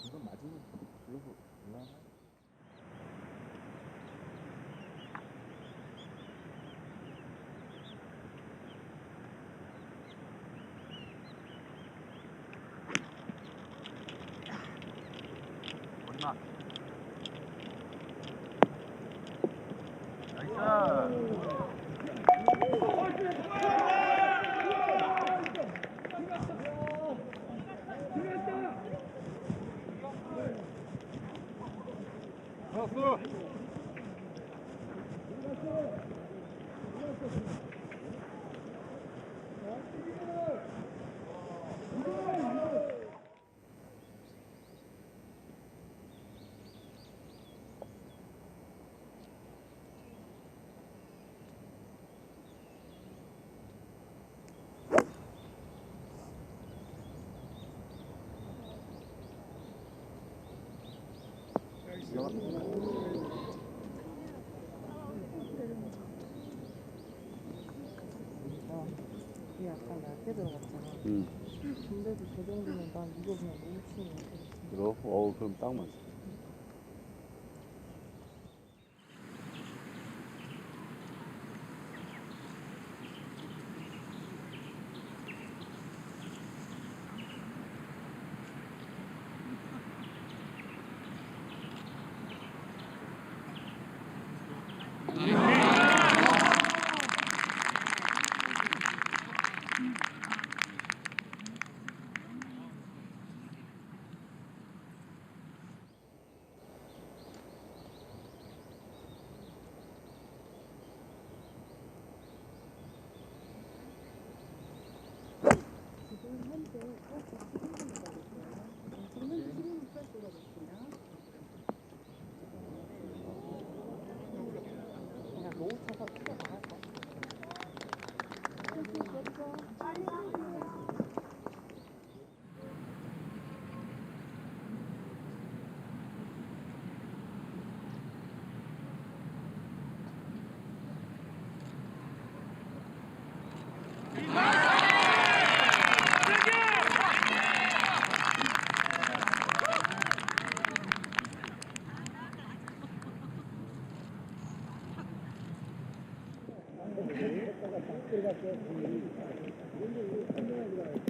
이건 맞으면 그러고 올라가. 얼마? 나이스. 이게 약간 얇게 들어갔잖아. 근데도 저 정도면 난 이거 그냥 너무 치는 거 같아. 그럼 딱 맞지.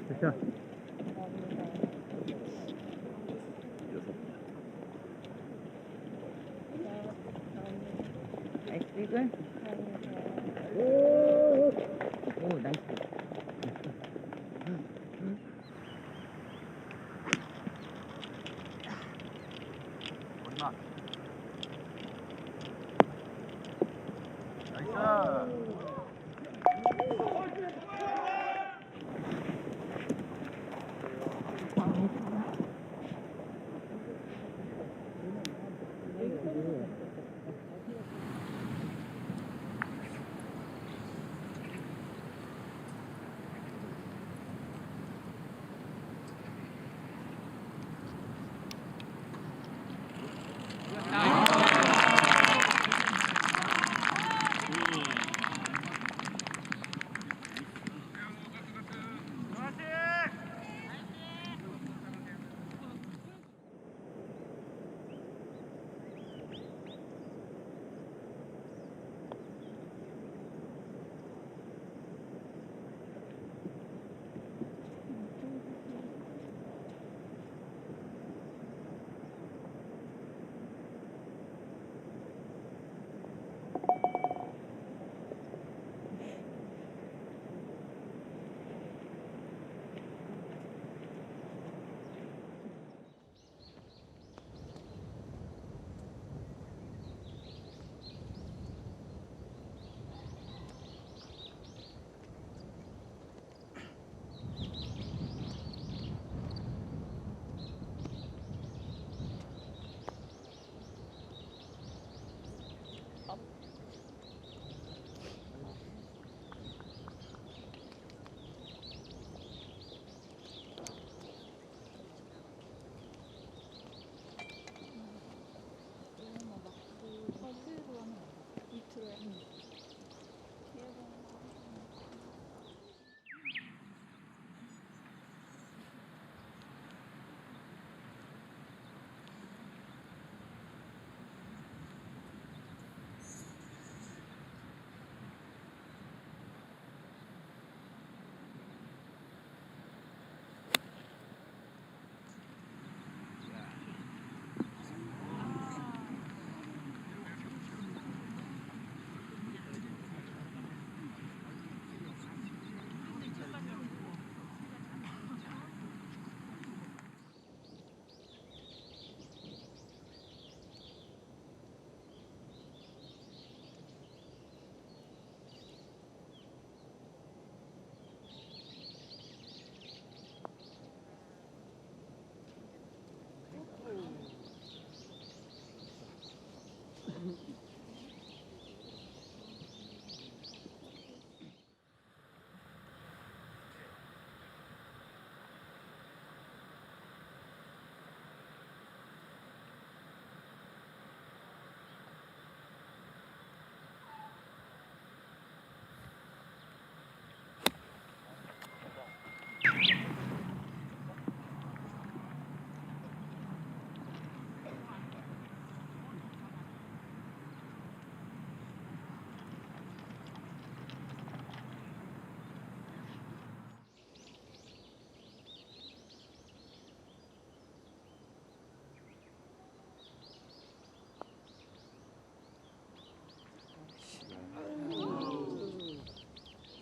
됐어. 나이스 이글. 오 나이스. 얼마? 나이스.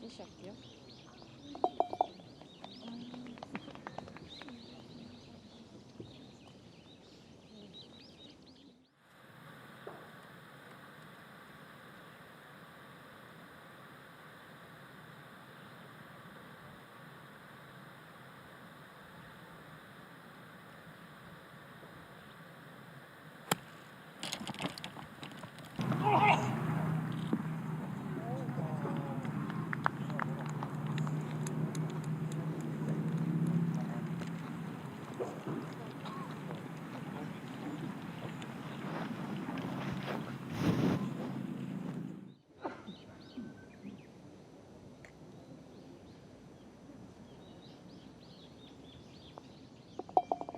시작이요?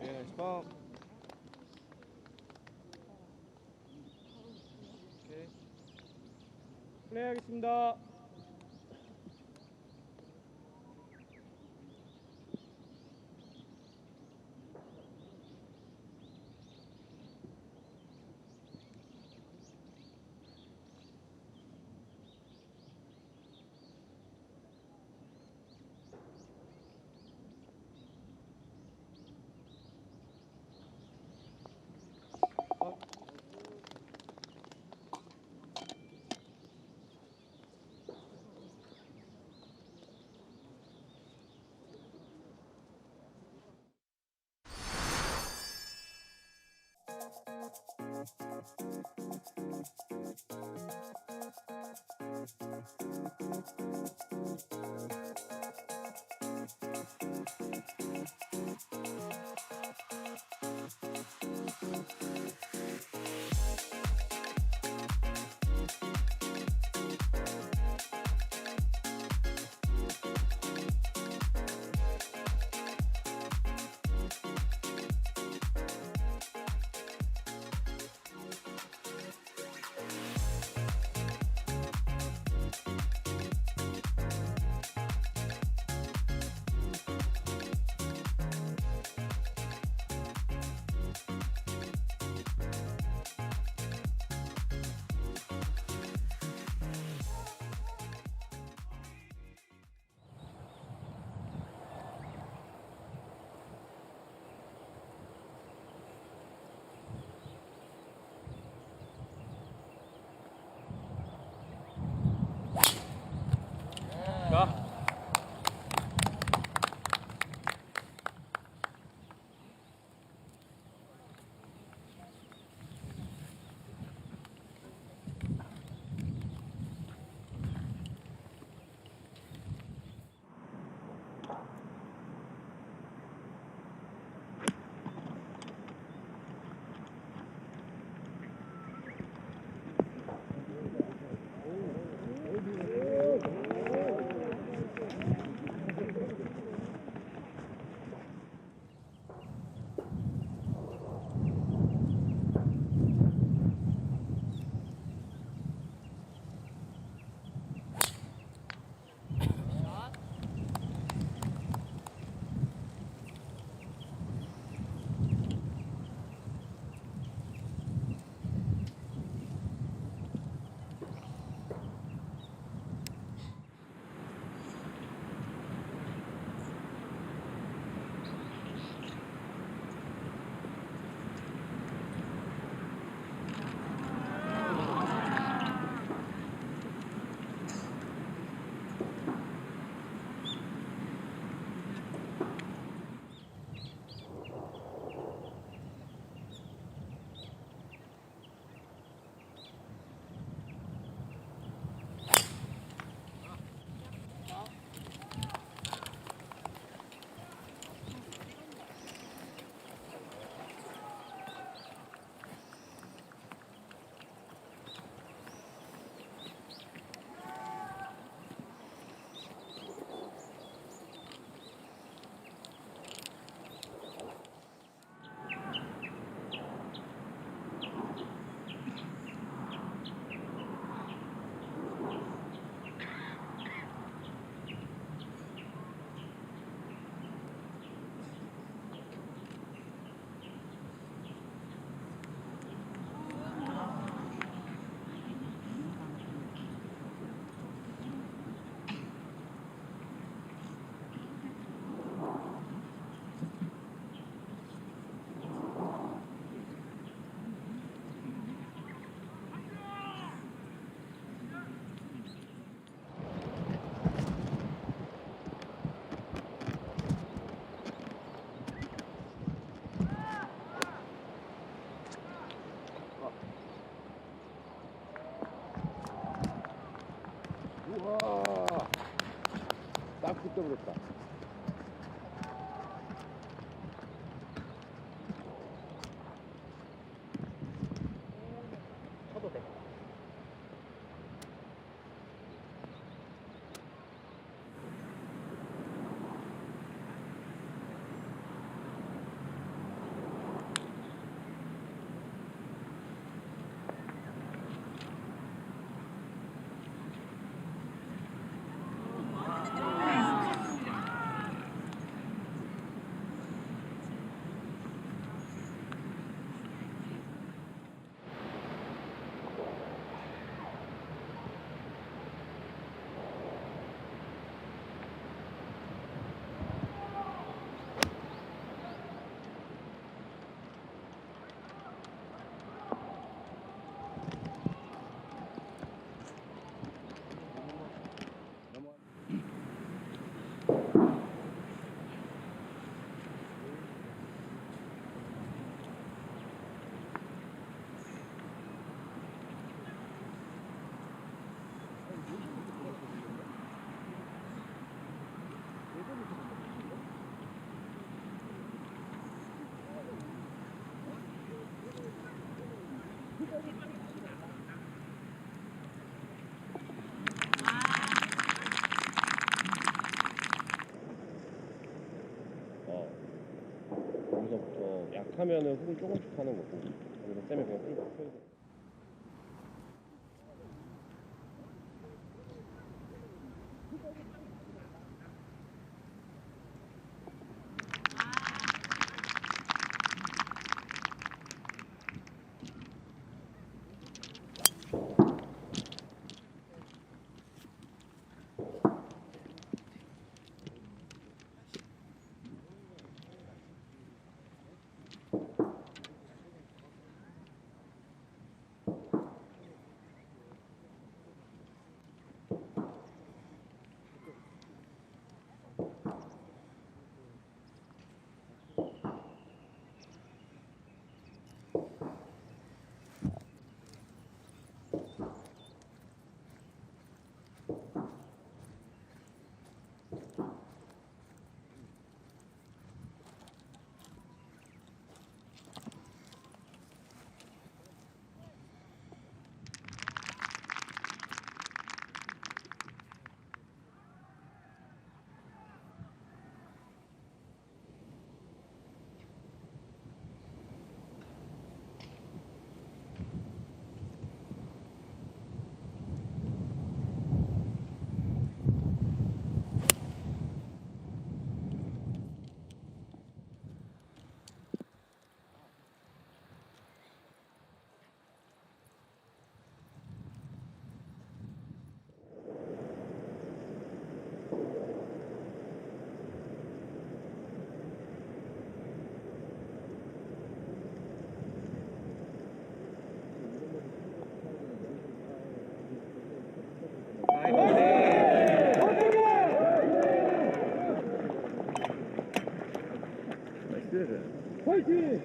예, 스톱. 오케이. 플레이하겠습니다. 떠버렸다. 쳐도 돼. 여기서부터 약하면은 훅을 조금씩 하는 거고, 여기서 세면 그냥 풀고. 화이팅!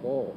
어.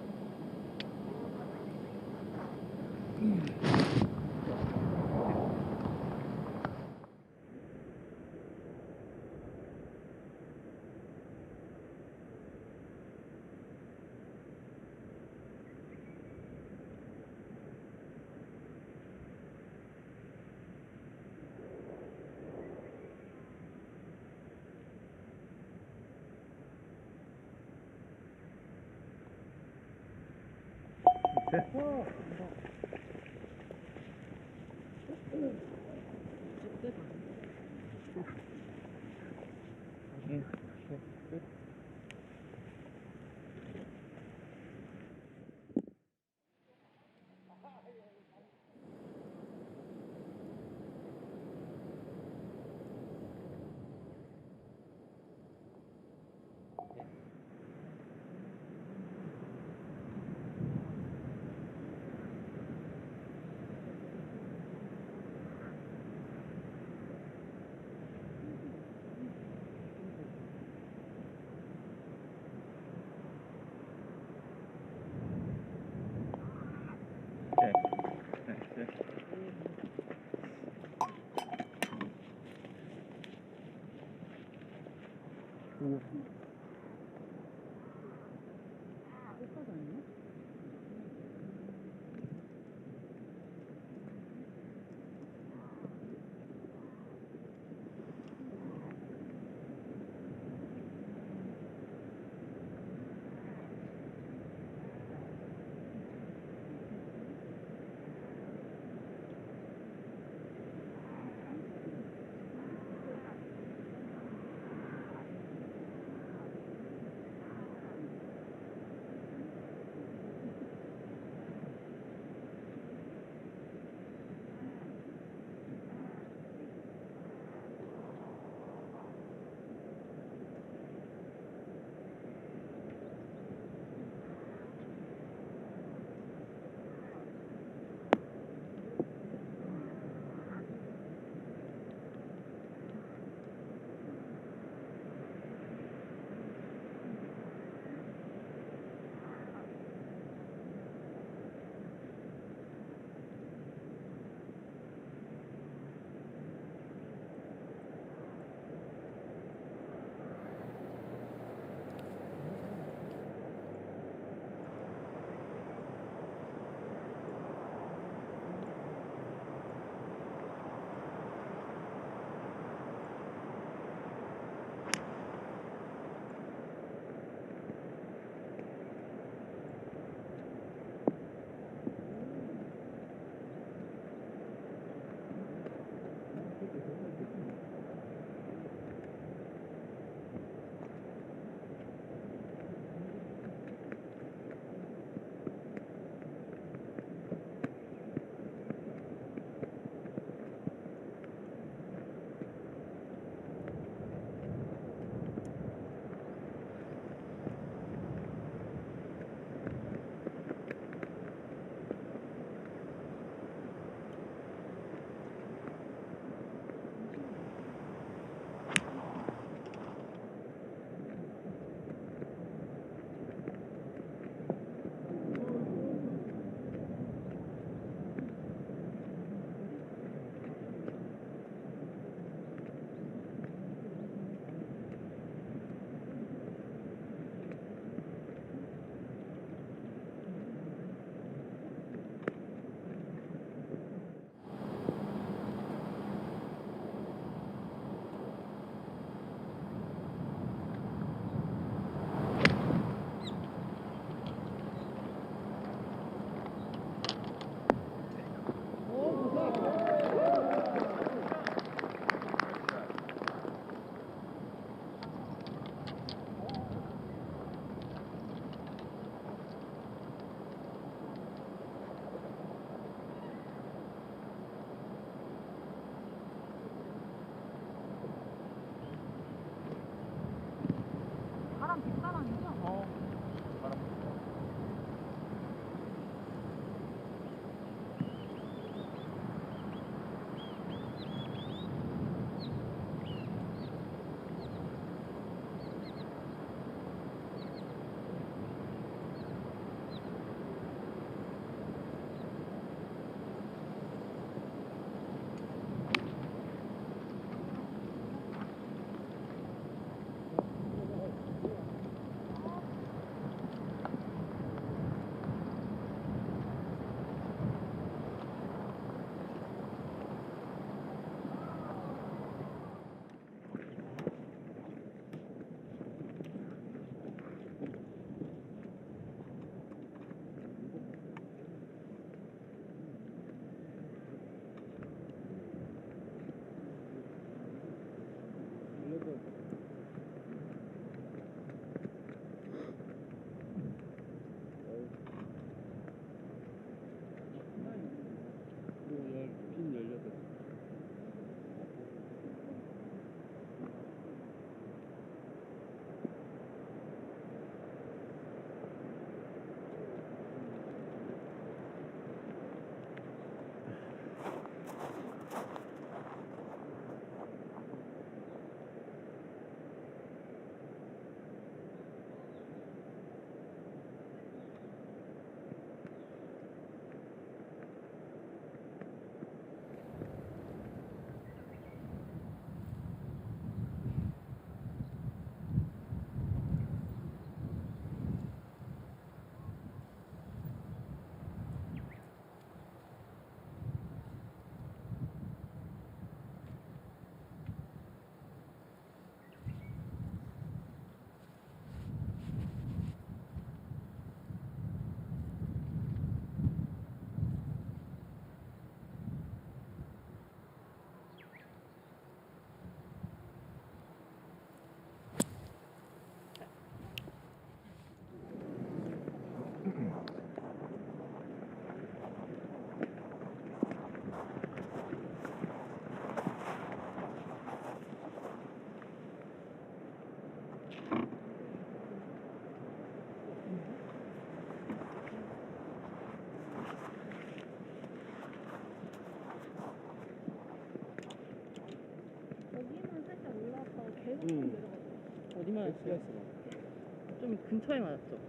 맞았어요. 슬라이스가. 좀 근처에 맞았죠.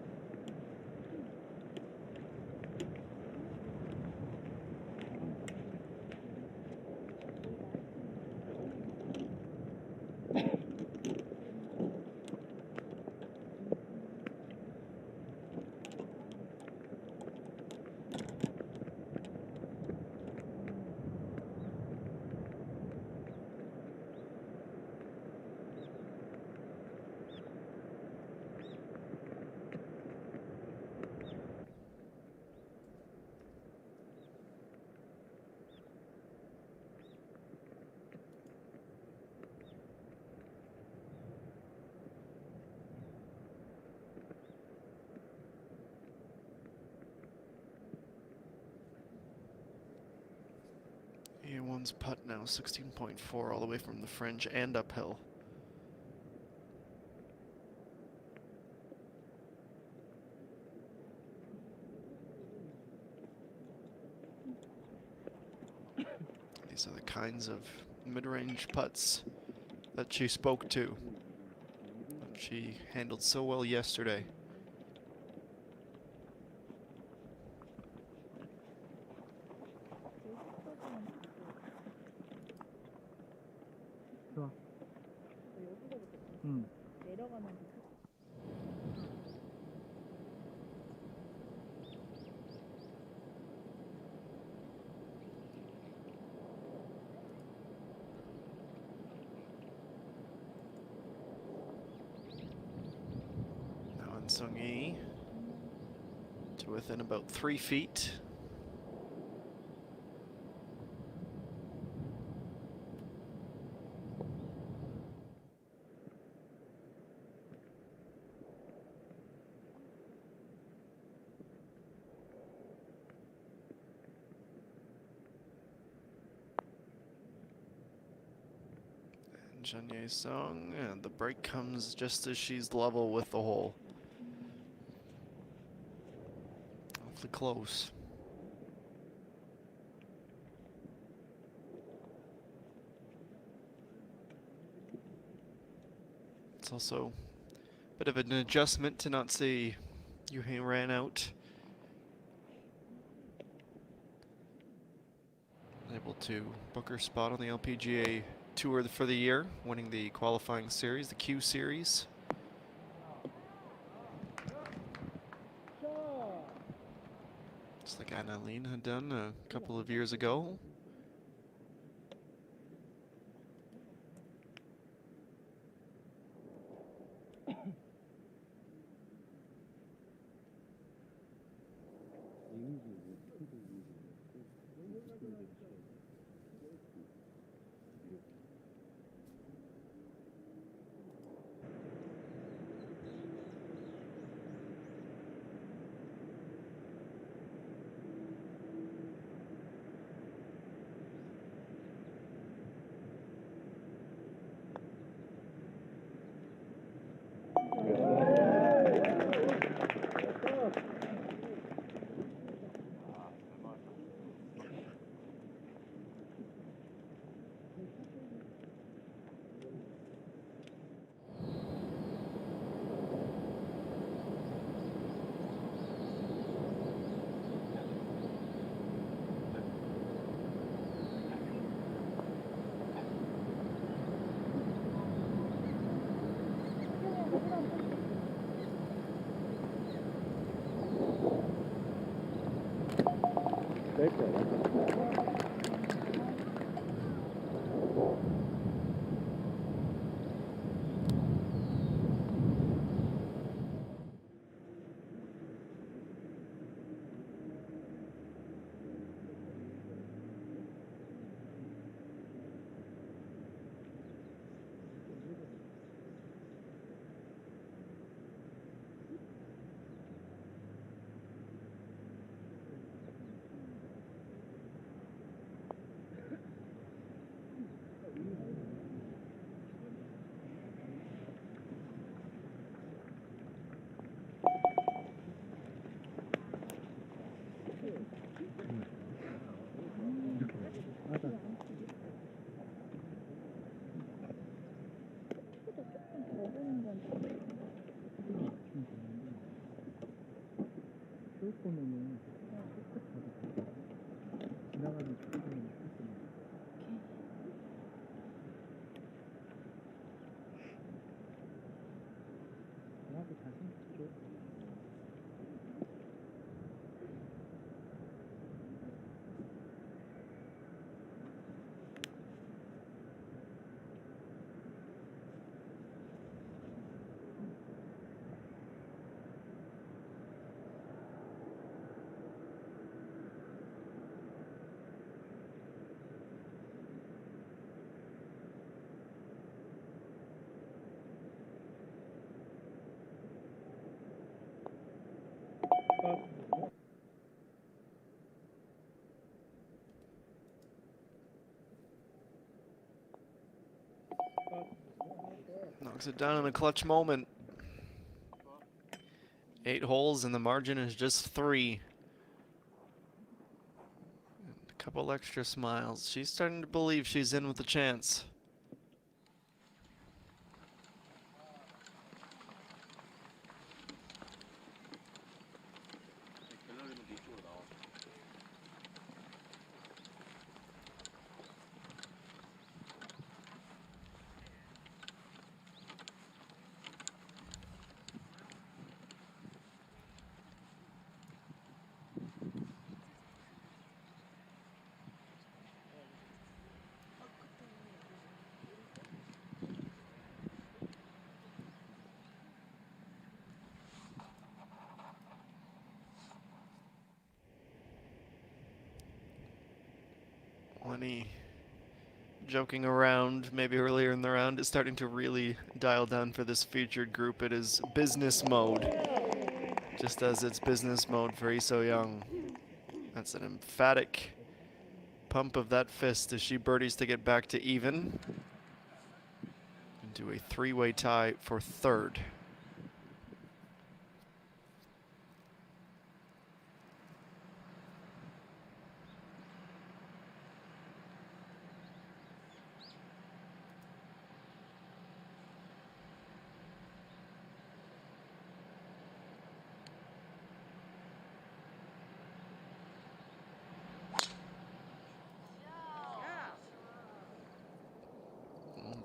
A1's putt now 16.4 all the way from the fringe and uphill. These are the kinds of mid-range putts that she spoke to, that she handled so well yesterday. 좋아. 응. 내려가면 Now on Sung-yi to within about 3 feet. Jeonye Sung, and the break comes just as she's level with the hole. Awfully close. It's also a bit of an adjustment to not see Yuhei ran out. Able to book her spot on the LPGA Tour for the year, winning the qualifying series, the Q Series. Just like Annalene had done a couple of years ago. 쏠 거면은 깨끗하게 지나가는 차들은 나도 자신 있게 Knocks it down in a clutch moment. 8 holes and the margin is just 3. And a couple extra smiles. She's starting to believe she's in with a chance. Lenny joking around maybe earlier in the round is starting to really dial down for this featured group. It is business mode, just as it's business mode for Lee So-young. That's an emphatic pump of that fist as she birdies to get back to even into a 3-way tie for 3rd.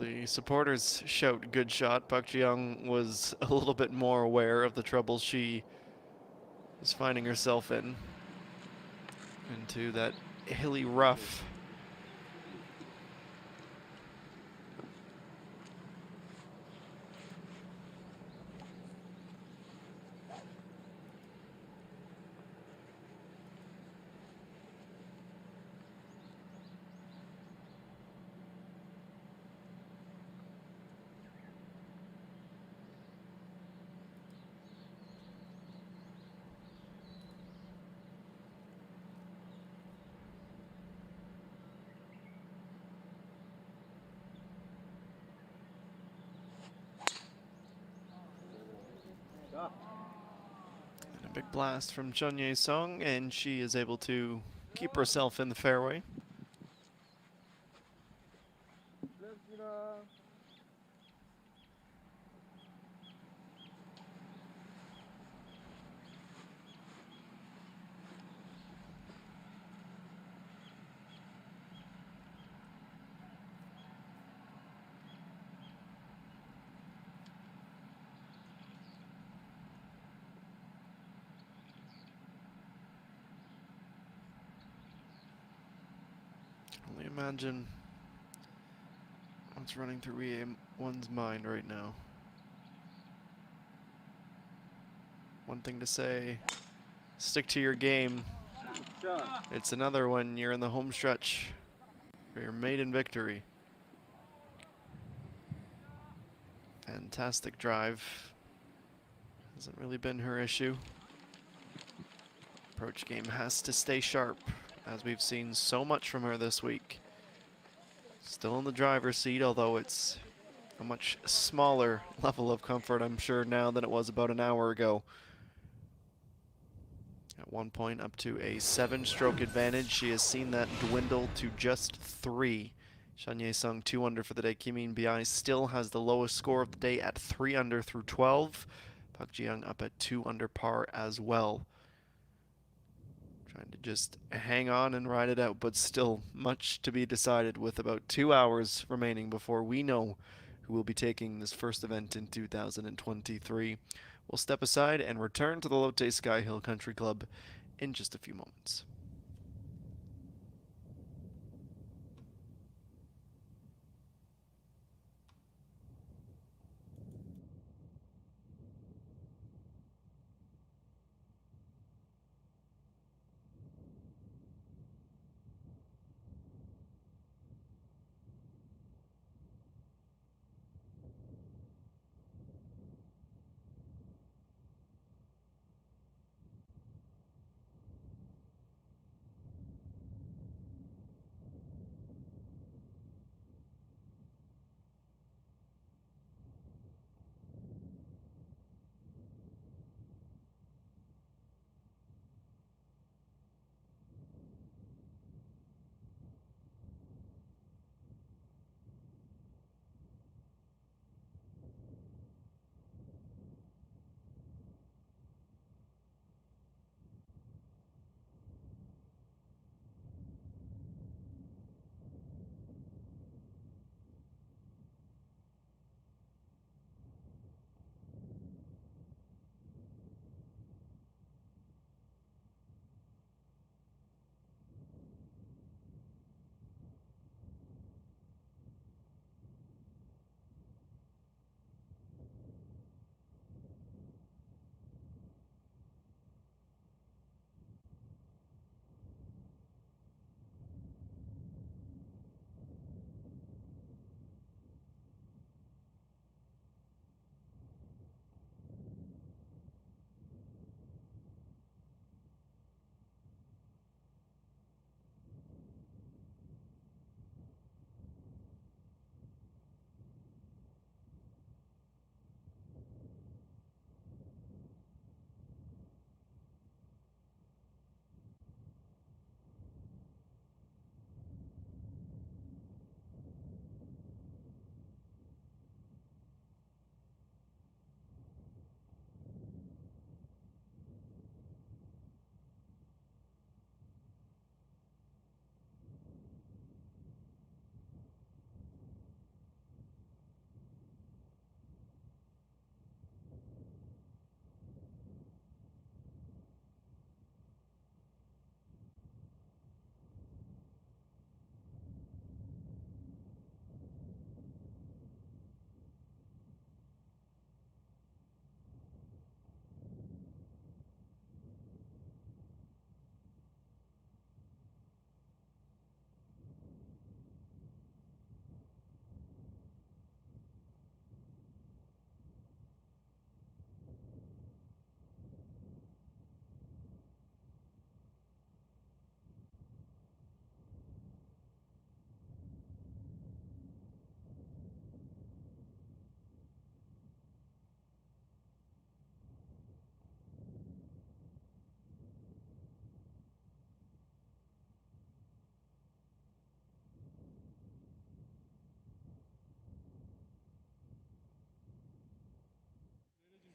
The supporters shout good shot. Park Ji-young was a little bit more aware of the trouble she is finding herself in. Into that hilly rough. And a big blast from Chun Ye-sung, and she is able to keep herself in the fairway. Only imagine what's running through one's mind right now. One thing to say, stick to your game. It's another when you're in the home stretch for your maiden victory. Fantastic drive. Hasn't really been her issue. Approach game has to stay sharp, as we've seen so much from her this week. Still in the driver's seat, although it's a much smaller level of comfort, I'm sure, now than it was about an hour ago. At one point up to a 7-stroke advantage. She has seen that dwindle to just 3. Chun Ye-sung 2 under for the day. Kim In-bi still has the lowest score of the day at 3 under through 12. Park Ji-young up at 2 under par as well. Trying to just hang on and ride it out, but still much to be decided with about 2 hours remaining before we know who will be taking this first event in 2023. We'll step aside and return to the Lotte Sky Hill Country Club in just a few moments.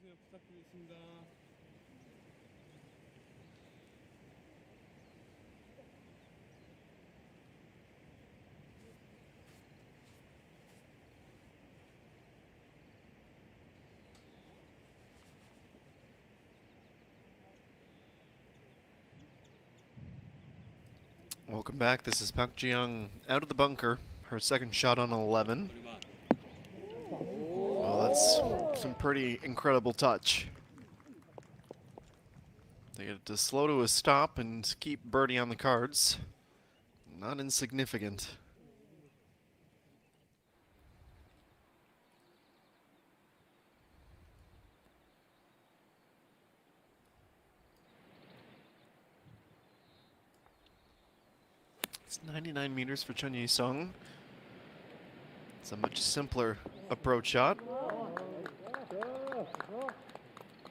내려주세요. 부탁드리겠습니다. Welcome back. This is Park Ji-young out of the bunker. Her second shot on 11. Well, that's some pretty incredible touch. They get it to slow to a stop and keep birdie on the cards. Not insignificant. It's 99 meters for Chun Yi-sung. It's a much simpler approach shot.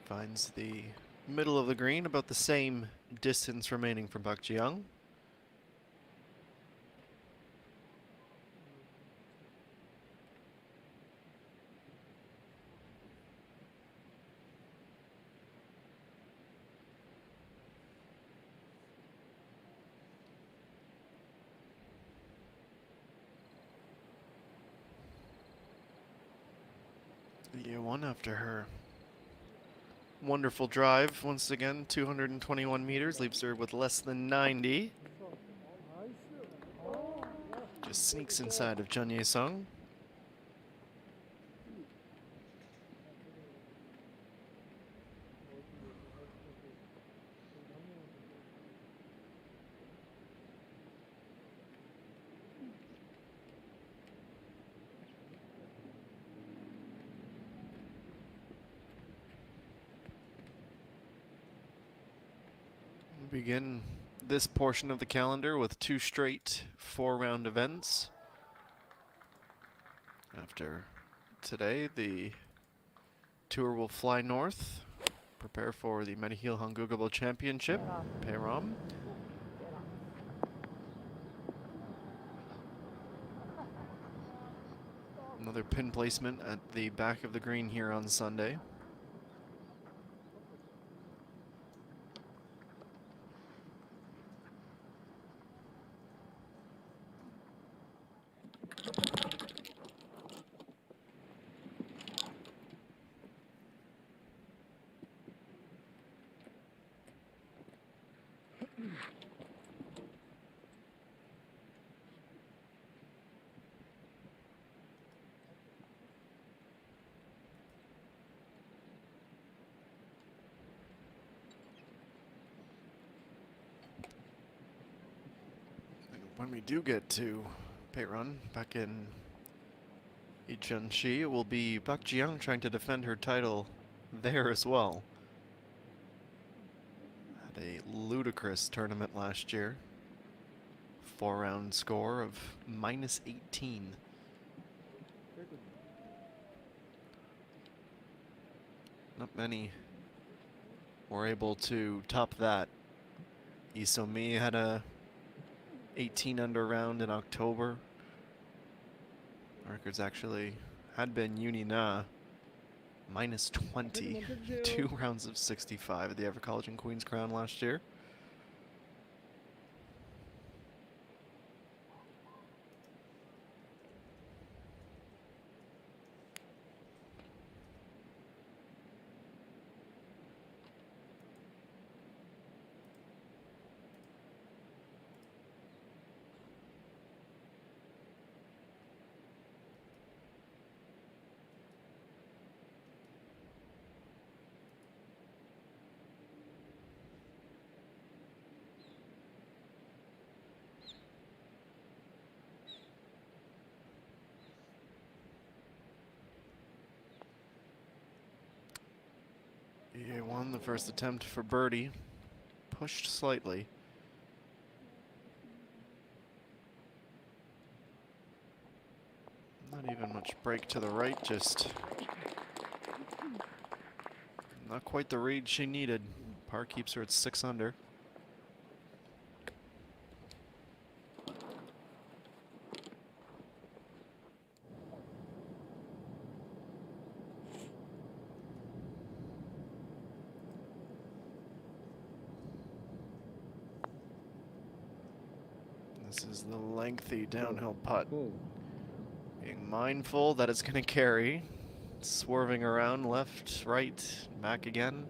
Finds the middle of the green, about the same distance remaining from Park Ji-young. EA1 after her wonderful drive. Once again, 221 meters, leaves her with less than 90. Just sneaks inside of Chun Ye-sung. Begin this portion of the calendar with 2 straight 4-round events. After today, the tour will fly north, prepare for the Mediheal Hangugable Championship, Payram. Another pin placement at the back of the green here on Sunday. When we do get to Payron back in Ichunshi, it will be Bak Jiang trying to defend her title there as well. Had a ludicrous tournament last year. 4-round score of -18. Not many were able to top that. Isomi had a 18 under round in October. Records actually had been Unina -20. 2 rounds of 65 at the Ever College and Queen's Crown last year. EA1, the first attempt for birdie, pushed slightly. Not even much break to the right, just not quite the read she needed. Par keeps her at 6 under. This is the lengthy downhill putt. Being mindful that it's going to carry. Swerving around left, right, back again.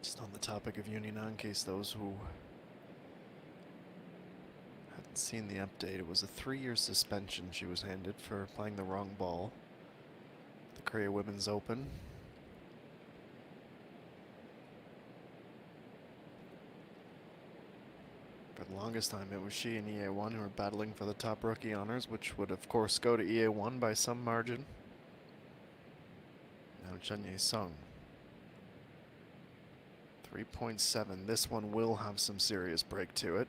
Just on the topic of Unina, in case those who hadn't seen the update, it was a 3-year suspension she was handed for playing the wrong ball. The Korea Women's Open. For the longest time, it was she and EA1 who were battling for the top rookie honors, which would, of course, go to EA1 by some margin. Now Chun Ye-sung. 3.7. This one will have some serious break to it.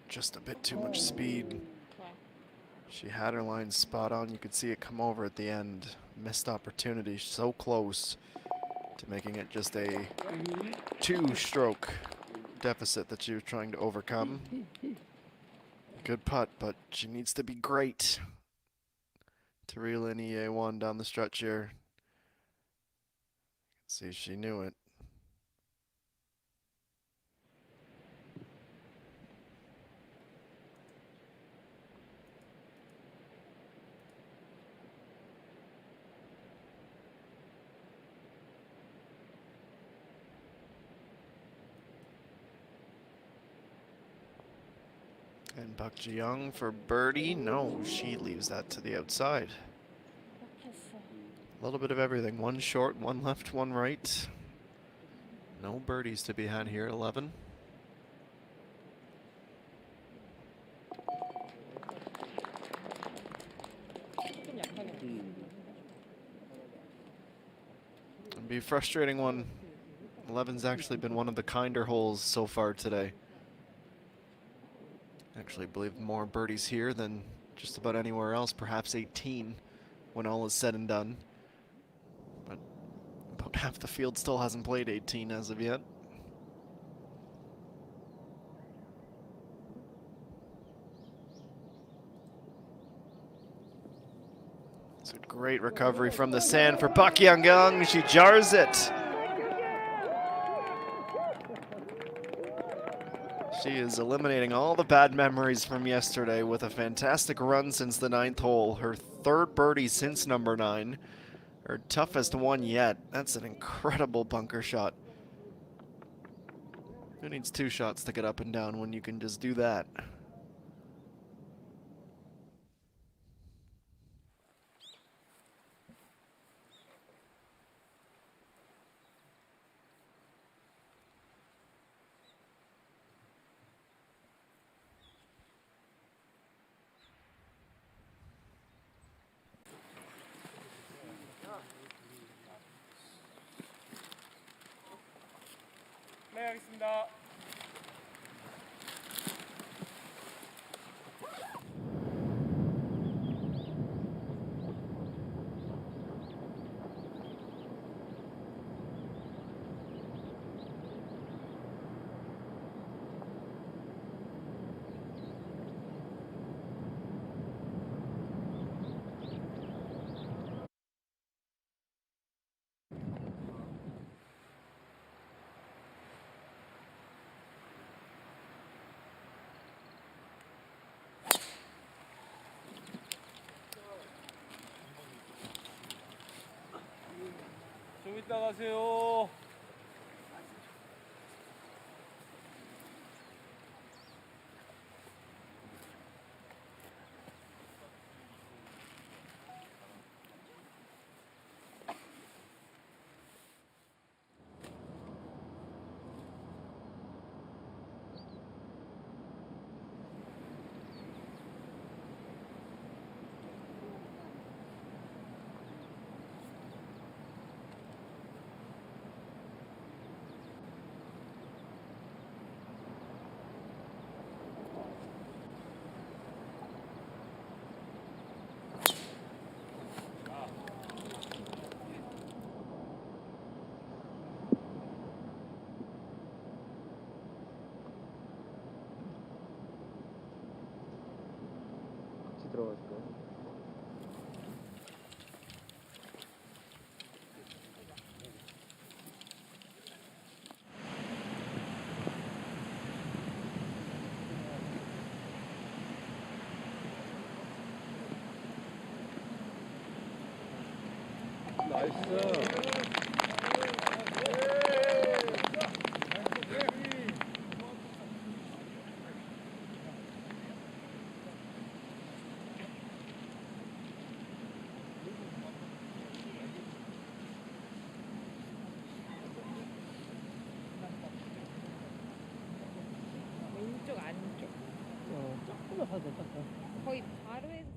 Just a bit too much speed. She had her line spot on. You could see it come over at the end. Missed opportunity. So close to making it just a 2-stroke deficit that she was trying to overcome. Good putt, but she needs to be great to reel in EA1 down the stretch here. See, she knew it. And Park Ji-young for birdie. No, she leaves that to the outside. 약했어. A little bit of everything. One short, one left, one right. No birdies to be had here at 11. 좀 약하게. It'd be a frustrating one. 11's actually been one of the kinder holes so far today. Actually, I believe more birdies here than just about anywhere else, perhaps 18 when all is said and done. But about half the field still hasn't played 18 as of yet. It's a great recovery from the sand for Park Ji-young. She jars it. She is eliminating all the bad memories from yesterday with a fantastic run since the 9th hole. Her 3rd birdie since number 9. Her toughest one yet. That's an incredible bunker shot. Who needs 2 shots to get up and down when you can just do that? 네, 알겠습니다. 좀 이따 가세요. 들어가실까요? 나이스. 왼쪽 안쪽. 조금만 가도 될것 같아. 거의 바로 해서.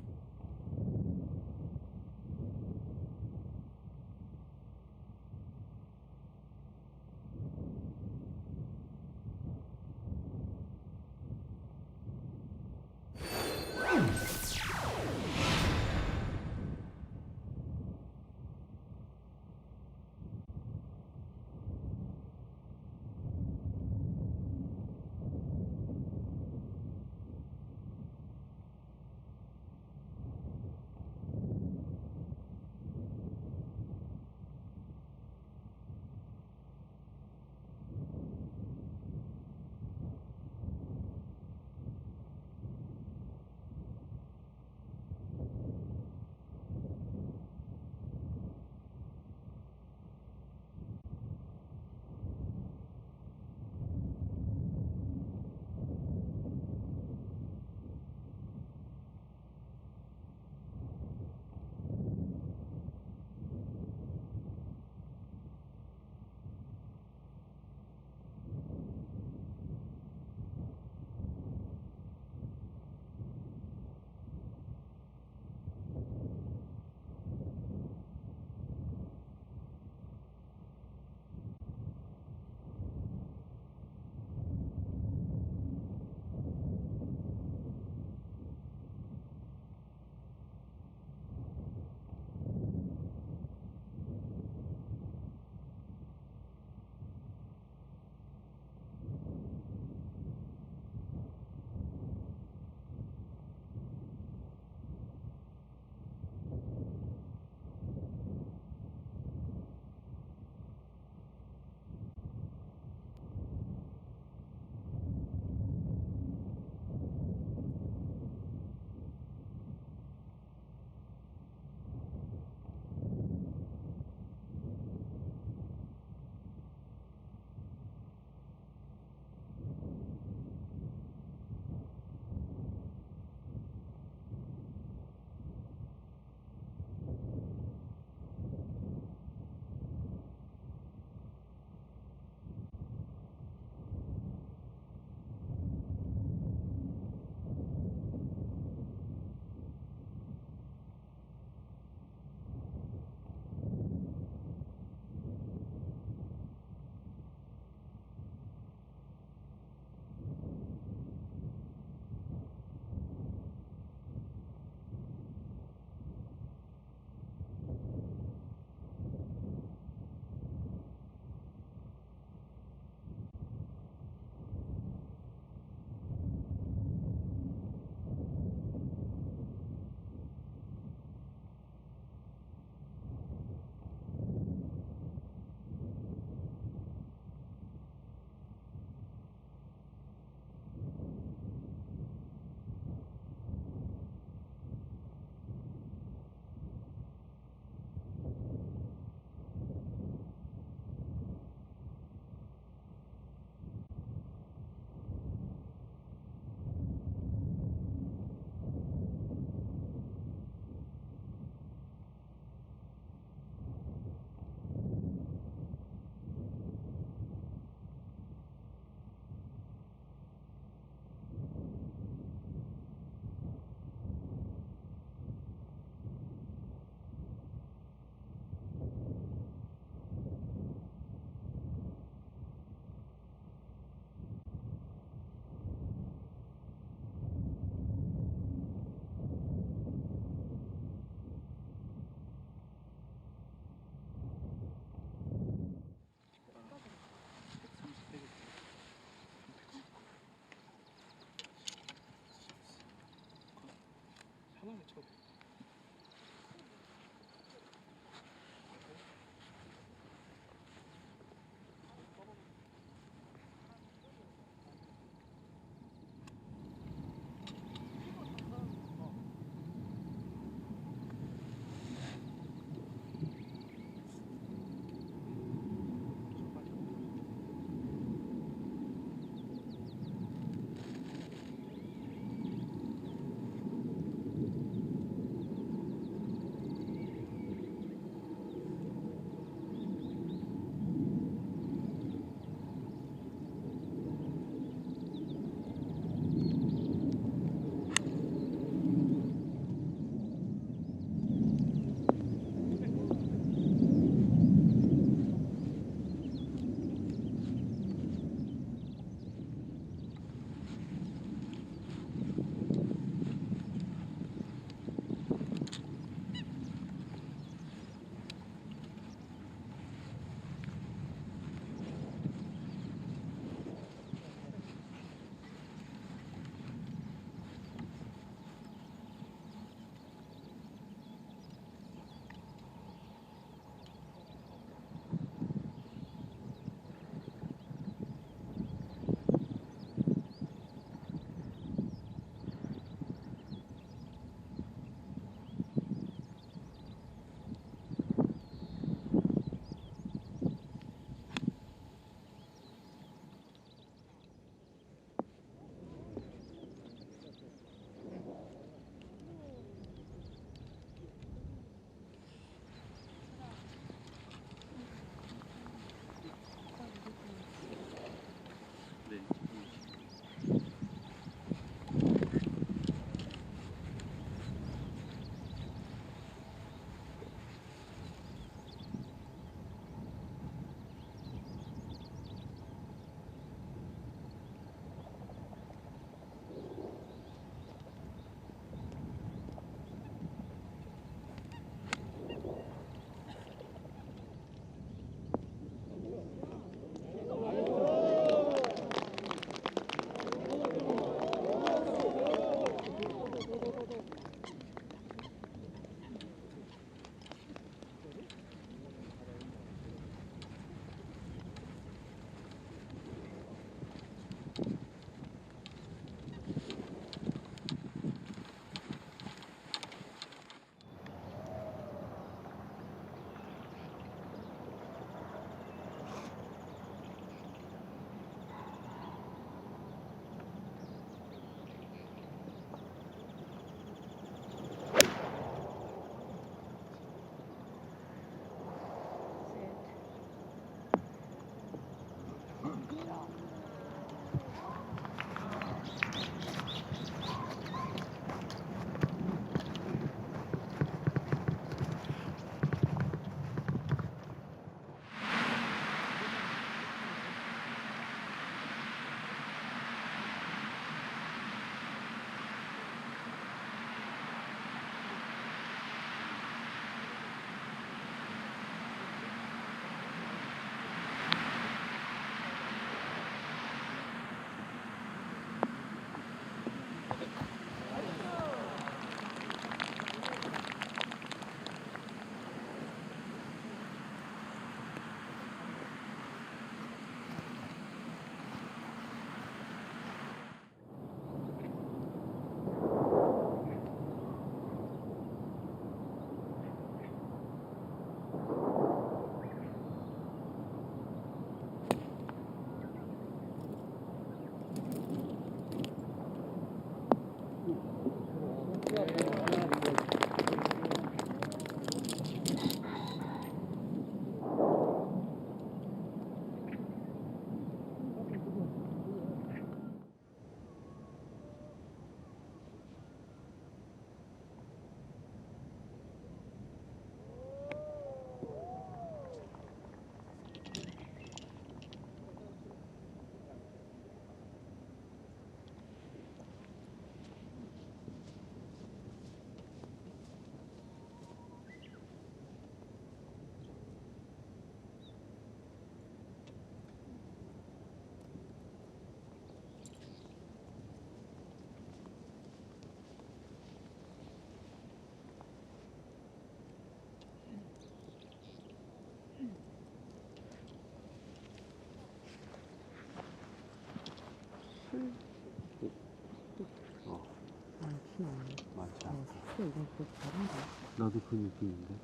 이건 또 다른데. 나도 그 느낌인데.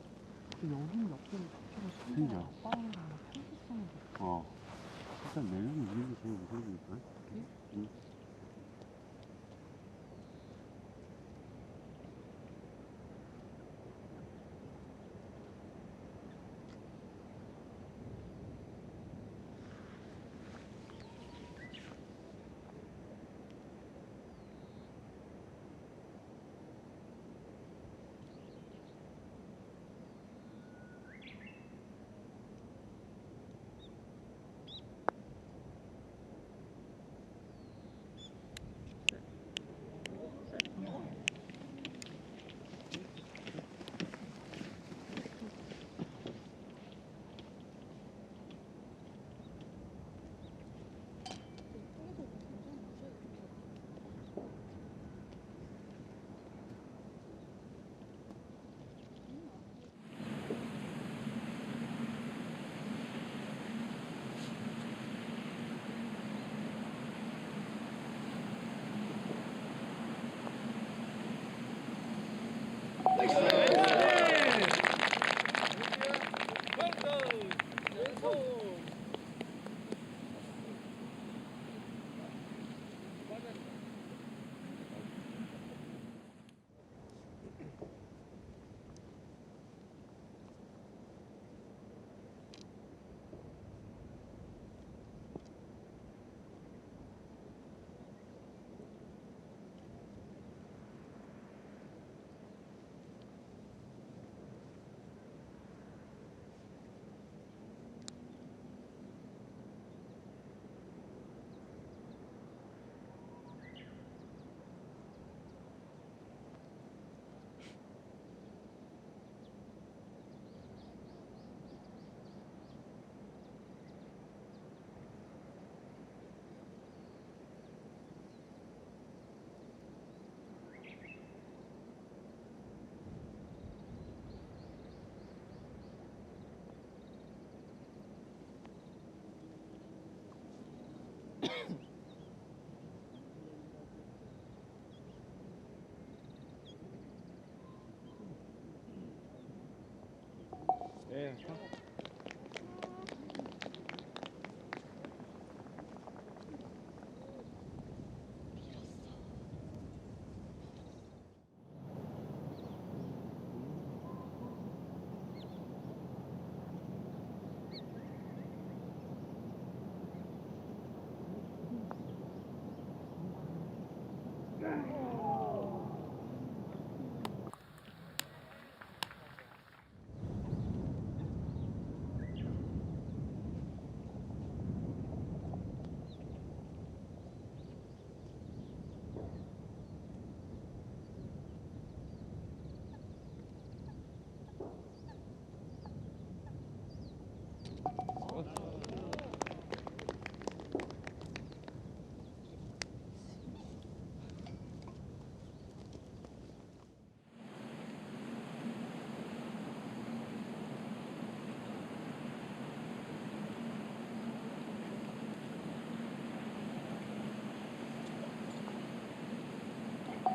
여긴 옆으로 자체가 진짜? 신기해. 아빠랑 편집성은 일단 매력이 있는 게 제일 우선이니까. 응. 예.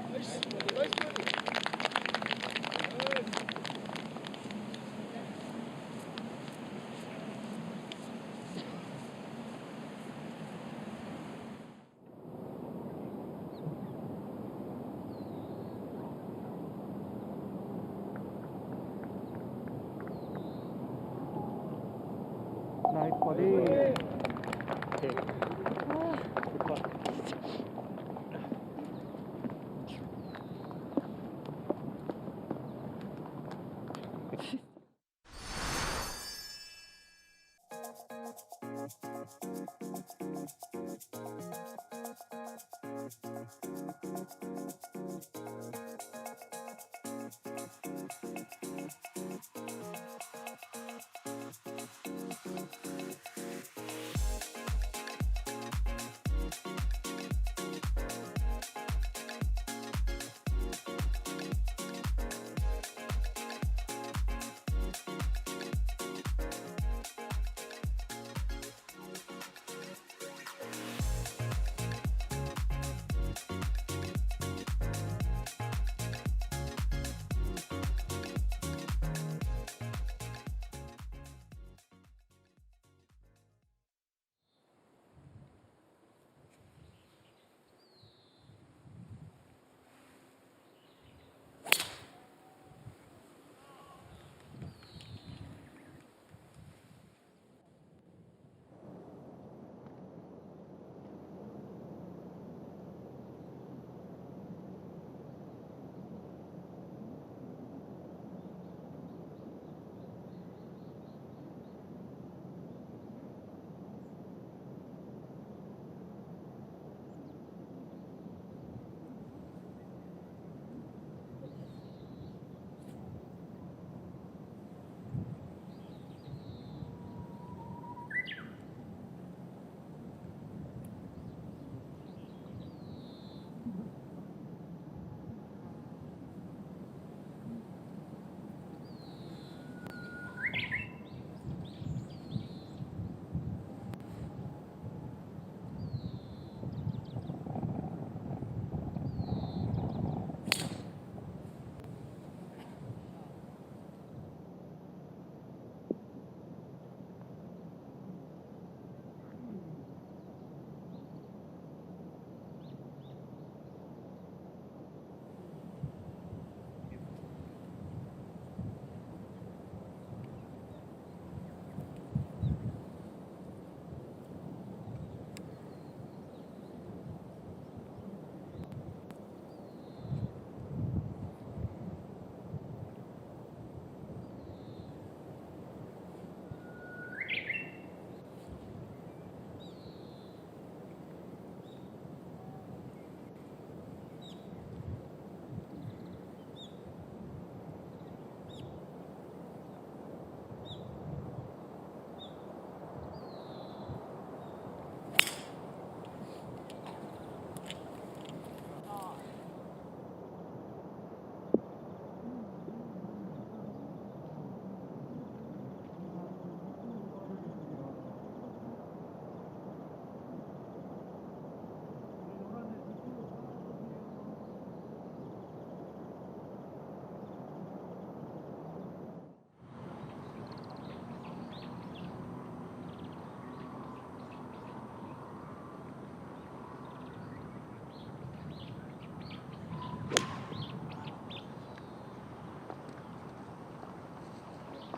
나이스 버디.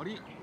머리.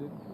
그치?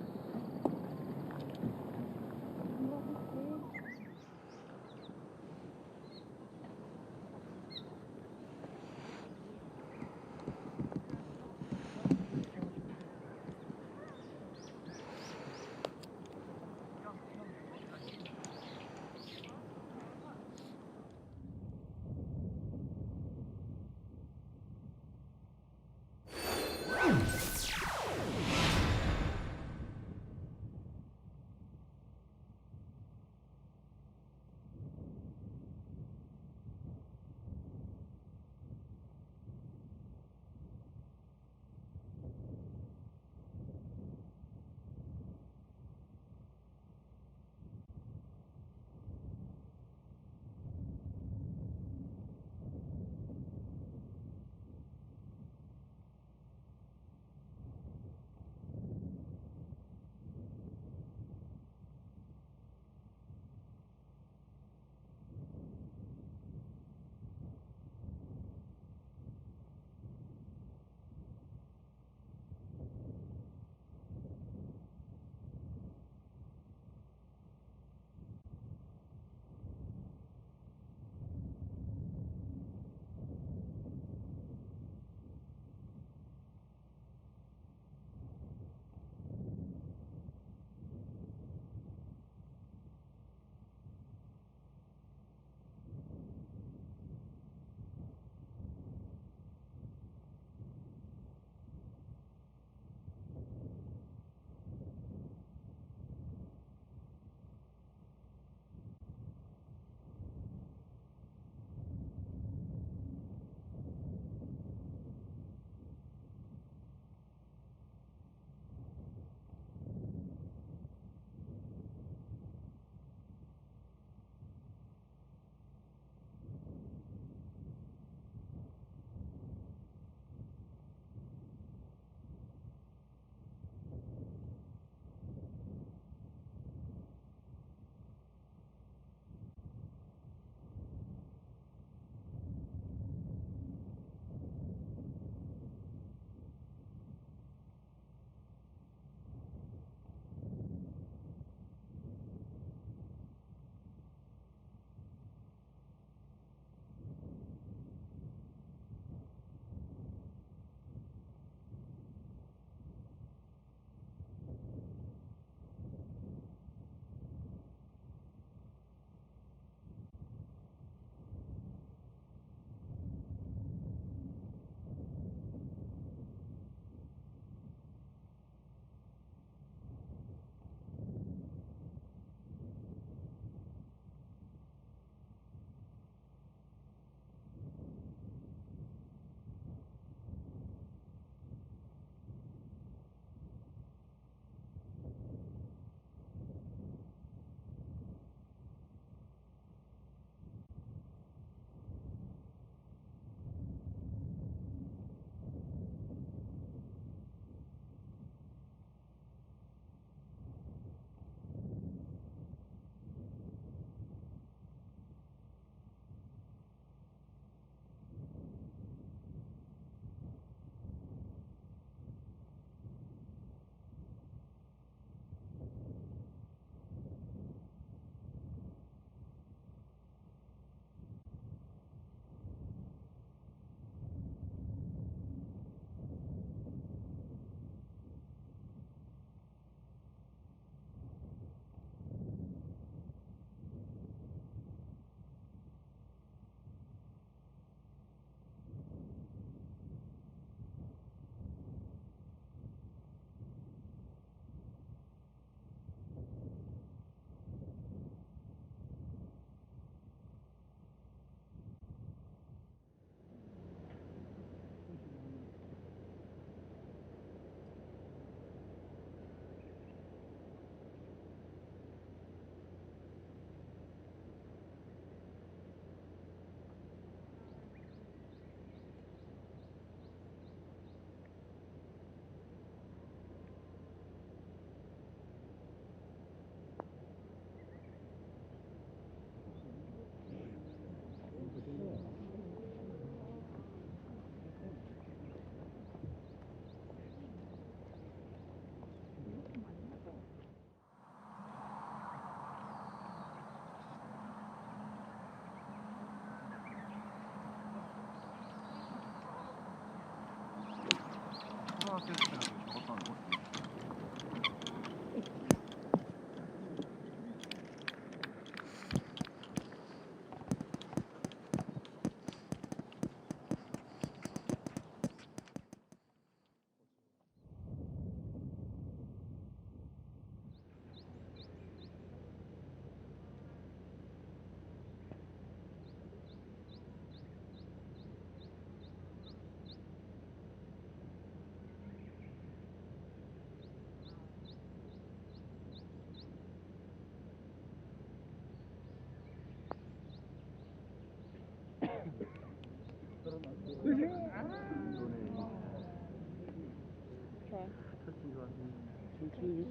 터치 좋았네. 천천히.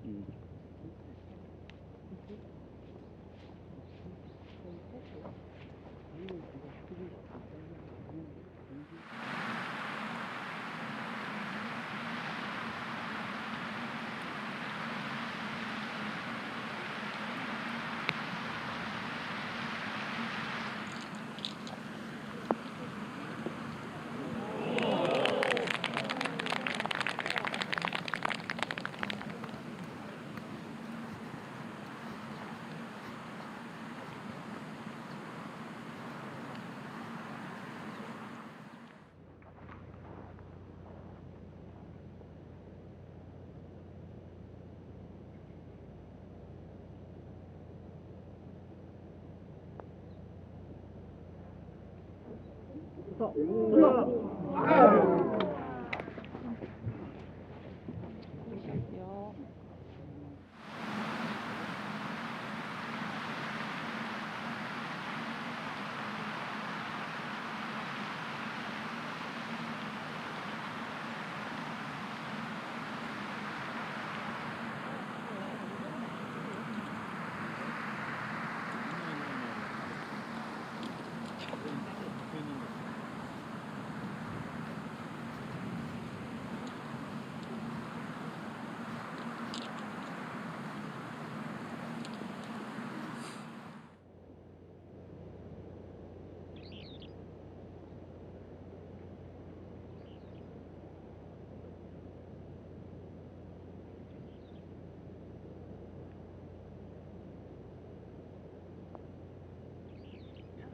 음.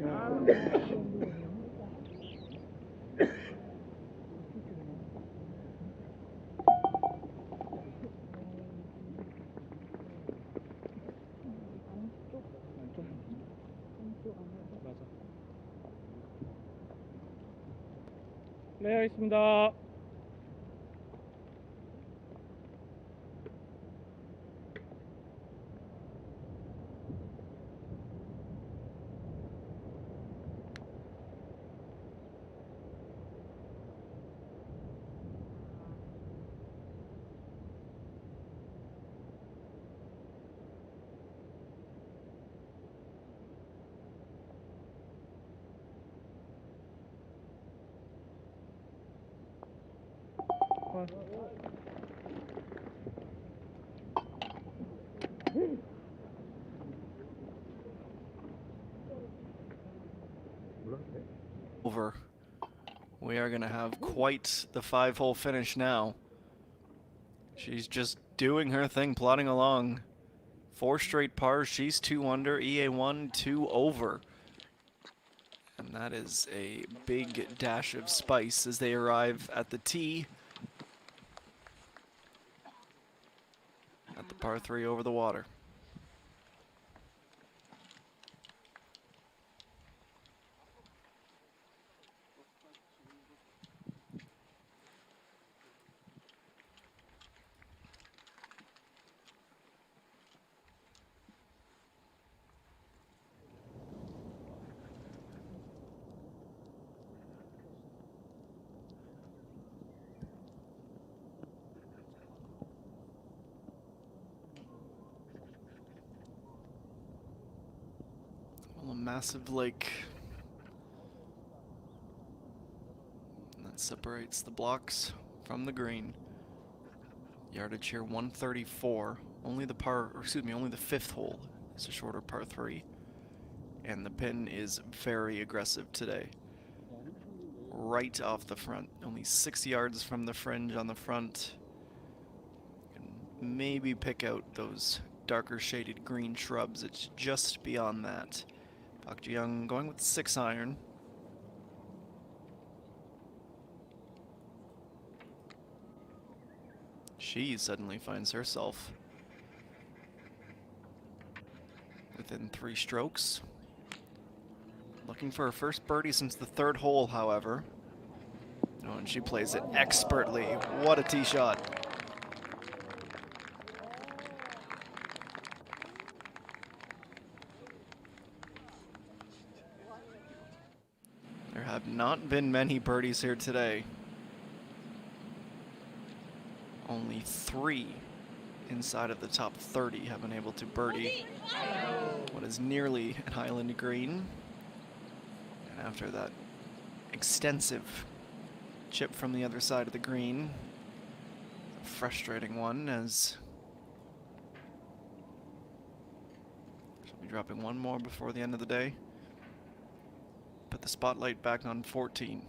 야. 네, 알겠습니다. Over. We are going to have quite the 5-hole finish now. She's just doing her thing, plodding along. 4 straight pars. She's 2 under. EA1 2 over. And that is a big dash of spice as they arrive at the tee. At the par 3 over the water. Well, a massive lake that separates the blocks from the green. Yardage here 134. Only the 5th hole is a shorter par 3. And the pin is very aggressive today. Right off the front. Only 6 yards from the fringe on the front. You can maybe pick out those darker shaded green shrubs. It's just beyond that. Pak Ji-young going with 6 iron. She suddenly finds herself within 3 strokes. Looking for her first birdie since the 3rd hole, however. Oh, and she plays it expertly. What a tee shot. have not been many birdies here today. Only 3 inside of the top 30 have been able to birdie what is nearly an island green. And after that extensive chip from the other side of the green, a frustrating one, as she'll be dropping one more before the end of the day. Put the spotlight back on 14.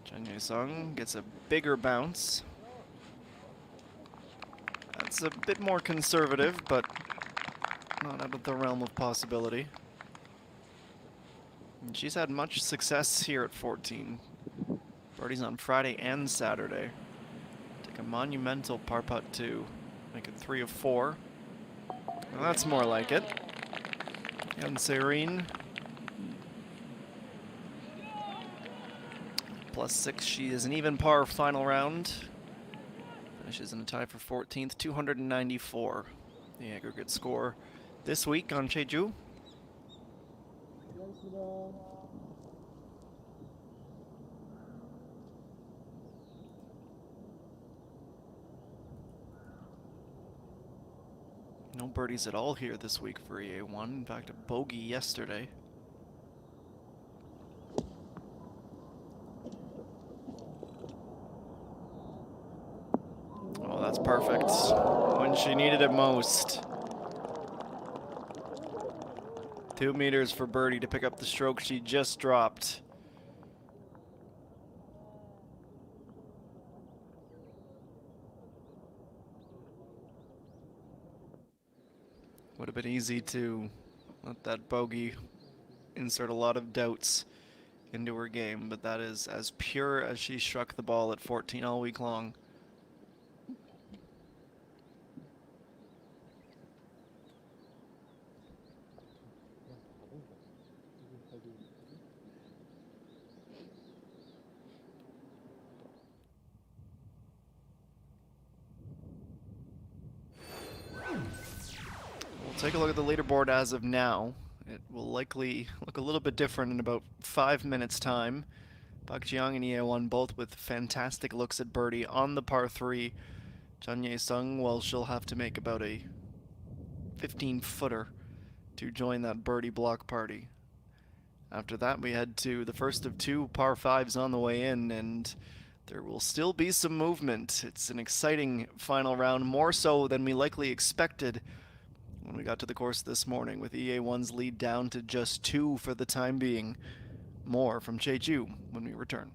Chun Ye-sung gets a bigger bounce. That's a bit more conservative, but not out of the realm of possibility. And she's had much success here at 14. Birdies on Friday and Saturday. Take a monumental par putt to make it 3 of 4. Well, that's more like it. And Serene. +6, she is an even par final round. Finishes in a tie for 14th, 294. The aggregate score this week on Jeju. No birdies at all here this week for EA1. In fact, a bogey yesterday. Oh, that's perfect. When she needed it most. 2 meters for birdie to pick up the stroke she just dropped. Would have been easy to let that bogey insert a lot of doubts into her game, but that is as pure as she struck the ball at 14 all week long. Take a look at the leaderboard as of now. It will likely look a little bit different in about 5 minutes' time. Park Ji-young and EA1 both with fantastic looks at birdie on the par 3. Chun Ye-sung, well, she'll have to make about a 15-footer to join that birdie block party. After that, we head to the first of 2 par 5s on the way in, and there will still be some movement. It's an exciting final round, more so than we likely expected when we got to the course this morning, with EA1's lead down to just 2 for the time being. More from Jeju when we return.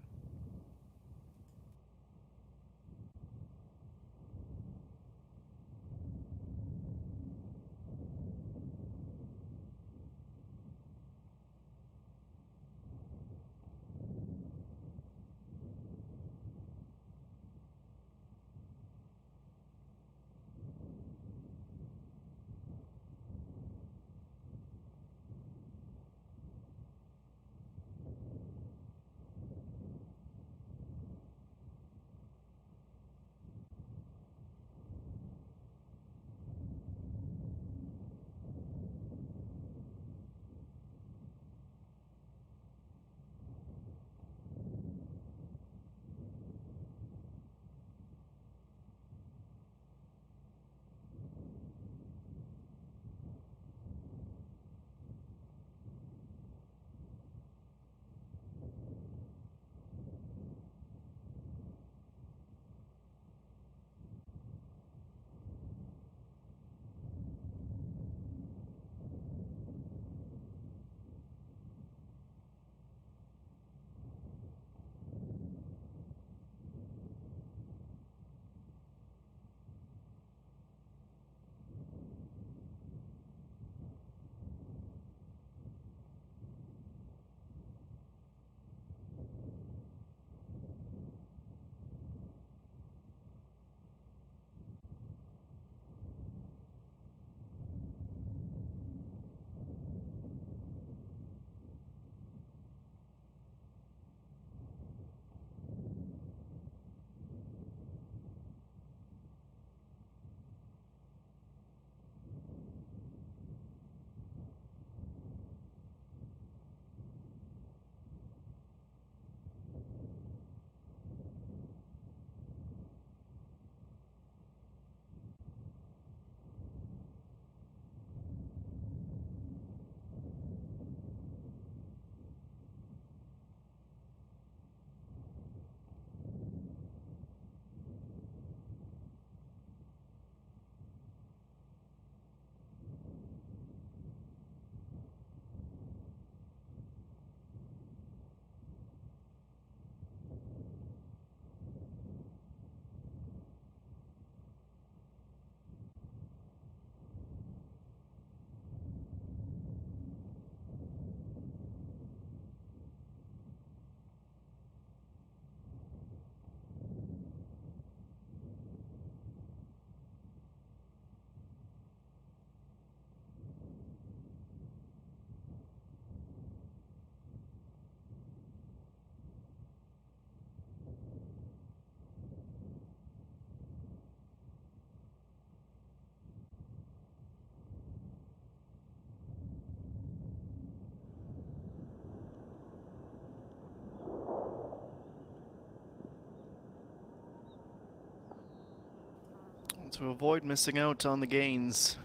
To avoid missing out on the gains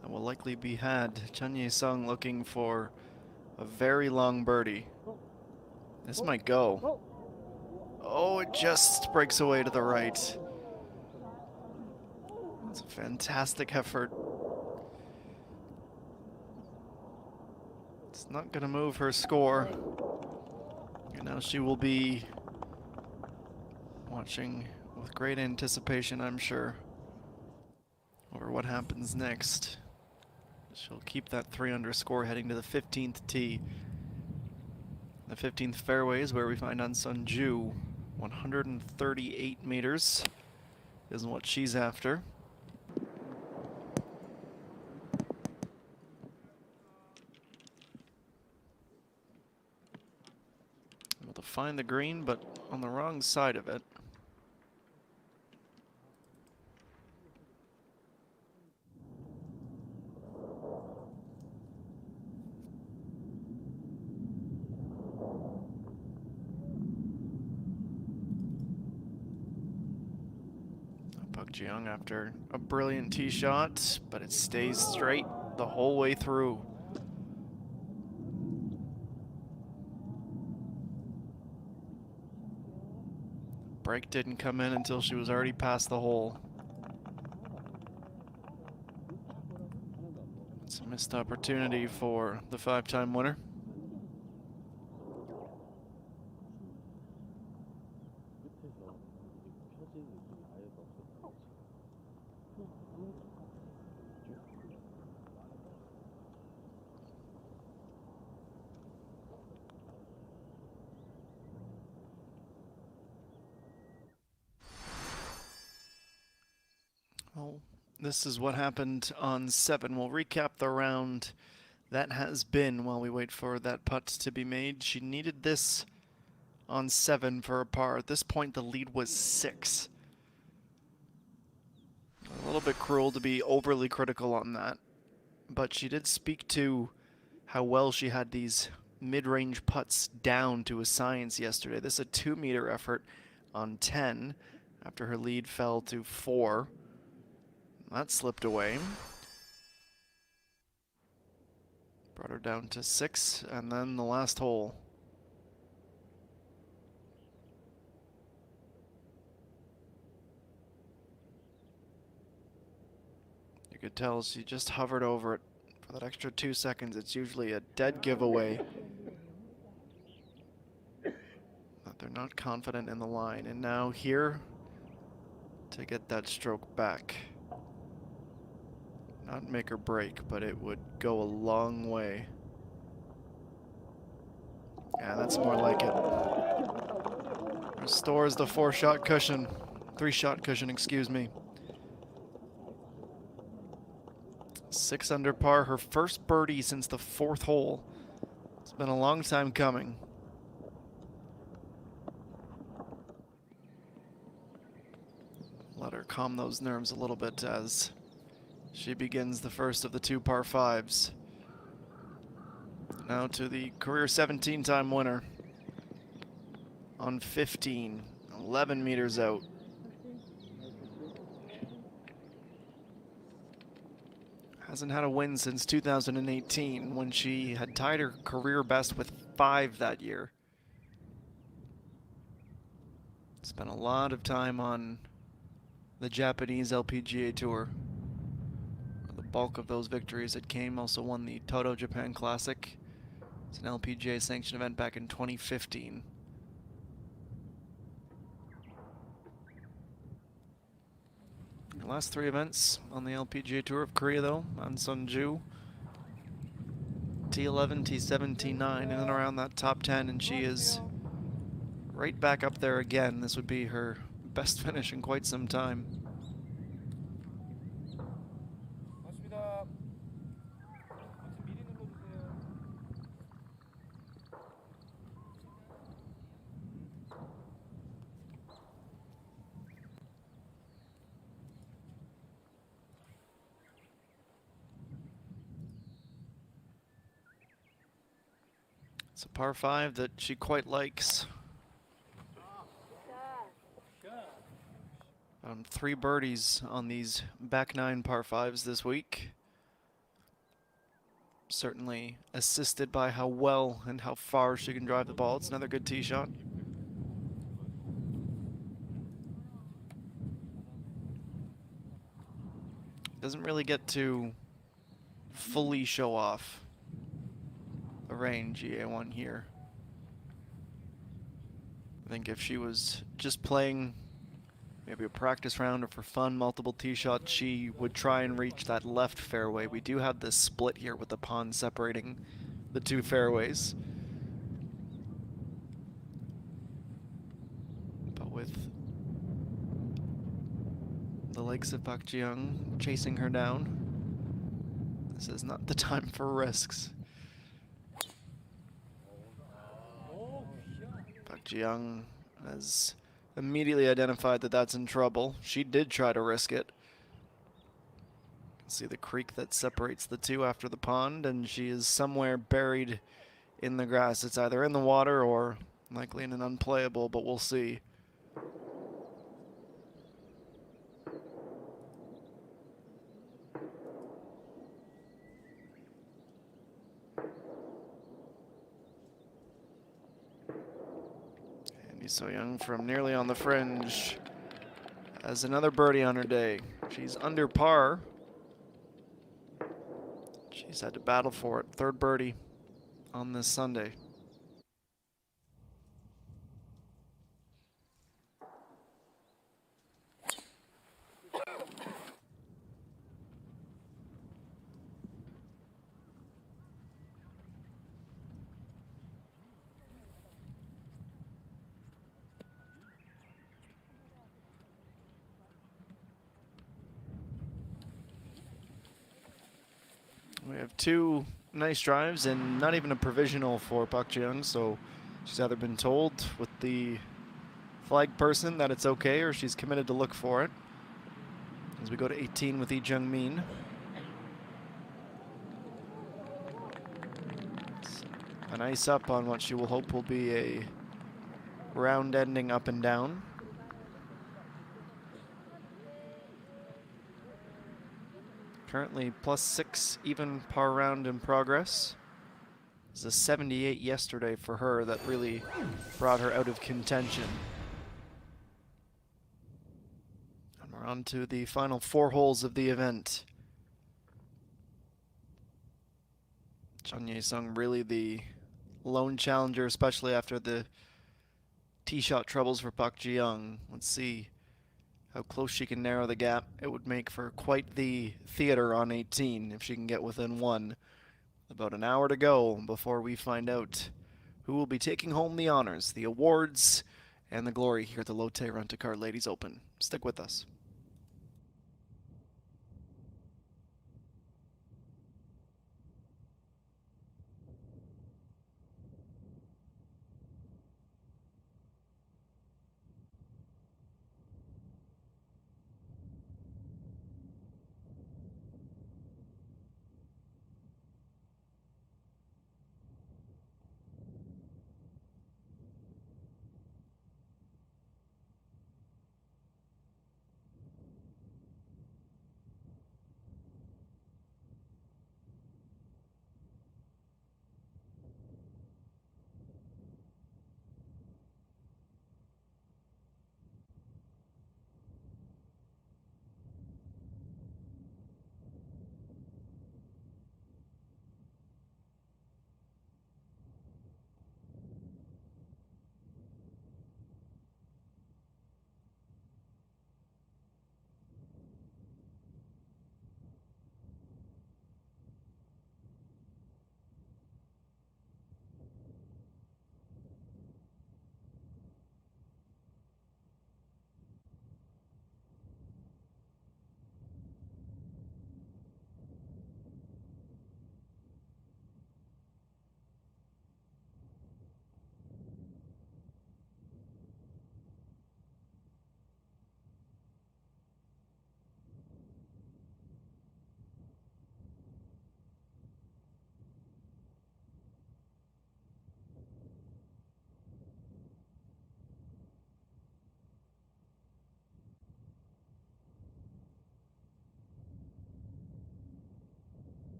that will likely be had, Chen Ye-sung looking for a very long birdie. This might go. Oh, it just breaks away to the right. That's a fantastic effort. It's not going to move her score. And now she will be watching with great anticipation, I'm sure, over what happens next. She'll keep that 3-under score heading to the 15th tee. The 15th fairway is where we find An Sun-ju. 138 meters isn't what she's after. Able to find the green, but on the wrong side of it. Jiang after a brilliant tee shot, but it stays straight the whole way through. Break didn't come in until she was already past the hole. It's a missed opportunity for the 5-time winner. Well, this is what happened on 7. We'll recap the round that has been while we wait for that putt to be made. She needed this on 7 for a par. At this point, the lead was 6. A little bit cruel to be overly critical on that, but she did speak to how well she had these mid-range putts down to a science yesterday. This is a 2-meter effort on 10 after her lead fell to 4. That slipped away. Brought her down to 6, and then the last hole. You could tell she just hovered over it for that extra 2 seconds. It's usually a dead giveaway that they're not confident in the line. And now here to get that stroke back. Not make or break, but it would go a long way. Yeah, that's more like it. Restores the 4-shot cushion. 3-shot cushion, excuse me. 6 under par, her first birdie since the 4th hole. It's been a long time coming. Let her calm those nerves a little bit as she begins the first of the 2 par 5s. Now to the career 17-time winner on 15, 11 meters out. Hasn't had a win since 2018 when she had tied her career best with 5 that year. Spent a lot of time on the Japanese LPGA Tour. The bulk of those victories at Kame. Also won the Toto Japan Classic. It's an LPGA sanctioned event back in 2015. The last 3 events on the LPGA Tour of Korea, though, An Sun-ju, T11, T7, T9, in and around that top 10, and she is right back up there again. This would be her best finish in quite some time. It's a par 5 that she quite likes. About on 3 birdies on these back 9 par 5s this week. Certainly assisted by how well and how far she can drive the ball. It's another good tee shot. Doesn't really get to fully show off the range EA1 here. I think if she was just playing maybe a practice round or for fun, multiple tee shots, she would try and reach that left fairway. We do have this split here with the pond separating the 2 fairways. But with the likes of Park Ji-young chasing her down, this is not the time for risks. Park Ji-young has immediately identified that that's in trouble. She did try to risk it. See the creek that separates the 2 after the pond, and she is somewhere buried in the grass. It's either in the water or likely in an unplayable, but we'll see. And So Young from nearly on the fringe has another birdie on her day. She's under par. She's had to battle for it. 3rd birdie on this Sunday. We have 2 nice drives and not even a provisional for Park Ji-young, so she's either been told with the flag person that it's okay or she's committed to look for it. As we go to 18 with Lee Jung-min. A nice up on what she will hope will be a round ending up and down. Currently +6 even par round in progress. It was a 78 yesterday for her that really brought her out of contention. And we're on to the final 4 holes of the event. Chun Ye-sung really the lone challenger, especially after the tee shot troubles for Park Ji-young. Let's see how close she can narrow the gap. It would make for quite the theater on 18 if she can get within 1. About an hour to go before we find out who will be taking home the honors, the awards, and the glory here at the Lotte Rent-A-Car Ladies Open. Stick with us.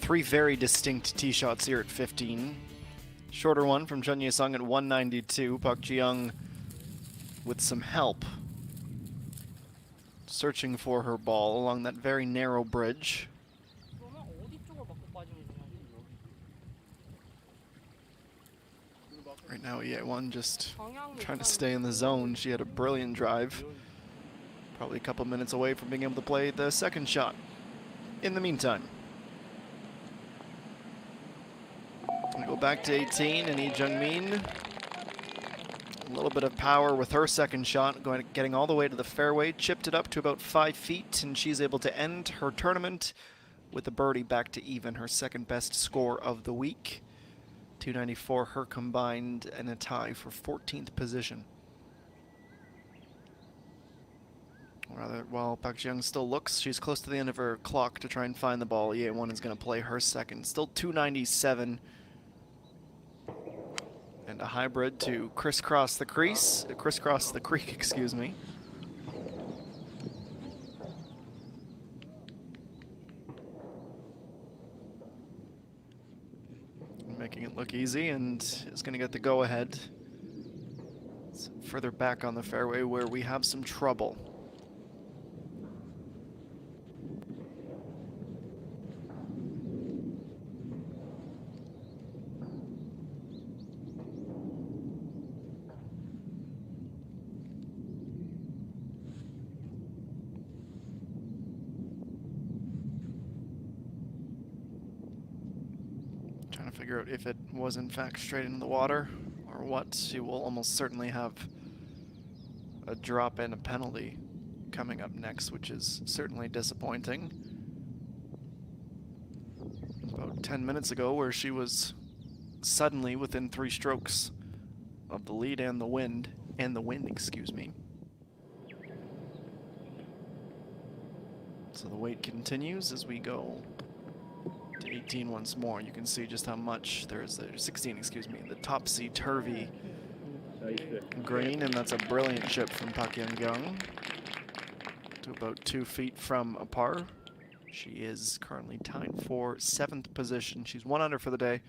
Three very distinct tee shots here at 15. Shorter one from Chun Ye-sung at 192. Park Ji-young with some help, searching for her ball along that very narrow bridge. 그러면 어디 쪽을 맞고 빠지는 거냐고. Right now, Ye-won just 방향이 trying to 일단 stay in the zone. She had a brilliant drive. Probably a couple minutes away from being able to play the second shot. In the meantime, we go back to 18 and Lee Jung-min. A little bit of power with her second shot, getting all the way to the fairway, chipped it up to about 5 feet, and she's able to end her tournament with a birdie back to even, her second best score of the week. 294 her combined, and a tie for 14th position. Rather, while Park Ji-young still looks, she's close to the end of her clock to try and find the ball. Ye-won is going to play her second. Still 297. And a hybrid to crisscross the creek, excuse me. Making it look easy, and is going to get the go-ahead. It's further back on the fairway where we have some trouble. Figure out if it was in fact straight into the water or what. She will almost certainly have a drop and a penalty coming up next, which is certainly disappointing. About 10 minutes ago, where she was suddenly within 3 strokes of the lead and the wind, excuse me. So the wait continues as we go to 18 once more. You can see just how much there's 16, excuse me, the topsy-turvy green, and that's a brilliant chip from Park Young to about 2 feet from a par. She is currently tied for 7th position. She's 1 under for the day.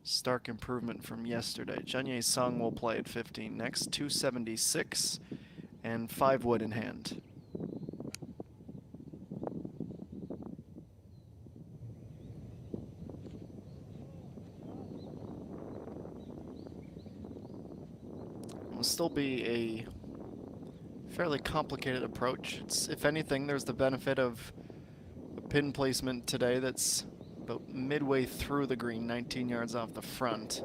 Stark improvement from yesterday. Chun Ye-sung will play at 15 next, 276 and 5 wood in hand. Will still be a fairly complicated approach. It's, if anything, there's the benefit of a pin placement today that's about midway through the green, 19 yards off the front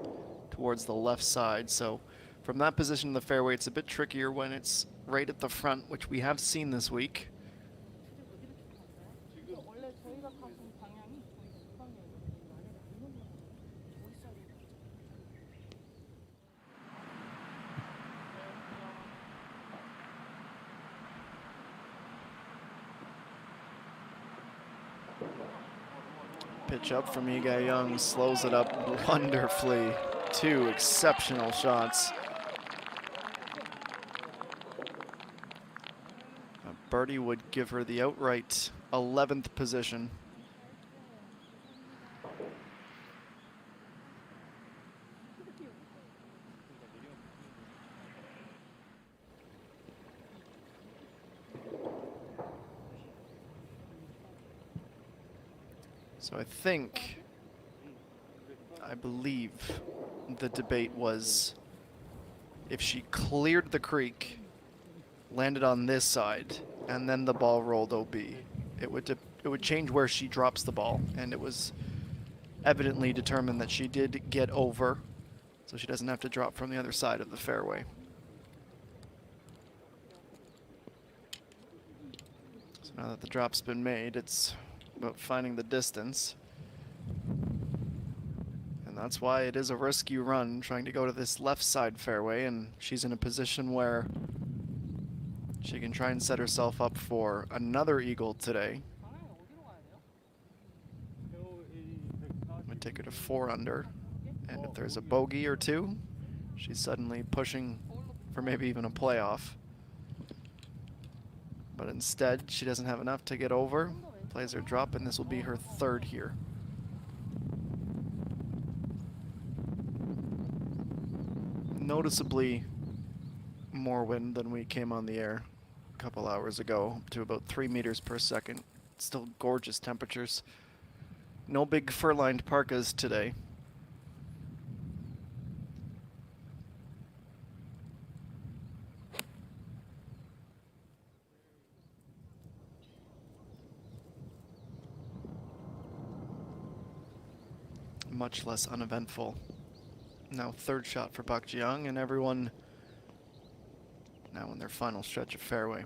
towards the left side. So from that position in the fairway, it's a bit trickier when it's right at the front, which we have seen this week. 원래 저희가 가는 방향이 Pitch up from Lee Jae-young, slows it up wonderfully. 2 exceptional shots. A birdie would give her the outright 11th position. So I believe the debate was if she cleared the creek, landed on this side, and then the ball rolled OB, it would change where she drops the ball, and it was evidently determined that she did get over, so she doesn't have to drop from the other side of the fairway. So now that the drop's been made, it's about finding the distance. And that's why it is a risky run, trying to go to this left side fairway, and she's in a position where she can try and set herself up for another eagle today. Would take her to 4 under, and if there's a bogey or 2, she's suddenly pushing for maybe even a playoff. But instead, she doesn't have enough to get over. Plays her drop, and this will be her 3rd here. noticeably more wind than we came on the air a couple hours ago, up to about 3 meters per second. Still gorgeous temperatures. No big fur-lined parkas today. Much less uneventful. Now third shot for Bak Jiang, and everyone now in their final stretch of fairway.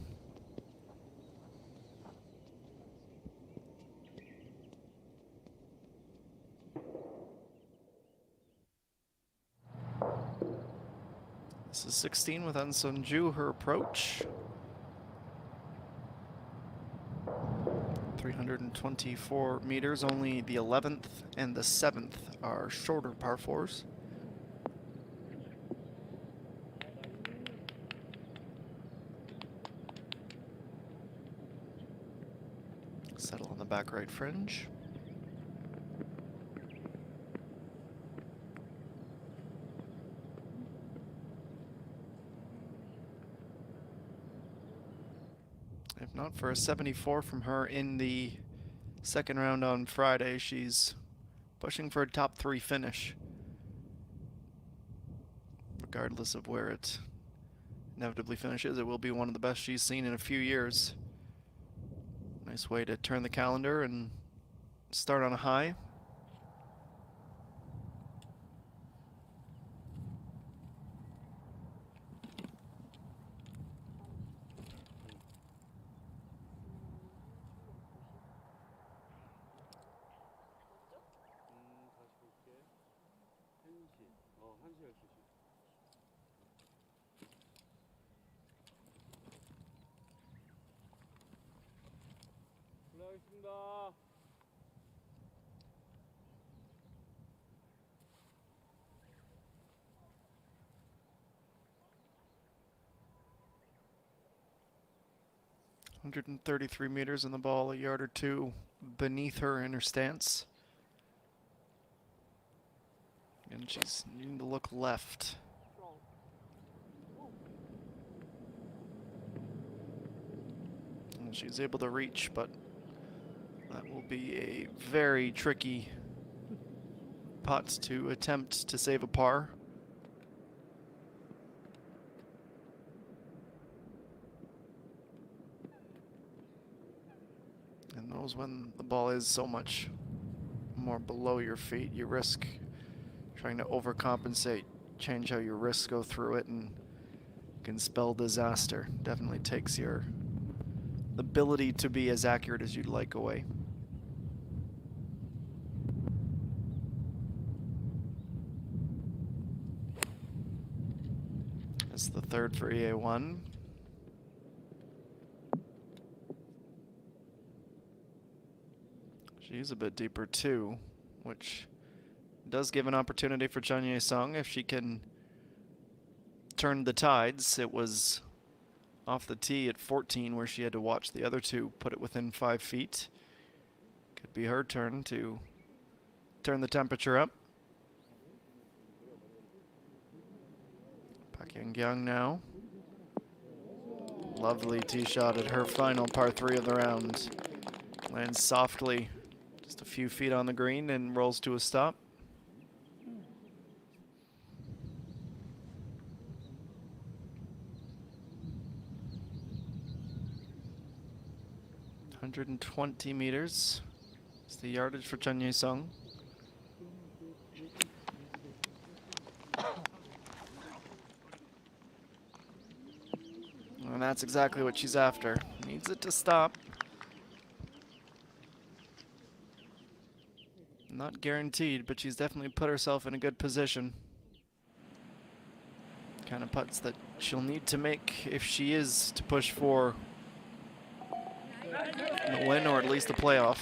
This is 16 with An Sunju, her approach. 324 meters, only the 11th and the 7th are shorter par 4s. Settle on the back right fringe. If not for a 74 from her in the second round on Friday, she's pushing for a top 3 finish, regardless of where it inevitably finishes. It will be one of the best she's seen in a few years. Nice way to turn the calendar and start on a high. 올라가겠습니다. 133 meters in the ball, a yard or two beneath her in her stance. And she's needing to look left. And she's able to reach, but that will be a very tricky putt to attempt to save a par. And those, when the ball is so much more below your feet, you risk trying to overcompensate, change how your wrists go through it, and can spell disaster. Definitely takes your ability to be as accurate as you'd like away. That's the third for EA1. She's a bit deeper too, which does give an opportunity for Chun Ye-sung if she can turn the tides. It was off the tee at 14 where she had to watch the other two put it within 5 feet. Could be her turn to turn the temperature up. Pak Yang now. Lovely tee shot at her final par 3 of the round. Lands softly, just a few feet on the green, and rolls to a stop. .120 meters is the yardage for Chun Ye-sung. And that's exactly what she's after. Needs it to stop. Not guaranteed, but she's definitely put herself in a good position. Kind of putts that she'll need to make if she is to push for the win or at least a playoff.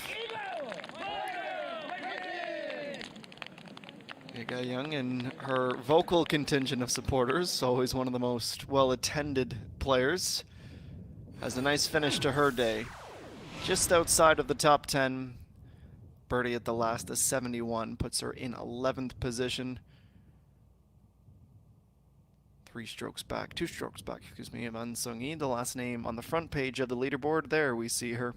Ga Young and her vocal contingent of supporters, always one of the most well-attended players, has a nice finish to her day. Just outside of the top 10, birdie at the last, a 71, puts her in 11th position. 2 strokes back, excuse me, of An Sung-yi, the last name on the front page of the leaderboard. There we see her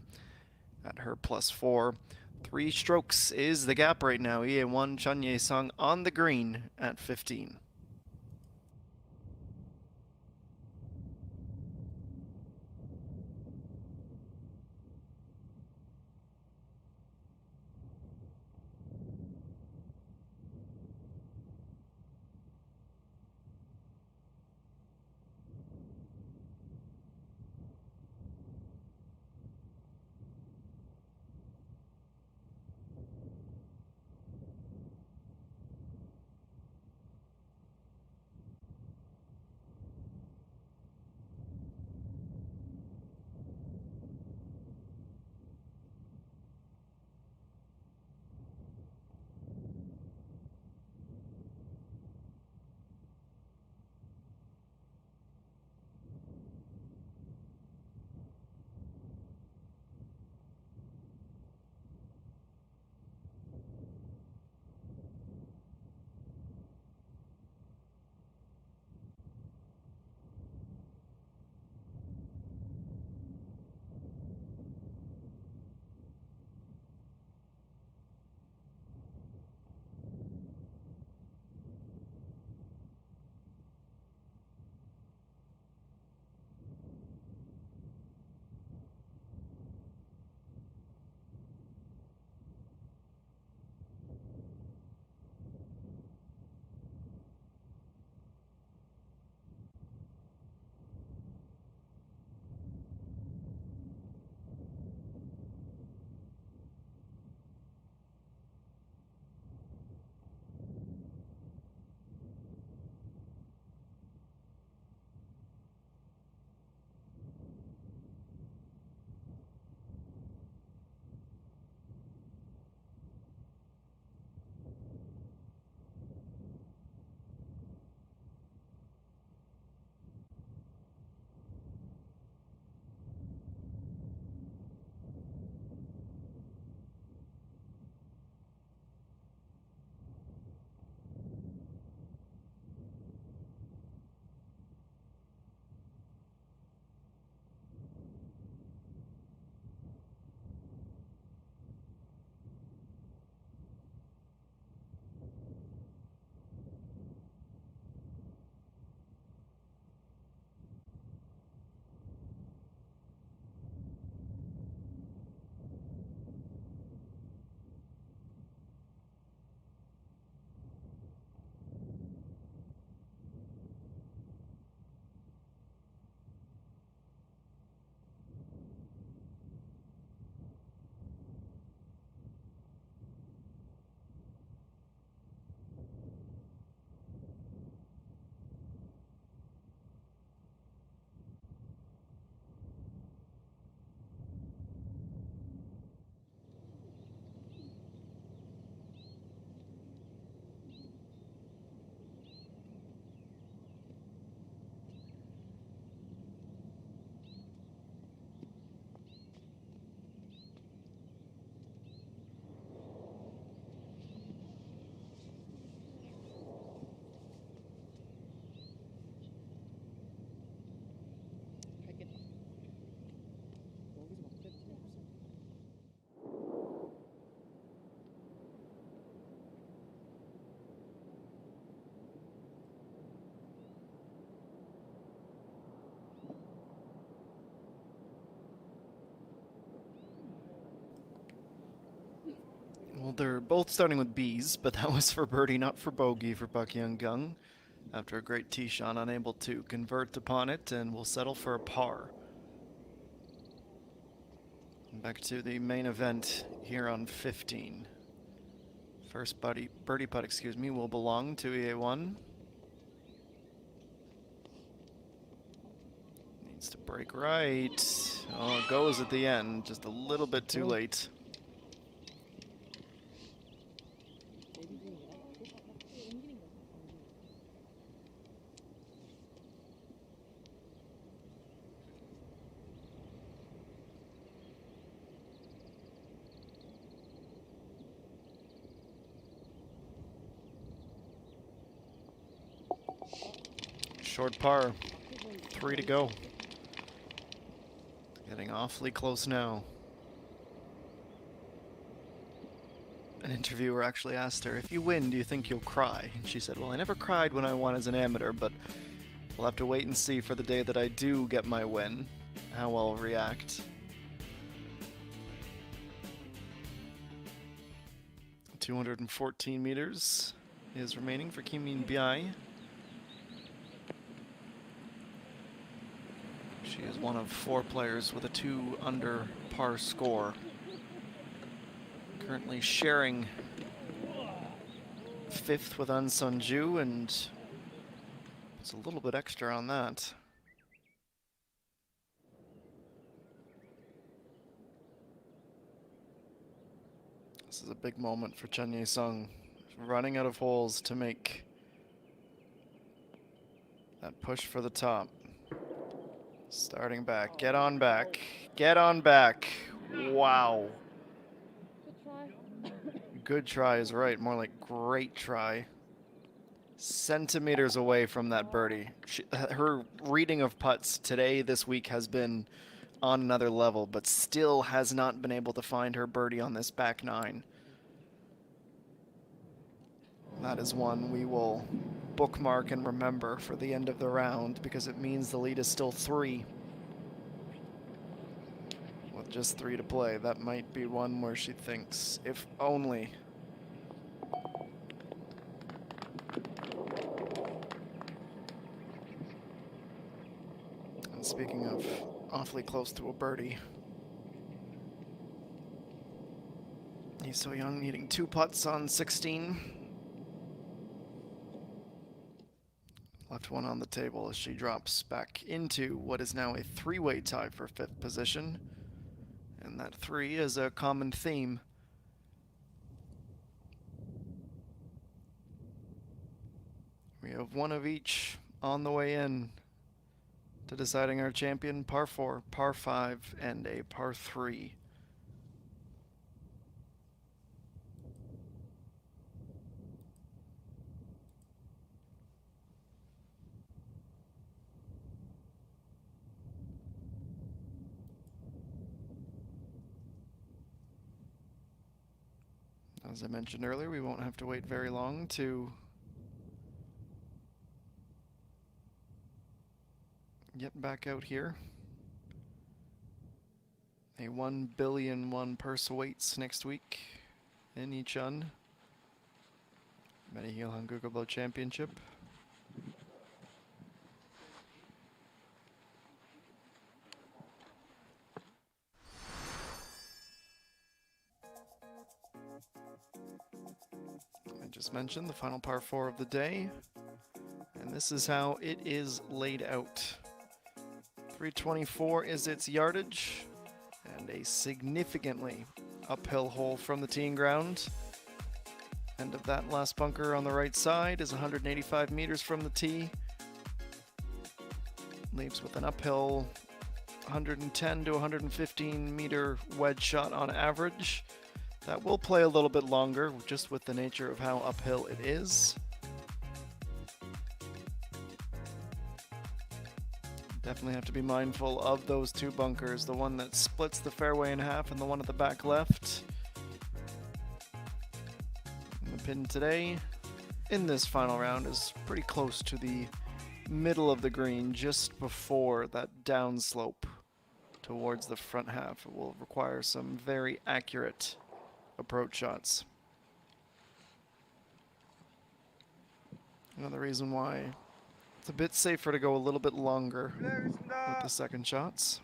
at her +4. 3 strokes is the gap right now. EA1 Chun Ye-sung on the green at 15. Well, they're both starting with B's, but that was for birdie, not for bogey for Park Young-gung. After a great tee shot, unable to convert upon it, and will settle for a par. Back to the main event here on 15. First birdie putt, excuse me, will belong to EA1. Needs to break right. Oh, it goes at the end, just a little bit too late. Short par. 3 to go. Getting awfully close now. An interviewer actually asked her, if you win, do you think you'll cry? And she said, well, I never cried when I won as an amateur, but we'll have to wait and see for the day that I do get my win, how I'll react. 214 meters is remaining for Kim Min Bai. She is one of 4 players with a 2 under par score. Currently sharing 5th with An Sunju, and it's a little bit extra on that. This is a big moment for Chen Ye-sung, running out of holes to make that push for the top. Starting back, get on back, get on back. Wow. Good try. Good try is right, more like great try. Centimeters away from that birdie. Her reading of putts today, this week, has been on another level, but still has not been able to find her birdie on this back 9. That is one we will bookmark and remember for the end of the round, because it means the lead is still 3. With just 3 to play, that might be one where she thinks, if only. And speaking of awfully close to a birdie, he's so young, needing 2 putts on 16. Left one on the table as she drops back into what is now a 3-way tie for 5th position. And that 3 is a common theme. We have one of each on the way in to deciding our champion: par 4, par 5, and a par 3. As I mentioned earlier, we won't have to wait very long to get back out here. A 1 billion won purse awaits next week in Ichun. Medihil Hangugabo Championship. I just mentioned the final par 4 of the day, and this is how it is laid out. 324 is its yardage, and a significantly uphill hole from the teeing ground. End of that last bunker on the right side is 185 meters from the tee. Leaves with an uphill 110 to 115 meter wedge shot on average. That will play a little bit longer, just with the nature of how uphill it is. Definitely have to be mindful of those 2 bunkers, the one that splits the fairway in half and the one at the back left. And the pin today in this final round is pretty close to the middle of the green, just before that downslope towards the front half. It will require some very accurate approach shots. Another reason why it's a bit safer to go a little bit longer with the second shots.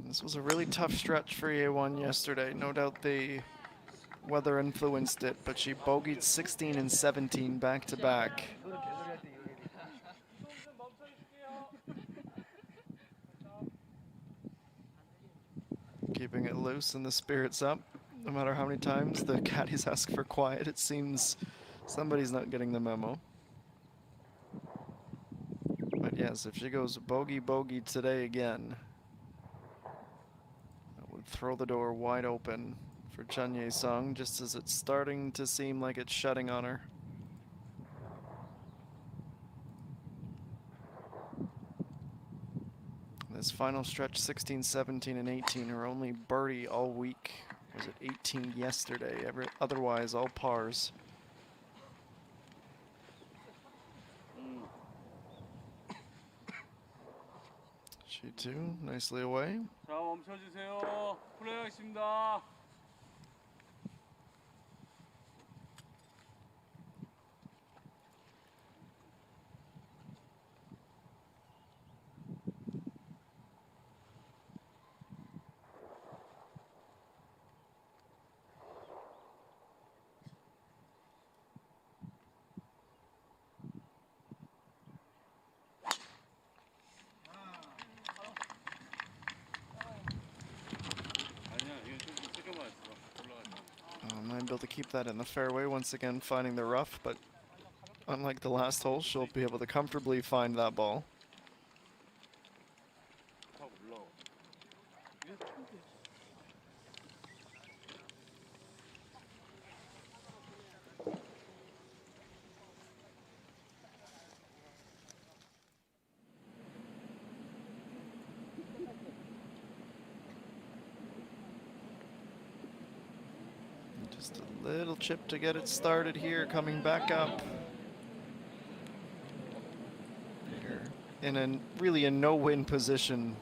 This was a really tough stretch for Ye-Won yesterday. No doubt the weather influenced it, but she bogeyed 16 and 17 back to back. keeping it loose and the spirits up. No matter how many times the caddies ask for quiet, it seems somebody's not getting the memo. But yes, if she goes bogey bogey today again, that would throw the door wide open for Chun Ye-sung, just as it's starting to seem like it's shutting on her. This final stretch, 16, 17, and 18, her only birdie all week. Was it 18 yesterday? Otherwise, all pars. She too, nicely away. 자, 멈춰주세요. 플레이하겠습니다. Might be able to keep that in the fairway once again, finding the rough, but unlike the last hole, she'll be able to comfortably find that ball. Just a little chip to get it started here, coming back up. You're in a really a no-win position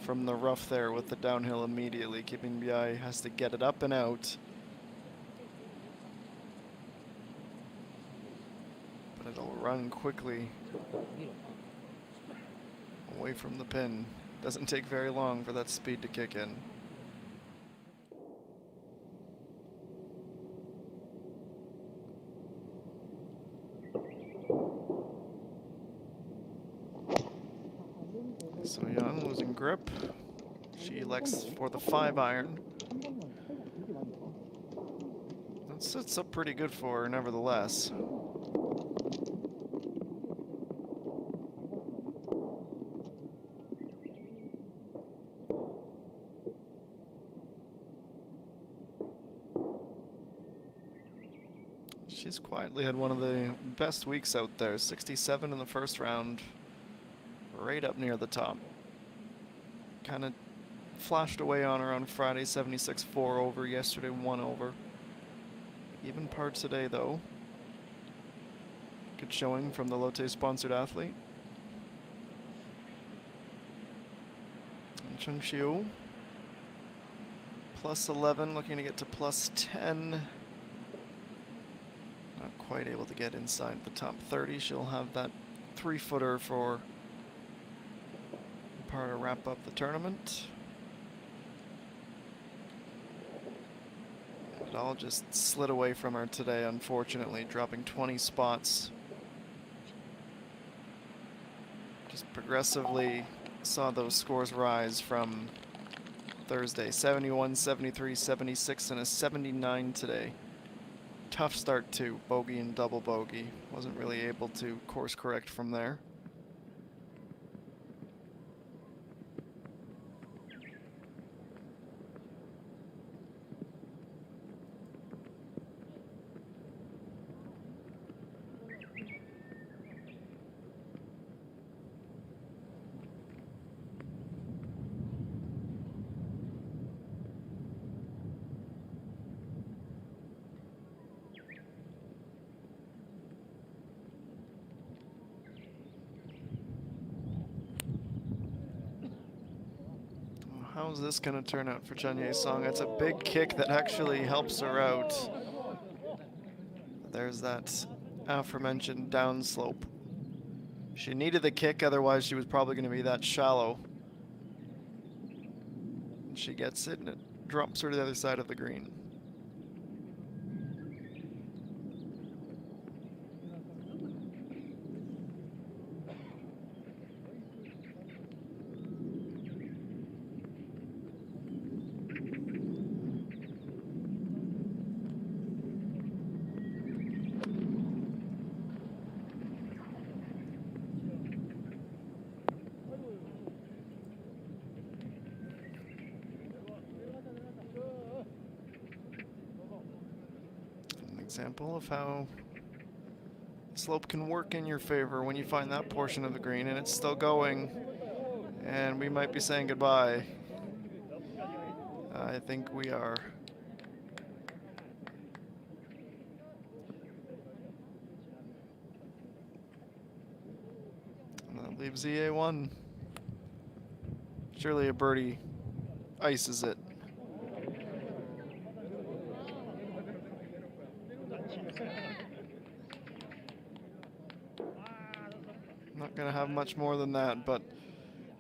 from the rough there with the downhill immediately. Kim Byai has to get it up and out. But it'll run quickly away from the pin. Doesn't take very long for that speed to kick in. So Young losing grip. She elects for the 5-iron. That sets up pretty good for her, nevertheless. She's quietly had one of the best weeks out there. 67 in the first round. Right up near the top. Kind of flashed away on her on Friday, 76-4 over. Yesterday, 1 over. Even par today, though. Good showing from the Lotte sponsored athlete. And Chung Xiu, plus 11, looking to get to plus 10. Not quite able to get inside the top 30. She'll have that 3-footer for par to wrap up the tournament. It all just slid away from her today, unfortunately, dropping 20 spots. Just progressively saw those scores rise from Thursday. 71, 73, 76, and a 79 today. Tough start too, bogey and double bogey. Wasn't really able to course correct from there. How's this going to turn out for Chun Ye-sung? It's a big kick that actually helps her out. There's that aforementioned downslope. She needed the kick, otherwise she was probably going to be that shallow. And she gets it, and it drops her to the other side of the green. example of how slope can work in your favor when you find that portion of the green and it's still going. And we might be saying goodbye. I think we are. And that leaves EA1. Surely a birdie ices it. Not gonna have much more than that, but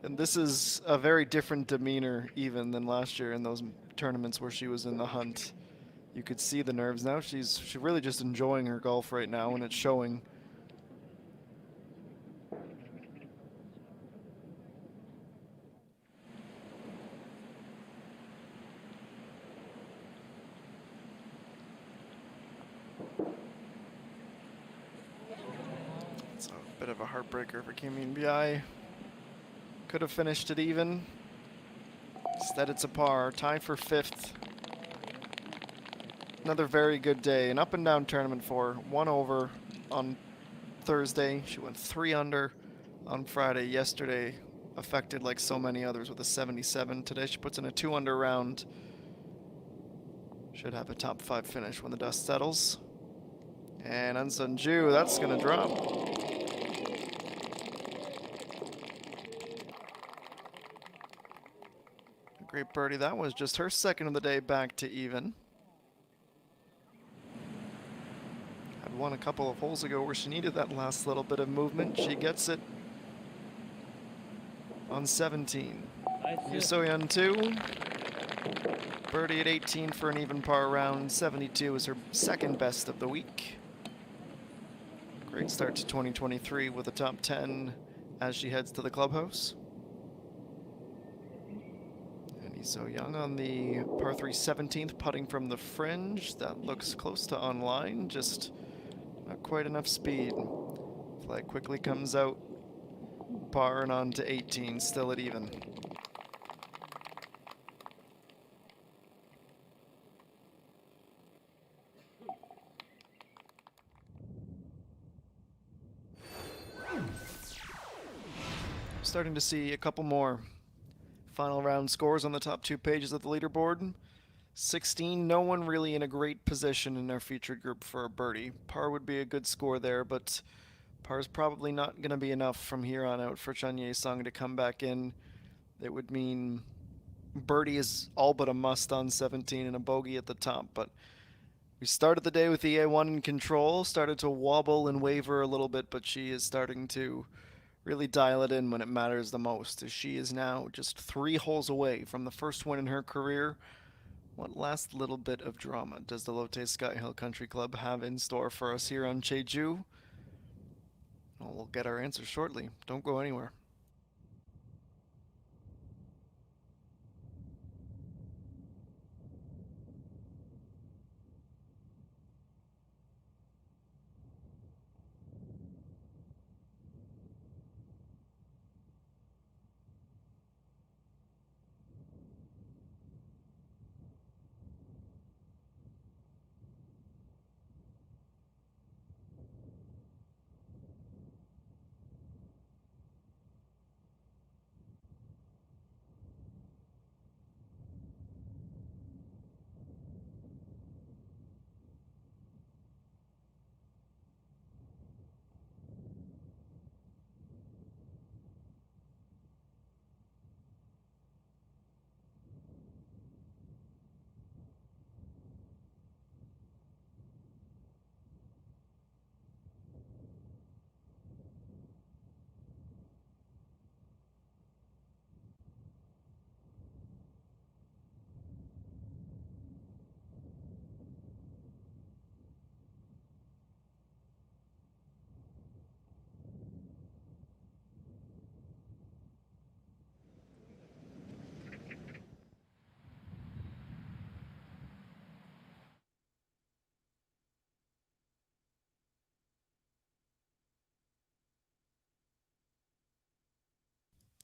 and this is a very different demeanor even than last year in those tournaments where she was in the hunt. You could see the nerves. Now she's really just enjoying her golf right now, and it's showing. It's a bit of a heartbreaker for Kim Min-bi. Could have finished it even. Instead, it's a par. Tie for 5th. Another very good day. An up and down tournament for 1 over on Thursday. She went 3 under on Friday. Yesterday, affected like so many others with a 77. Today, she puts in a 2 under round. Should have a top 5 finish when the dust settles. And Unsun Ju, that's going to drop. A great birdie. That was just her second of the day back to even. Had won a couple of holes ago where she needed that last little bit of movement. She gets it on 17. Yu So-yeon 2. Birdie at 18 for an even par round. 72 is her second best of the week. Great start to 2023 with a top 10 as she heads to the clubhouse. And Yu So-young on the par 3 17th, putting from the fringe. That looks close to online, just not quite enough speed. Flag quickly comes out, par and on to 18, still at even. Starting to see a couple more final round scores on the top 2 pages of the leaderboard. 16, no one really in a great position in our featured group for a birdie. Par would be a good score there, but par is probably not going to be enough from here on out for Chun Ye-sung to come back in. It would mean birdie is all but a must on 17 and a bogey at the top, but we started the day with the EA1 in control, started to wobble and waver a little bit, but she is starting to really dial it in when it matters the most, as she is now just 3 holes away from the first win in her career. What last little bit of drama does the Lotte Sky Hill Country Club have in store for us here on Jeju? Well, we'll get our answers shortly. Don't go anywhere.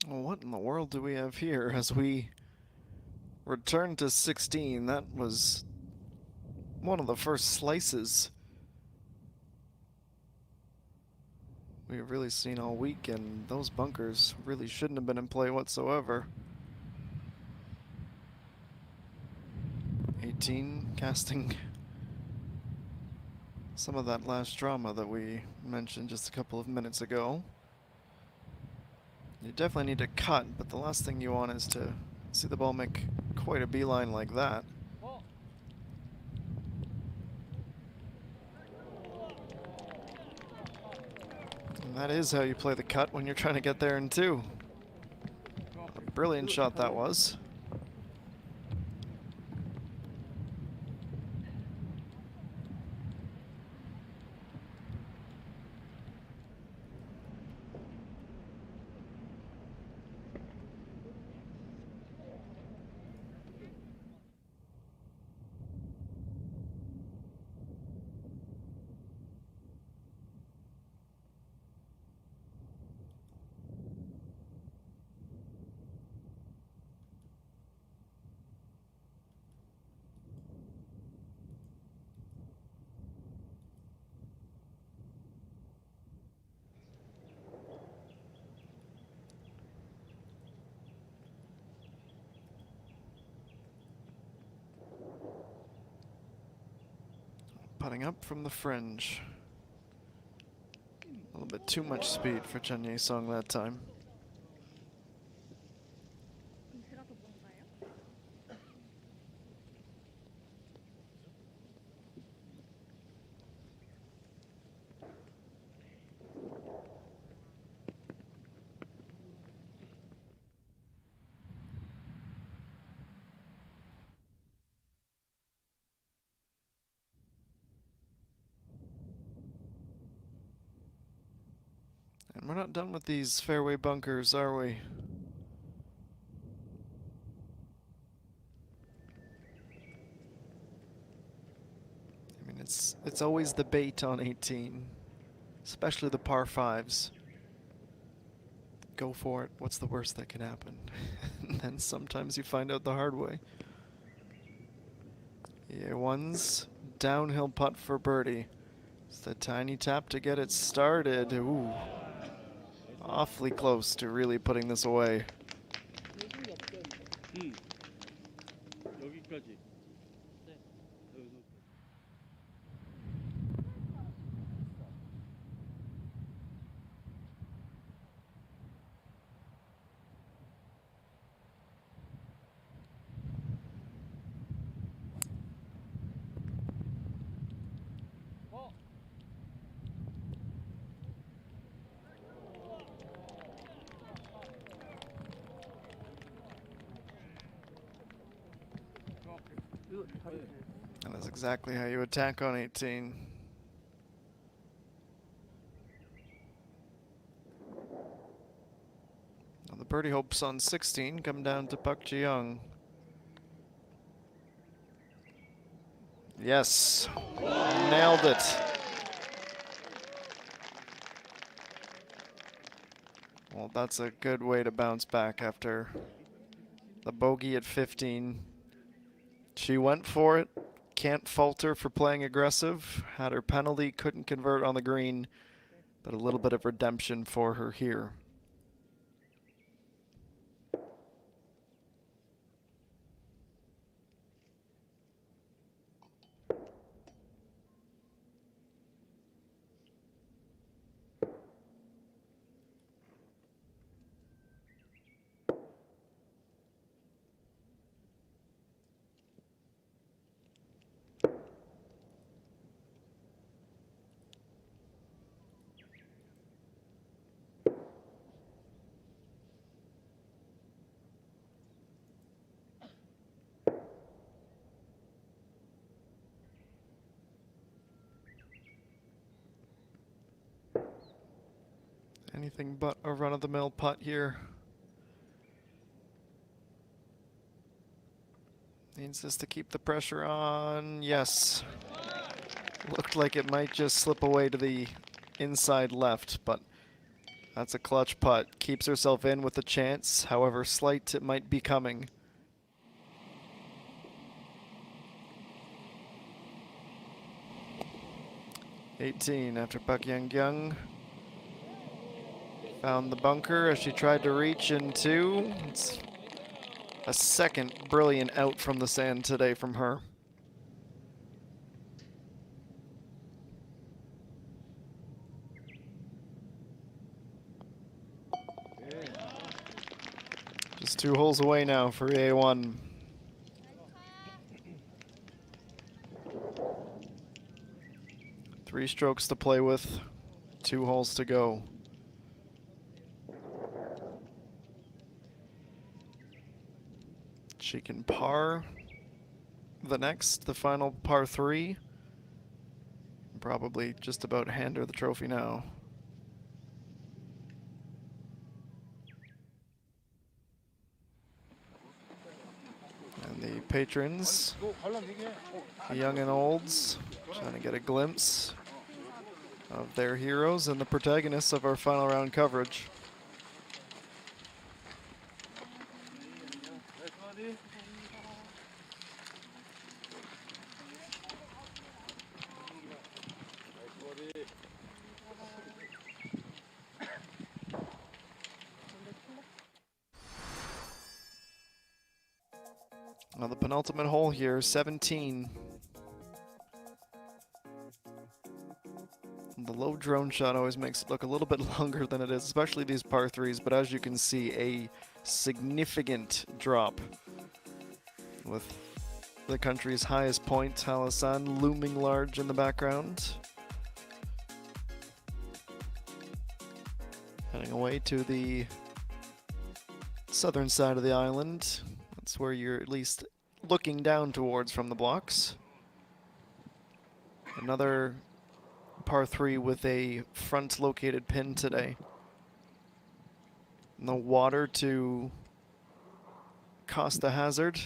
Well, what in the world do we have here as we return to 16? That was one of the first slices we've really seen all week, and those bunkers really shouldn't have been in play whatsoever. 18 casting some of that last drama that we mentioned just a couple of minutes ago. You definitely need to cut, but the last thing you want is to see the ball make quite a beeline like that. And that is how you play the cut when you're trying to get there in two. A brilliant shot that was. Putting up from the fringe. A little bit too much speed for Chen Yi-sung that time. And we're not done with these fairway bunkers, are we? I mean, it's always the bait on 18, especially the par fives. Go for it. What's the worst that can happen? And then sometimes you find out the hard way. Yeah, one's downhill putt for birdie. It's the tiny tap to get it started. Ooh. Awfully close to really putting this away. 여기까지. And that's exactly how you attack on 18. Now the birdie hopes on 16 come down to Park Ji-young. Yes, nailed it. Well, that's a good way to bounce back after the bogey at 15. She went for it. Can't fault her for playing aggressive. Had her penalty, couldn't convert on the green, but a little bit of redemption for her here. Anything but a run-of-the-mill putt here. Needs this to keep the pressure on. Yes. Looked like it might just slip away to the inside left, but that's a clutch putt. Keeps herself in with a chance, however slight it might be coming. (18) after Park Yang-kyung. Found the bunker as she tried to reach into. It's a second brilliant out from the sand today from her. Just 2 holes away now for EA1. Three strokes to play with, 2 holes to go. She can par the final par 3. Probably just about hand her the trophy now. And the patrons, the young and olds, trying to get a glimpse of their heroes and the protagonists of our final round coverage. Now the penultimate hole here, 17. The low drone shot always makes it look a little bit longer than it is, especially these par 3s, but as you can see, a significant drop with the country's highest point, Halasan, looming large in the background. Heading away to the southern side of the island. That's where you're at least looking down towards from the blocks. Another par 3 with a front located pin today. No water to cast a hazard,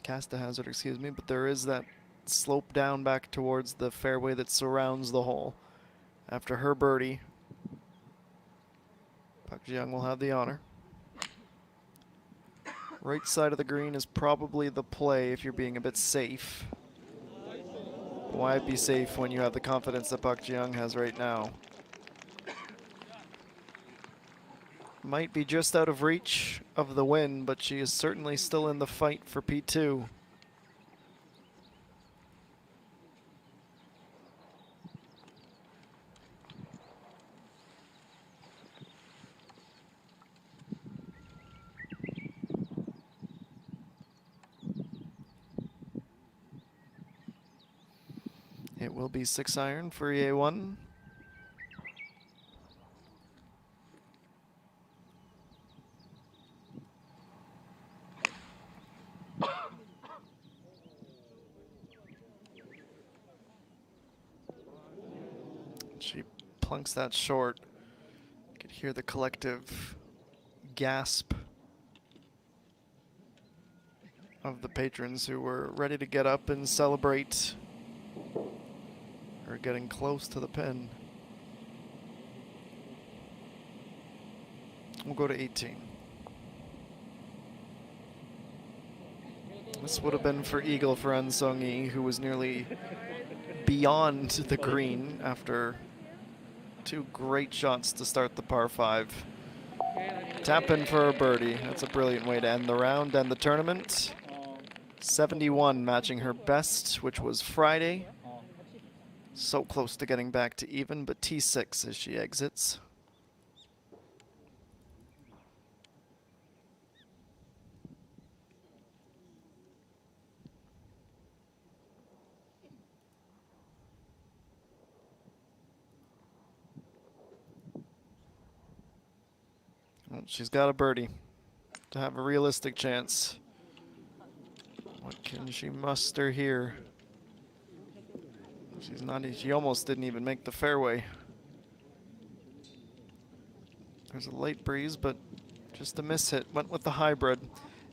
excuse me, but there is that slope down back towards the fairway that surrounds the hole. After her birdie, Park Ji-young will have the honor. Right side of the green is probably the play if you're being a bit safe. Why be safe when you have the confidence that Park Ji-young has right now? Might be just out of reach of the win, but she is certainly still in the fight for P2. It will be 6 iron for EA1. She plunks that short. You could hear the collective gasp of the patrons who were ready to get up and celebrate. Or getting close to the pin. We'll go to 18. This would have been for eagle for An Sung-yi, who was nearly beyond the green after 2 great shots to start the par 5. Tap in for a birdie. That's a brilliant way to end the round and the tournament. 71 matching her best, which was Friday. So close to getting back to even, but T6 as she exits. Well, she's got a birdie to have a realistic chance. What can she muster here? She's not. She almost didn't even make the fairway. There's a light breeze, but just a miss hit. Went with the hybrid.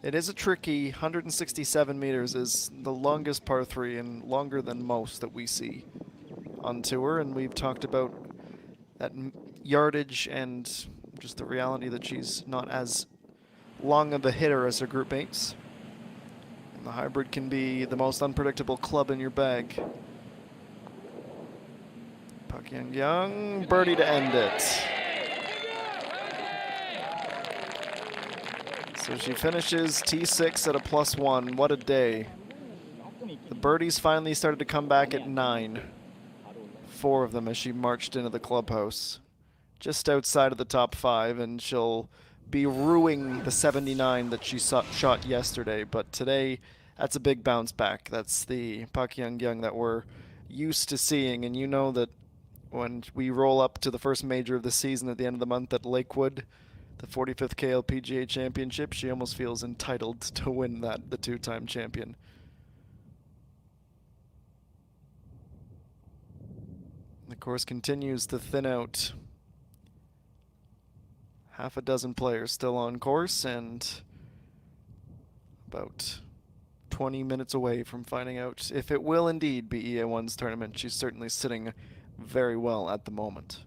It is a tricky 167 meters is the longest par 3 and longer than most that we see on tour. And we've talked about that yardage and just the reality that she's not as long of a hitter as her group mates. And the hybrid can be the most unpredictable club in your bag. Park Young, birdie to end it. So she finishes T6 at a +1. What a day. The birdies finally started to come back at 9. 4 of them as she marched into the clubhouse. Just outside of the top 5, and she'll be ruining the 79 that she shot yesterday. But today, that's a big bounce back. That's the Park Young that we're used to seeing. And you know that when we roll up to the first major of the season at the end of the month at Lakewood, the 45th KLPGA Championship, she almost feels entitled to win that, the 2-time champion. The course continues to thin out. Half a dozen players still on course, and about 20 minutes away from finding out if it will indeed be EA1's tournament. She's certainly sitting very well at the moment.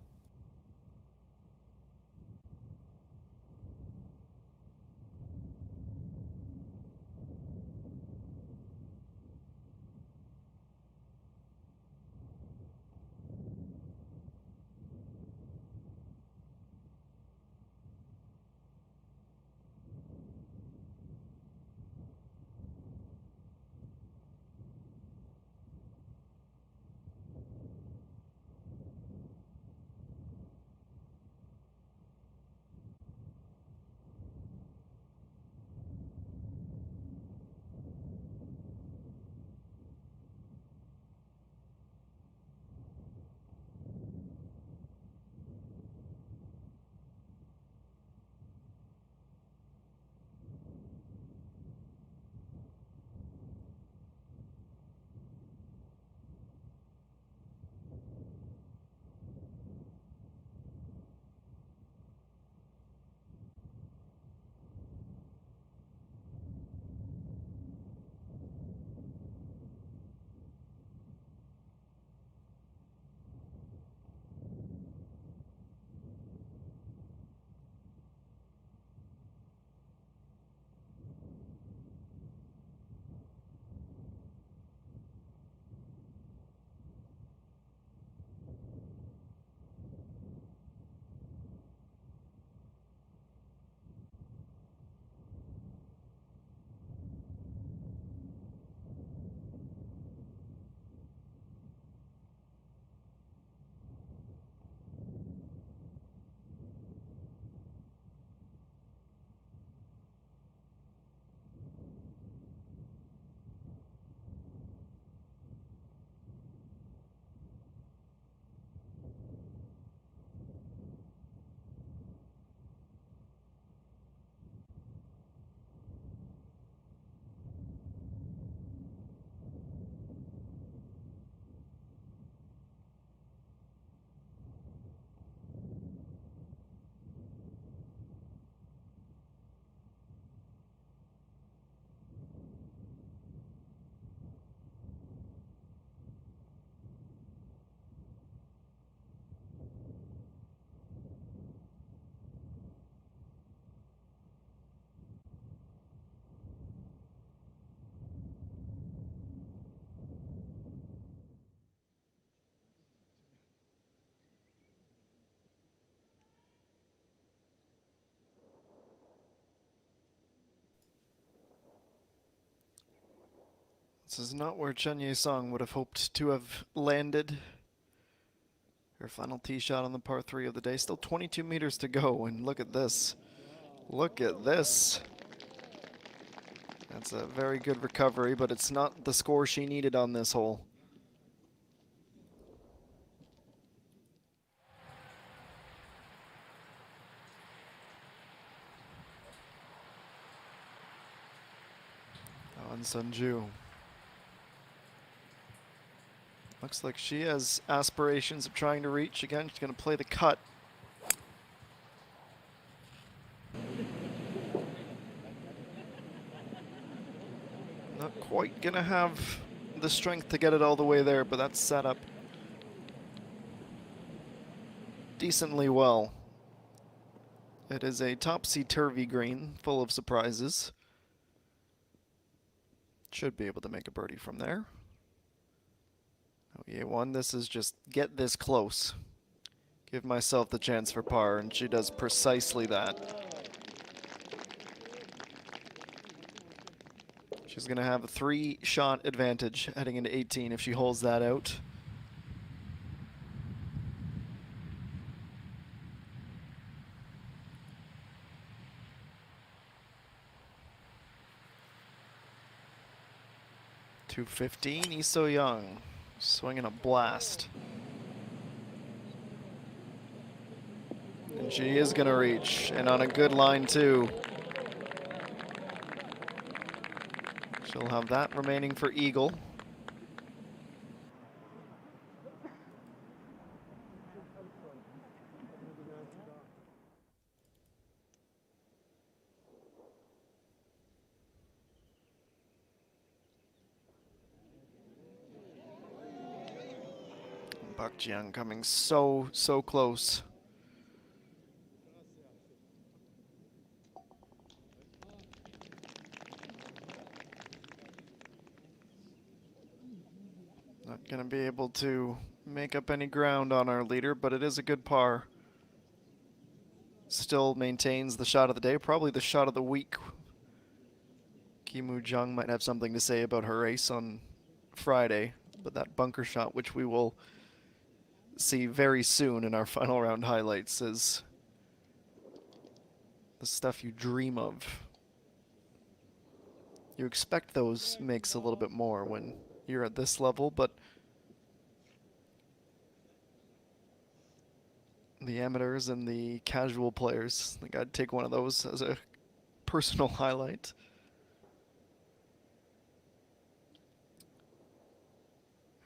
This is not where Chen Ye-song would have hoped to have landed. Her final tee shot on the par 3 of the day. Still 22 meters to go, and look at this. Look at this. That's a very good recovery, but it's not the score she needed on this hole. On Sunju. Looks like she has aspirations of trying to reach. Again, she's going to play the cut. Not quite going to have the strength to get it all the way there, but that's set up decently well. It is a topsy-turvy green, full of surprises. Should be able to make a birdie from there. Oh, EA1, this is just get this close. Give myself the chance for par, and she does precisely that. She's going to have a 3-shot advantage heading into 18 if she holds that out. .215, he's so young. Swinging a blast. And she is going to reach, and on a good line too. She'll have that remaining for eagle. Bak Jiang coming so close. Not gonna be able to make up any ground on our leader, but it is a good par. Still maintains the shot of the day, probably the shot of the week. Kimu Jung might have something to say about her race on Friday, but that bunker shot, which we will see very soon in our final round highlights, is the stuff you dream of. You expect those makes a little bit more when you're at this level, but the amateurs and the casual players, I think I'd take one of those as a personal highlight.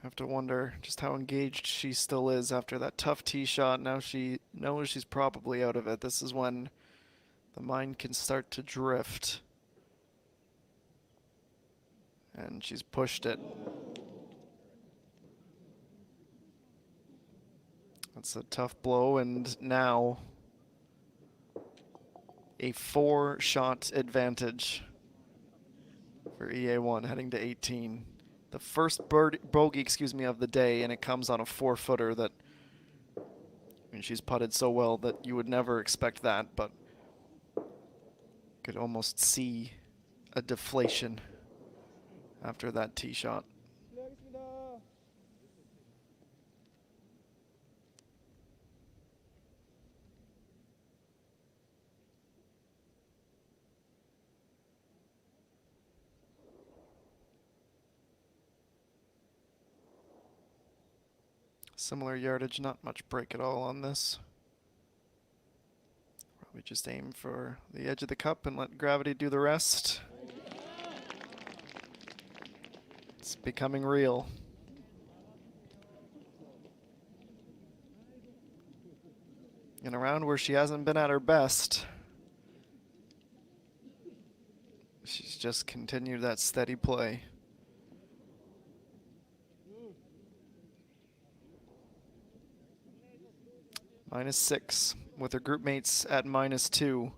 Have to wonder just how engaged she still is after that tough tee shot. Now she knows she's probably out of it. This is when the mind can start to drift. And she's pushed it. That's a tough blow, and now a 4-shot advantage for EA1 heading to 18. The first bogey, of the day, and it comes on a 4-footer that, I mean, she's putted so well that you would never expect that, but could almost see a deflation after that tee shot. Similar yardage, not much break at all on this. Probably just aim for the edge of the cup and let gravity do the rest. It's becoming real. In a round where she hasn't been at her best, she's just continued that steady play. -6 with her group mates at -2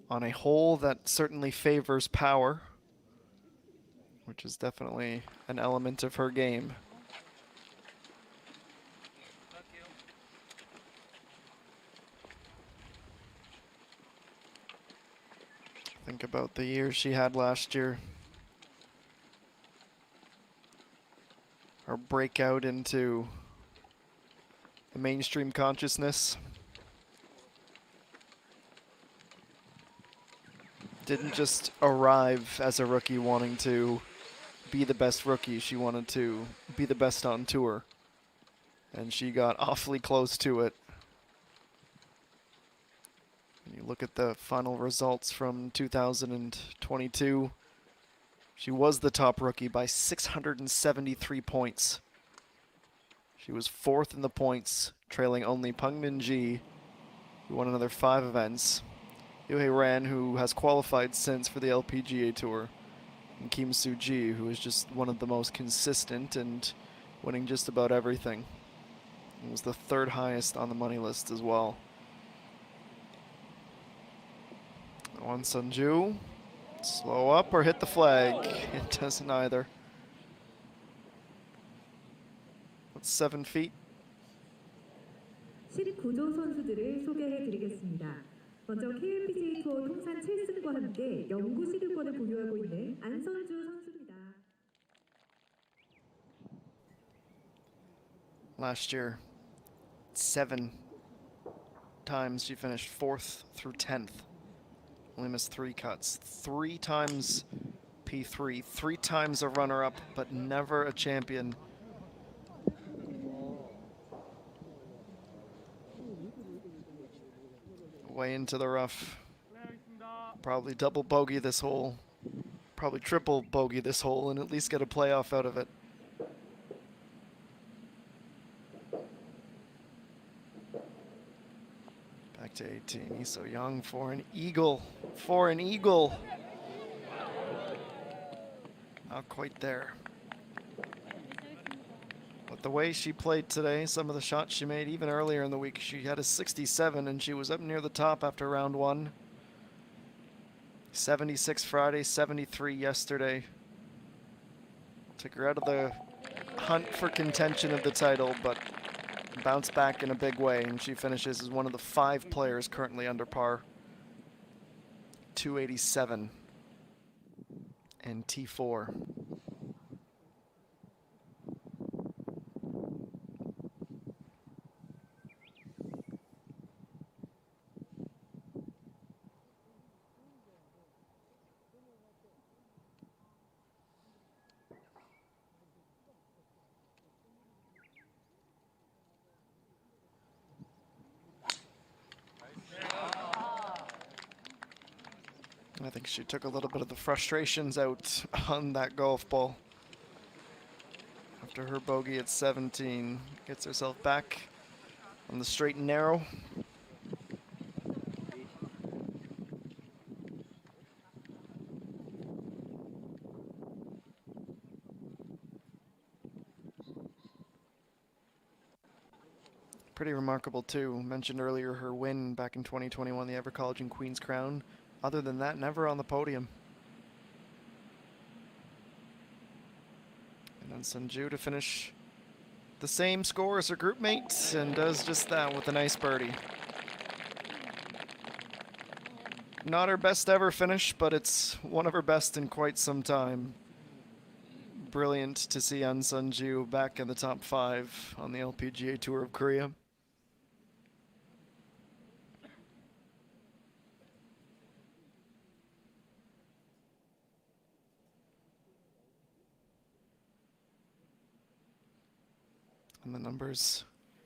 on a hole that certainly favors power, which is definitely an element of her game. Think about the year she had last year. Her breakout into the mainstream consciousness. Didn't just arrive as a rookie wanting to be the best rookie. She wanted to be the best on tour. And she got awfully close to it. When you look at the final results from 2022, she was the top rookie by 673 points. She was 4th in the points, trailing only Peng Min-ji, who won another 5 events, Yohei Ran, who has qualified since for the LPGA Tour, and Kim Soo-ji, who is just one of the most consistent and winning just about everything. He was the 3rd highest on the money list as well. Won Sunju, slow up or hit the flag. It doesn't either. About 7 feet. 시립 구조 선수들을 소개해 드리겠습니다. 먼저 KLPGA 투어 통산 7승과 함께 영구 시드권을 보유하고 있는 안선주 선수입니다. Last year, 7 times she finished 4th through 10th. Only missed 3 cuts. 3 times P3, 3 times a runner-up, but never a champion. Way into the rough. Probably double bogey this hole. Probably triple bogey this hole and at least get a playoff out of it. Back to 18. He's so young for an eagle. For an eagle. Not quite there. But the way she played today, some of the shots she made even earlier in the week, she had a 67 and she was up near the top after round 1. 76 Friday, 73 yesterday. Took her out of the hunt for contention of the title, but bounced back in a big way, and she finishes as one of the 5 players currently under par. 287 and T4. I think she took a little bit of the frustrations out on that golf ball. After her bogey at 17, gets herself back on the straight and narrow. Pretty remarkable too. Mentioned earlier her win back in 2021, the Ever College and Queen's Crown. Other than that, never on the podium. And then Sanju to finish the same score as her group mate, and does just that with a nice birdie. Not her best ever finish, but it's one of her best in quite some time. Brilliant to see An Sanju back in the top 5 on the LPGA Tour of Korea. And the numbers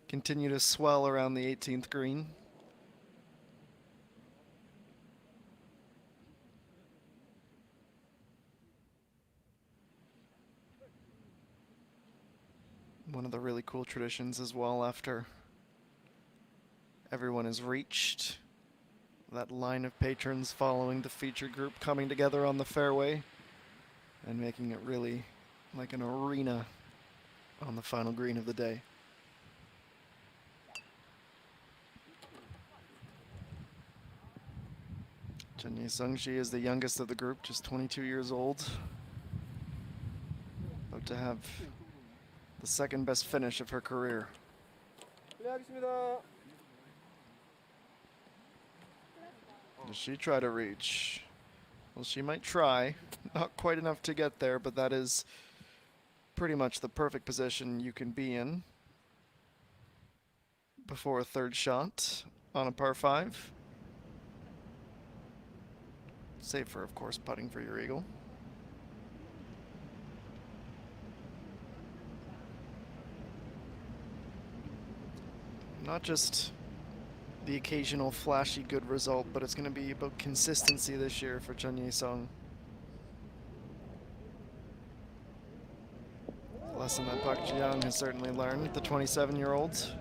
continue to swell around the 18th green. One of the really cool traditions as well, after everyone has reached that line of patrons following the featured group coming together on the fairway and making it really like an arena on the final green of the day. Chun Ye-sung, she is the youngest of the group, just 22 years old. About to have the second best finish of her career. Does she try to reach? Well, she might try. Not quite enough to get there, but that is pretty much the perfect position you can be in before a third shot on a par 5. Save for, of course, putting for your eagle. Not just the occasional flashy good result, but it's going to be about consistency this year for Chun Ye-sung. A lesson that Park Ji-young has certainly learned, the 27-year-old.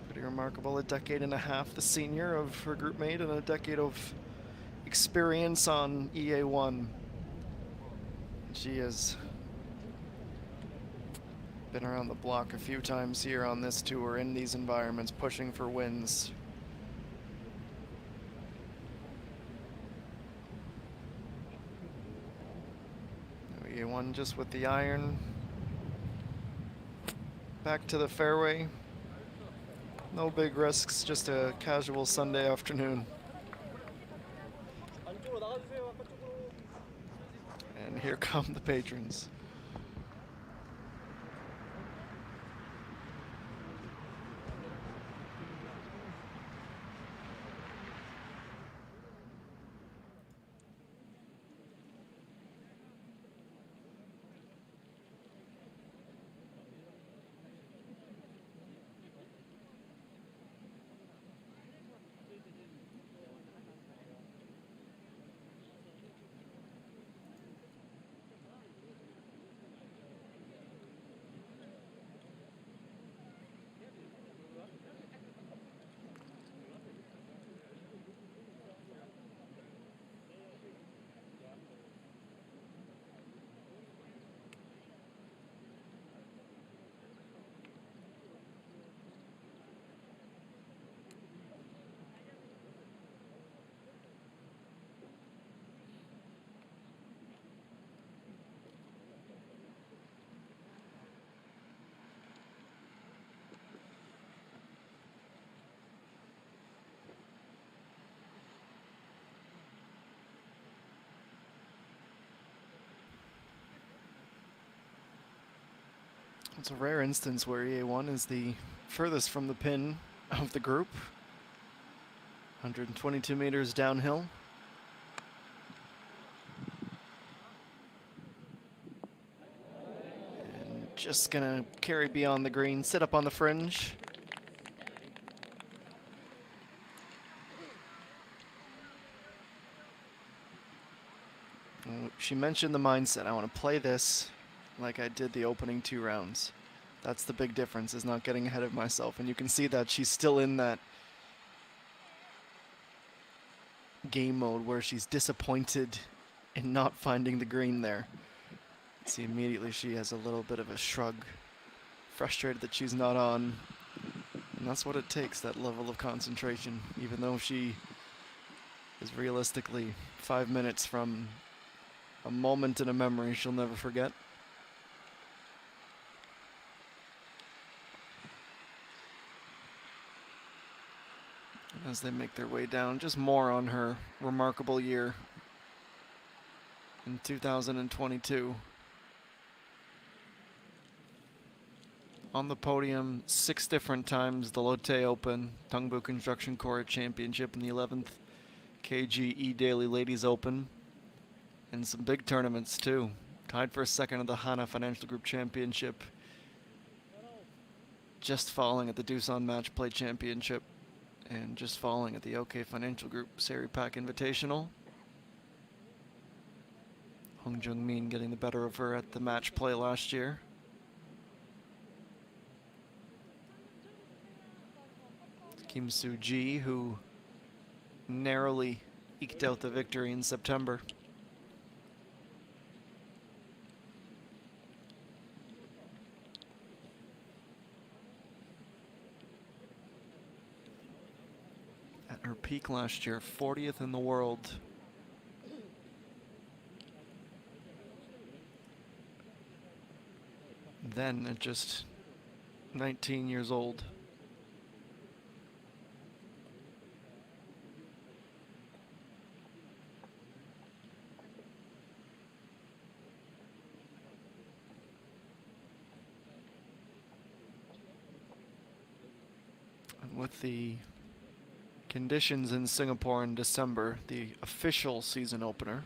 Pretty remarkable, a decade and a half the senior of her group mate and a decade of experience on EA1. She has been around the block a few times here on this tour in these environments, pushing for wins. EA1 just with the iron. back to the fairway. No big risks, just a casual Sunday afternoon. And here come the patrons. It's a rare instance where EA1 is the furthest from the pin of the group. 122 meters downhill. And just gonna carry beyond the green, sit up on the fringe. She mentioned the mindset. I want to play this like I did the opening 2 rounds. That's the big difference, is not getting ahead of myself. And you can see that she's still in that game mode where she's disappointed in not finding the green there. See, immediately she has a little bit of a shrug, frustrated that she's not on. And that's what it takes, that level of concentration, even though she is realistically 5 minutes from a moment in a memory she'll never forget. As they make their way down, just more on her remarkable year in 2022. On the podium 6 different times, the Lotte Open, Tungbu Construction Court Championship, and the 11th KGE Daily Ladies Open, and some big tournaments too. Tied for second at the Hana Financial Group Championship, just falling at the Doosan Match Play Championship, and just falling at the OK Financial Group Seri Pack Invitational. Hong Jung-min getting the better of her at the match play last year. Kim Soo-ji, who narrowly eked out the victory in September. At her peak last year, 40th in the world. Then at just 19 years old. And with the conditions in Singapore in December, the official season opener,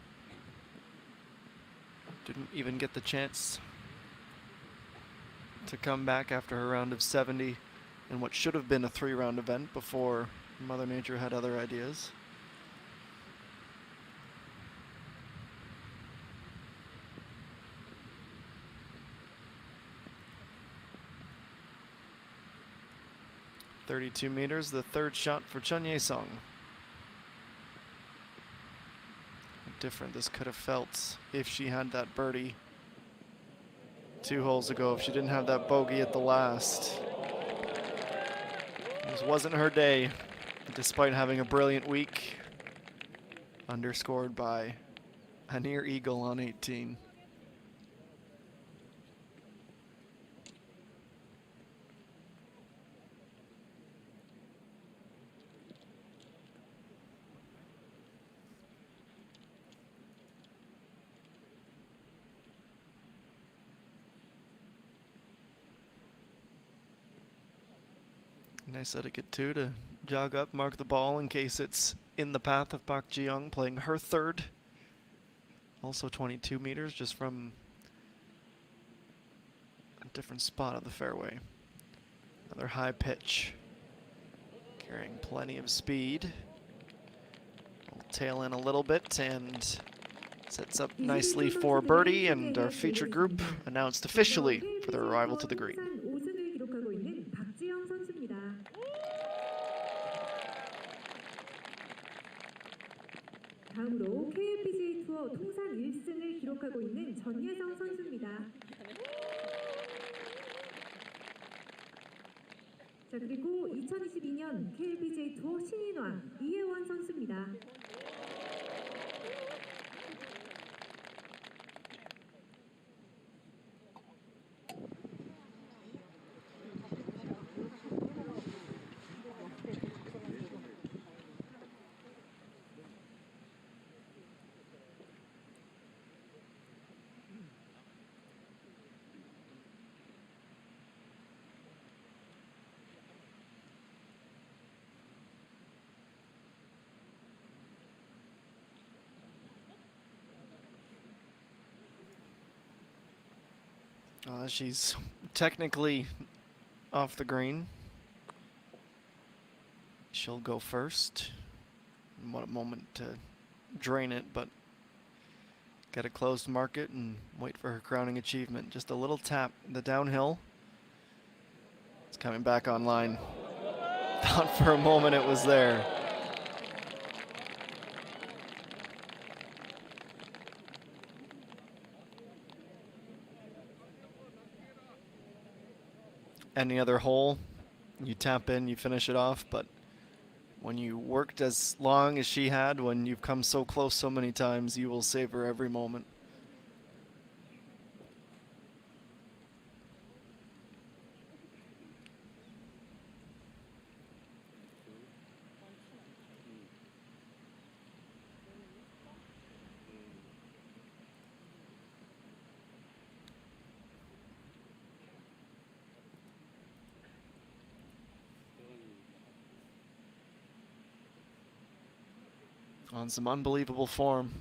didn't even get the chance to come back after her round of 70 in what should have been a 3-round event before Mother Nature had other ideas. .32 meters, the third shot for Chun Ye-sung. How different this could have felt if she had that birdie 2 holes ago, if she didn't have that bogey at the last. This wasn't her day, despite having a brilliant week, underscored by a near eagle on 18. Nice etiquette too to jog up, mark the ball in case it's in the path of Park Ji-young playing her third. Also 22 meters, just from a different spot of the fairway. Another high pitch, carrying plenty of speed. Will tail in a little bit and sets up nicely for birdie, and our featured group announced officially for their arrival to the green. 우승을 기록하고 있는 박지영 선수입니다. 다음으로 KLPGA 투어 통산 1승을 기록하고 있는 전예성 선수입니다. 자, 그리고 2022년 KLPGA 투어 신인왕 이혜원 선수입니다. She's technically off the green. She'll go first. What a moment to drain it, but get a closed market and wait for her crowning achievement. Just a little tap, the downhill. It's coming back online. Thought for a moment it was there. Any other hole, you tap in, you finish it off, but when you worked as long as she had, when you've come so close so many times, you will savor every moment. On some unbelievable form,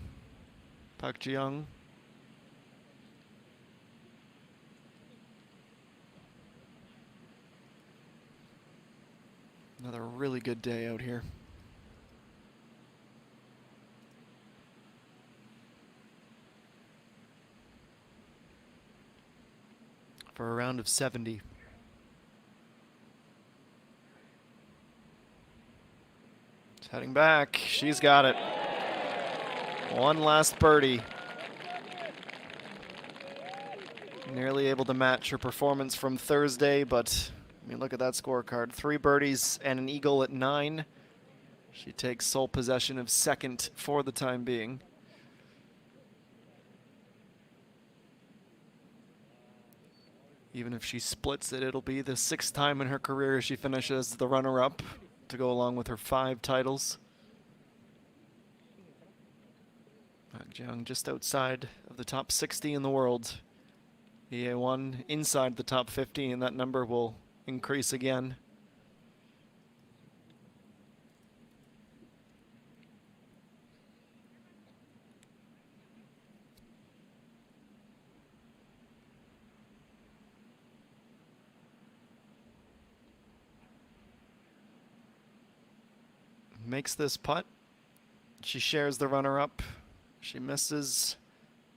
Park Ji-young. Another really good day out here. For a round of 70. Heading back, she's got it. One last birdie. Nearly able to match her performance from Thursday, but I mean, look at that scorecard. 3 birdies and an eagle at 9. She takes sole possession of second for the time being. Even if she splits it, it'll be the 6th time in her career she finishes the runner-up, to go along with her 5 titles. Park Ji-young just outside of the top 60 in the world. EA1 inside the top 50, and that number will increase again. Makes this putt. She shares the runner-up. She misses.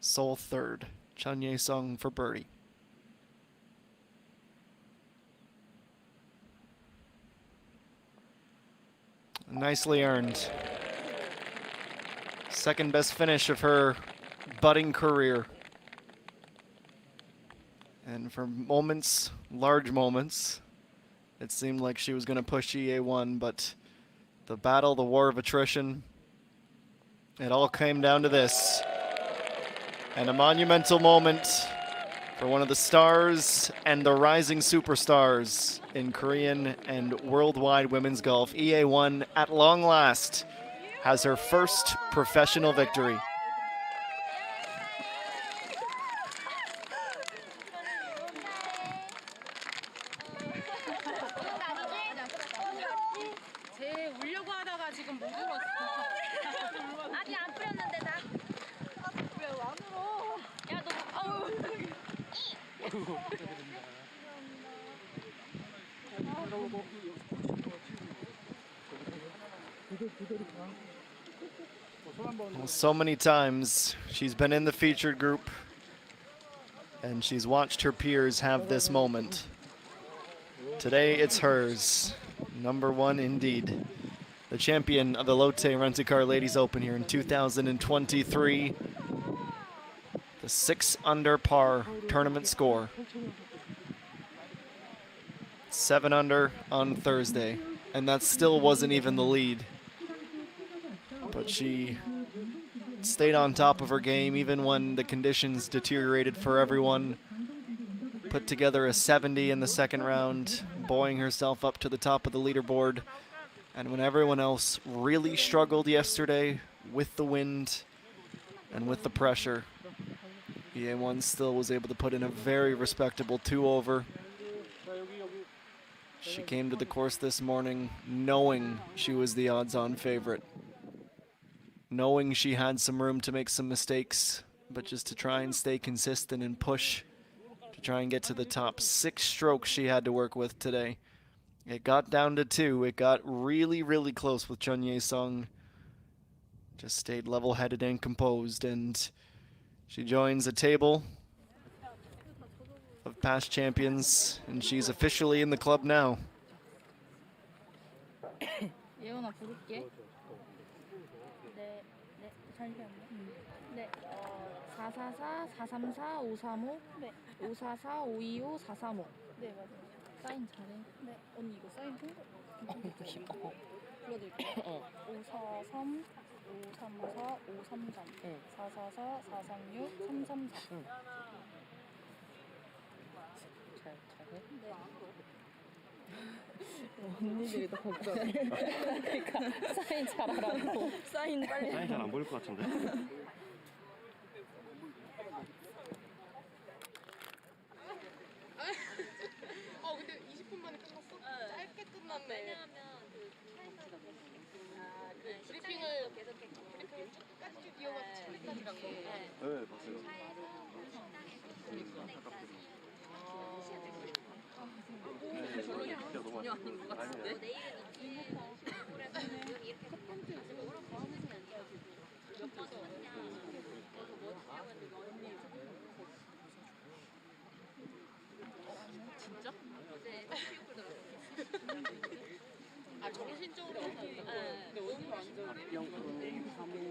Sole third. Chun Ye-sung for birdie. Nicely earned. Second best finish of her budding career. And for moments, large moments, it seemed like she was going to push EA1, but the battle, the war of attrition, it all came down to this. And a monumental moment for one of the stars and the rising superstars in Korean and worldwide women's golf. EA1, at long last, has her first professional victory. Well, so many times she's been in the featured group and she's watched her peers have this moment. Today it's hers. Number one indeed. The champion of the Lotte Rent-A-Car Ladies Open here in 2023. The 6 under par tournament score. 7 under on Thursday. And that still wasn't even the lead. But she stayed on top of her game even when the conditions deteriorated for everyone. Put together a 70 in the second round, buoying herself up to the top of the leaderboard. And when everyone else really struggled yesterday with the wind and with the pressure, EA1 still was able to put in a very respectable 2 over. She came to the course this morning knowing she was the odds-on favorite, knowing she had some room to make some mistakes, but just to try and stay consistent and push to try and get to the top. 6 strokes she had to work with today. It got down to 2. It got really, really close with Chun Ye-sung. Just stayed level-headed and composed, and she joins a table of past champions, and she's officially in the club now. 예원아 부를게. 네, 잠시만요. 네, 444, 434, 535, 네, 544, 525, 435. 네, 맞아요. 사인 잘해. 네, 언니 이거 사인 통보. 불러드릴게요. 543, 534, 533, 444, 436, 334. 잘해? 네. 언니들이 더 걱정해. 그러니까 사인 잘하라고. 사인 빨리. 사인 잘 안 보일 것 같은데. 근데 20분 만에 끝났어? 짧게 끝났네. 왜냐하면 그 차에서 브리핑을 계속했고 브리핑을 끝까지 쭉 이어가서 집까지 간 거고. 네, 맞아요. 전혀 아닌 것 같은데? 진짜? 아 정신적으로 근데 오늘 완전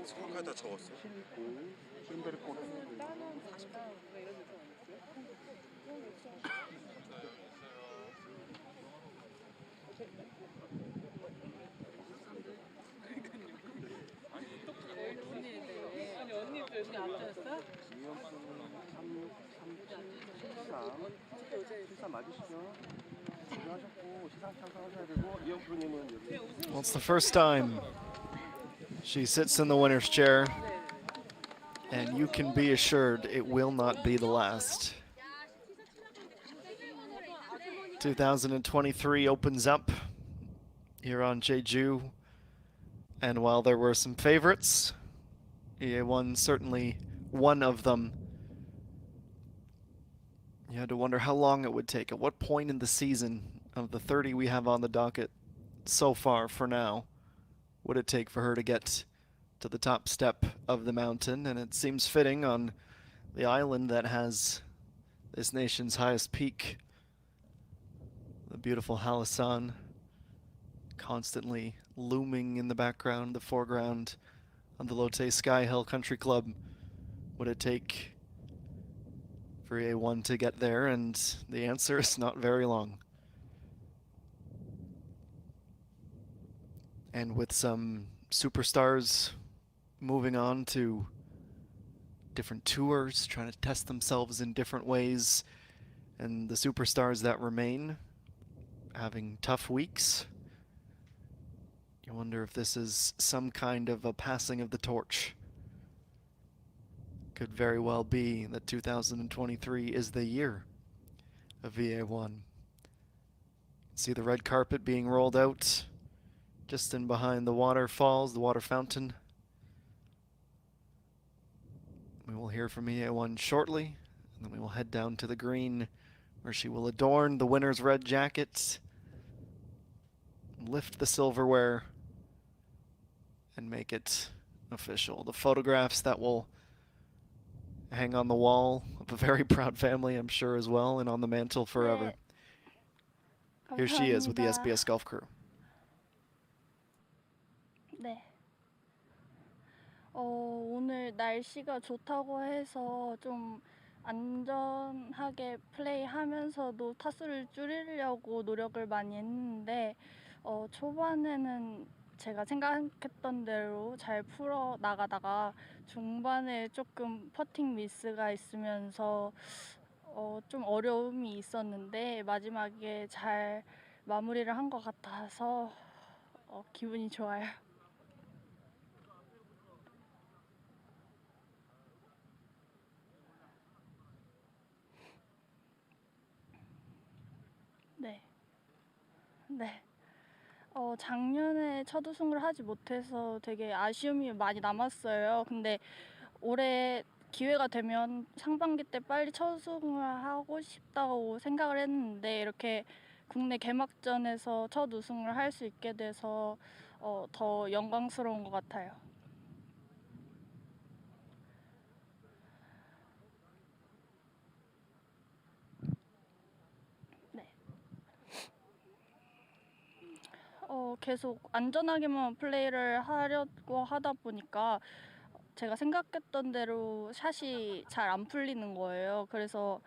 정확하게 다 적었어. 언니들 여기 앉아있어? 73 맞으시죠? 하셨고 시상 참석하셔야 되고 이영 프로님은 여기. Well, it's the first time she sits in the winner's chair, and you can be assured it will not be the last. 2023 opens up here on Jeju, and while there were some favorites, EA1 certainly one of them. You had to wonder how long it would take. At what point in the season of the 30 we have on the docket so far for now would it take for her to get to the top step of the mountain? And it seems fitting on the island that has this nation's highest peak, the beautiful Halasan, constantly looming in the background, the foreground of the Lotte Sky Hill Country Club. Would it take for A1 to get there? And the answer is not very long. And with some superstars moving on to different tours, trying to test themselves in different ways, and the superstars that remain having tough weeks, you wonder if this is some kind of a passing of the torch. Could very well be that 2023 is the year of VA1. See the red carpet being rolled out just in behind the waterfalls, the water fountain. We will hear from EA1 shortly And then we will head down to the green where she will adorn the winner's red jacket, lift the silverware, and make it official. The photographs that will hang on the wall of a very proud family, I'm sure, as well, and on the mantle forever. Here she is with the SBS Golf crew. 네. 오늘 날씨가 좋다고 해서 좀 안전하게 플레이하면서도 타수를 줄이려고 노력을 많이 했는데 초반에는 제가 생각했던 대로 잘 풀어 나가다가 중반에 조금 퍼팅 미스가 있으면서 좀 어려움이 있었는데 마지막에 잘 마무리를 한 것 같아서 기분이 좋아요. 네. 네. 작년에 첫 우승을 하지 못해서 되게 아쉬움이 많이 남았어요. 근데 올해 기회가 되면 상반기 때 빨리 첫 우승을 하고 싶다고 생각을 했는데 이렇게 국내 개막전에서 첫 우승을 할 수 있게 돼서 더 영광스러운 것 같아요. 계속 안전하게만 플레이를 하려고 하다 보니까 제가 생각했던 대로 샷이 잘 안 풀리는 거예요. 그래서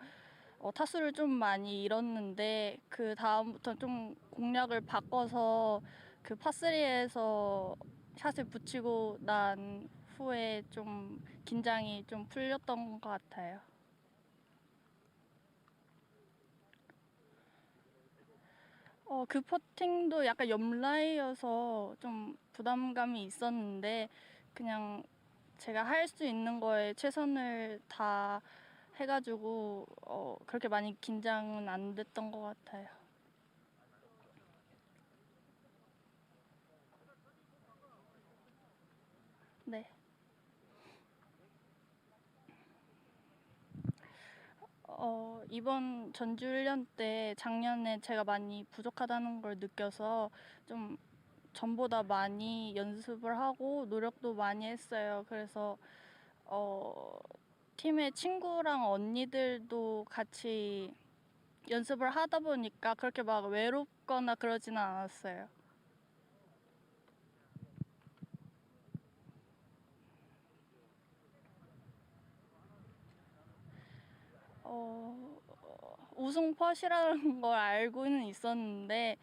타수를 좀 많이 잃었는데 그 다음부터 좀 공략을 바꿔서 그 파3에서 샷을 붙이고 난 후에 좀 긴장이 좀 풀렸던 것 같아요. 그 퍼팅도 약간 옆라이여서 좀 부담감이 있었는데 그냥 제가 할 수 있는 거에 최선을 다 해가지고 그렇게 많이 긴장은 안 됐던 것 같아요. 네. 이번 전지훈련 때 작년에 제가 많이 부족하다는 걸 느껴서 좀 전보다 많이 연습을 하고 노력도 많이 했어요. 그래서 팀의 친구랑 언니들도 같이 연습을 하다 보니까 그렇게 막 외롭거나 그러지는 않았어요. 우승 펫이라는 걸 알고는 있었는데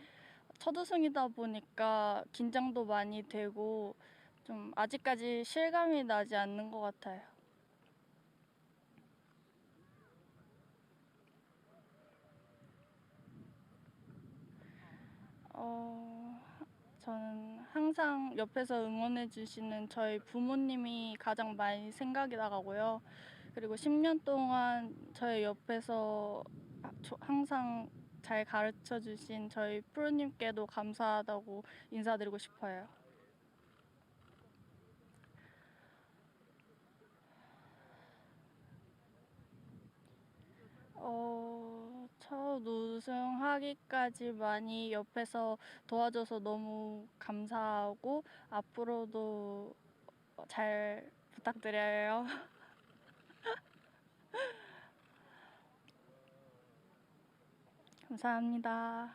첫 우승이다 보니까 긴장도 많이 되고 좀 아직까지 실감이 나지 않는 것 같아요. 저는 항상 옆에서 응원해 주시는 저희 부모님이 가장 많이 생각이 나가고요. 그리고 10년 동안 저희 옆에서 항상 잘 가르쳐 주신 저희 프로님께도 감사하다고 인사드리고 싶어요. 첫 우승하기까지 많이 옆에서 도와줘서 너무 감사하고 앞으로도 잘 부탁드려요. 감사합니다.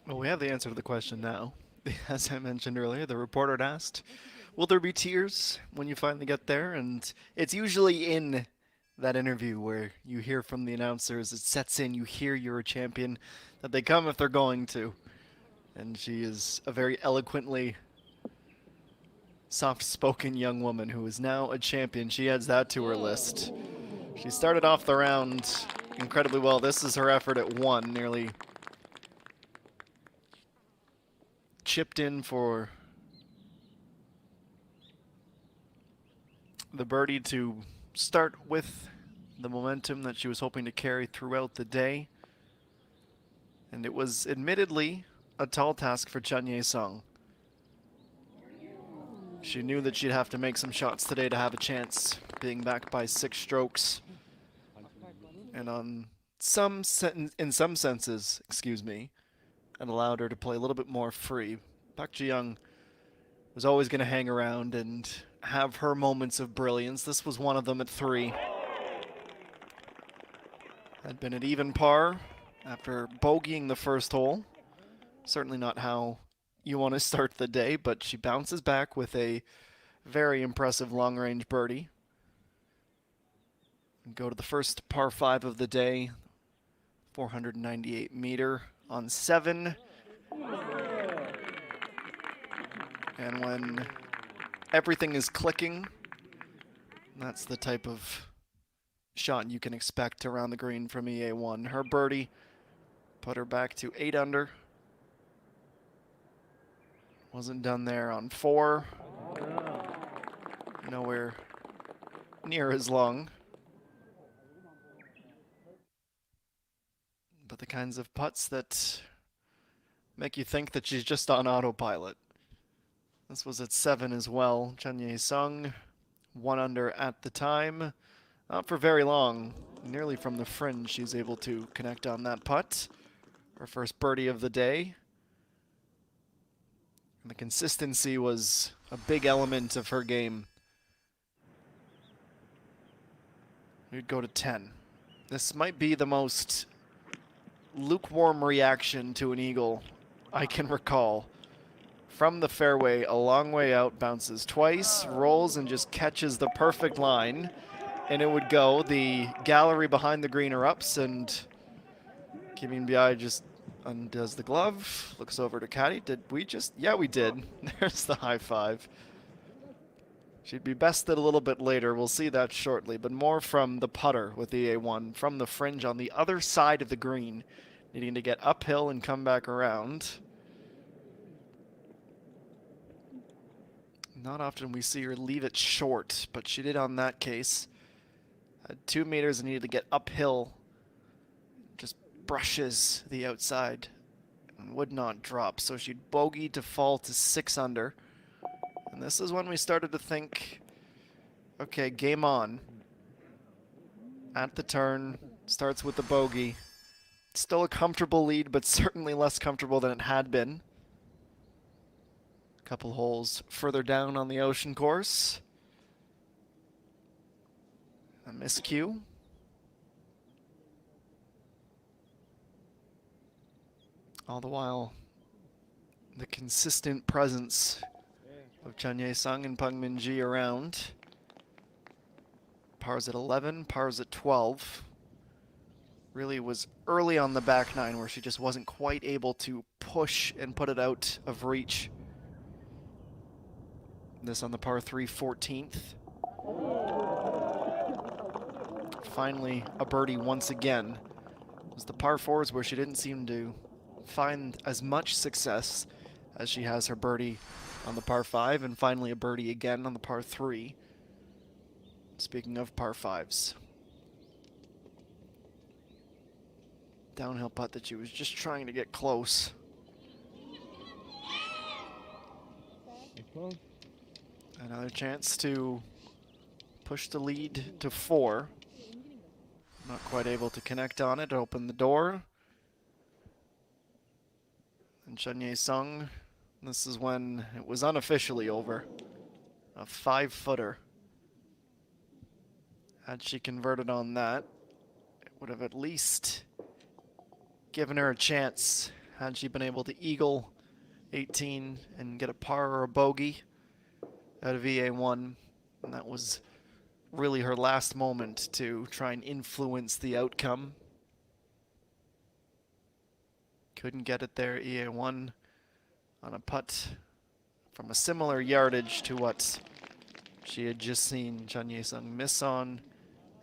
Well, we have the answer to the question now. As I mentioned earlier, the reporter had asked, will there be tears when you finally get there? And it's usually in that interview where you hear from the announcers, it sets in, you hear you're a champion, that they come if they're going to. And she is a very eloquently soft-spoken young woman who is now a champion. She adds that to her list. She started off the round incredibly well. This is her effort at 1, nearly chipped in for the birdie to start with the momentum that she was hoping to carry throughout the day. And it was admittedly a tall task for Chun Ye-sung. She knew that she'd have to make some shots today to have a chance, being back by 6 strokes. And in some senses, excuse me, it allowed her to play a little bit more free. Park Ji-young was always going to hang around and have her moments of brilliance. This was one of them at 3. Had been at even par after bogeying the first hole. Certainly not how you want to start the day, but she bounces back with a very impressive long-range birdie. And go to the first par 5 of the day, 498 meter on 7. And when everything is clicking, that's the type of shot you can expect around the green from EA1. Her birdie put her back to 8 under. Wasn't done there on 4. Nowhere near as long. But the kinds of putts that make you think that she's just on autopilot. This was at 7 as well. Chun Ye-sung, 1 under at the time. Not for very long. Nearly from the fringe, she's able to connect on that putt. Her first birdie of the day. And the consistency was a big element of her game. We'd go to 10. This might be the most lukewarm reaction to an eagle I can recall. From the fairway, a long way out, bounces twice, rolls, and just catches the perfect line. And it would go. The gallery behind the green erupts, and Kim In-bi just undoes the glove, looks over to Caddy. Did we just? Yeah, we did. There's the high five. She'd be bested a little bit later. We'll see that shortly, but more from the putter with the A1, from the fringe on the other side of the green, needing to get uphill and come back around. Not often we see her leave it short, but she did on that case. Had 2 meters and needed to get uphill. Just brushes the outside and would not drop. So she'd bogey to fall to 6 under. And this is when we started to think, okay, game on. At the turn, starts with the bogey. Still a comfortable lead, but certainly less comfortable than it had been. Couple holes further down on the ocean course. A miscue. All the while, the consistent presence of Chun Ye-sung and Peng Min-ji around. Pars at 11, pars at 12. Really was early on the back nine where she just wasn't quite able to push and put it out of reach. This on the par 3 14th. Finally, a birdie once again. It was the par 4s where she didn't seem to find as much success as she has her birdie on the par 5, and finally a birdie again on the par 3. Speaking of par 5s. Downhill putt that she was just trying to get close. Another chance to push the lead to 4. Not quite able to connect on it, open the door. And Chun Ye-sung, this is when it was unofficially over. A 5-footer. Had she converted on that, it would have at least given her a chance had she been able to eagle 18 and get a par or a bogey out of EA1. And that was really her last moment to try and influence the outcome. Couldn't get it there. EA1 on a putt from a similar yardage to what she had just seen Chun Ye-sung miss on.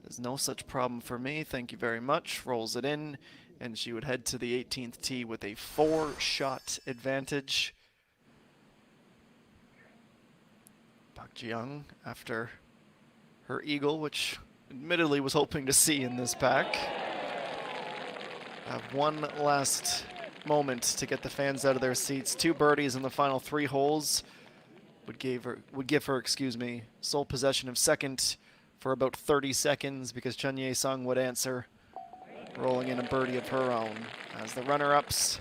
There's no such problem for me, thank you very much. Rolls it in, and she would head to the 18th tee with a 4-shot advantage. Park Ji-young, after her eagle, which admittedly was hoping to see in this pack, have one last moment to get the fans out of their seats. 2 birdies in the final 3 holes. would give her, sole possession of second for about 30 seconds because Chun Ye-sung would answer, rolling in a birdie of her own as the runner-ups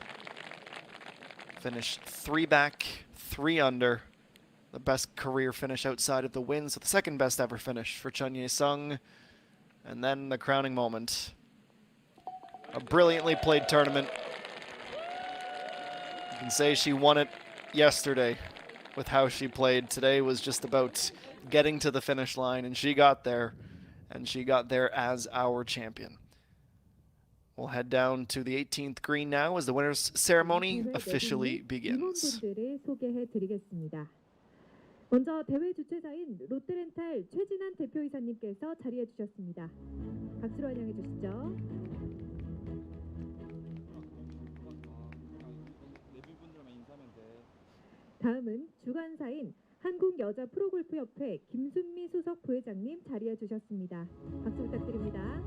finished 3 back, 3 under. The best career finish outside of the win, so the second best ever finish for Chun Ye-sung. And then the crowning moment. A brilliantly played tournament. You can say she won it yesterday with how she played. Today was just about getting to the finish line, and she got there. And she got there as our champion. We'll head down to the 18th green now as the winner's ceremony officially begins. 먼저 대회 주최사인 롯데렌탈 최진한 대표이사님께서 자리해 주셨습니다. 박수로 환영해 주시죠. 다음은 주관사인 한국여자프로골프협회 김순미 수석 부회장님 자리해 주셨습니다. 박수 부탁드립니다.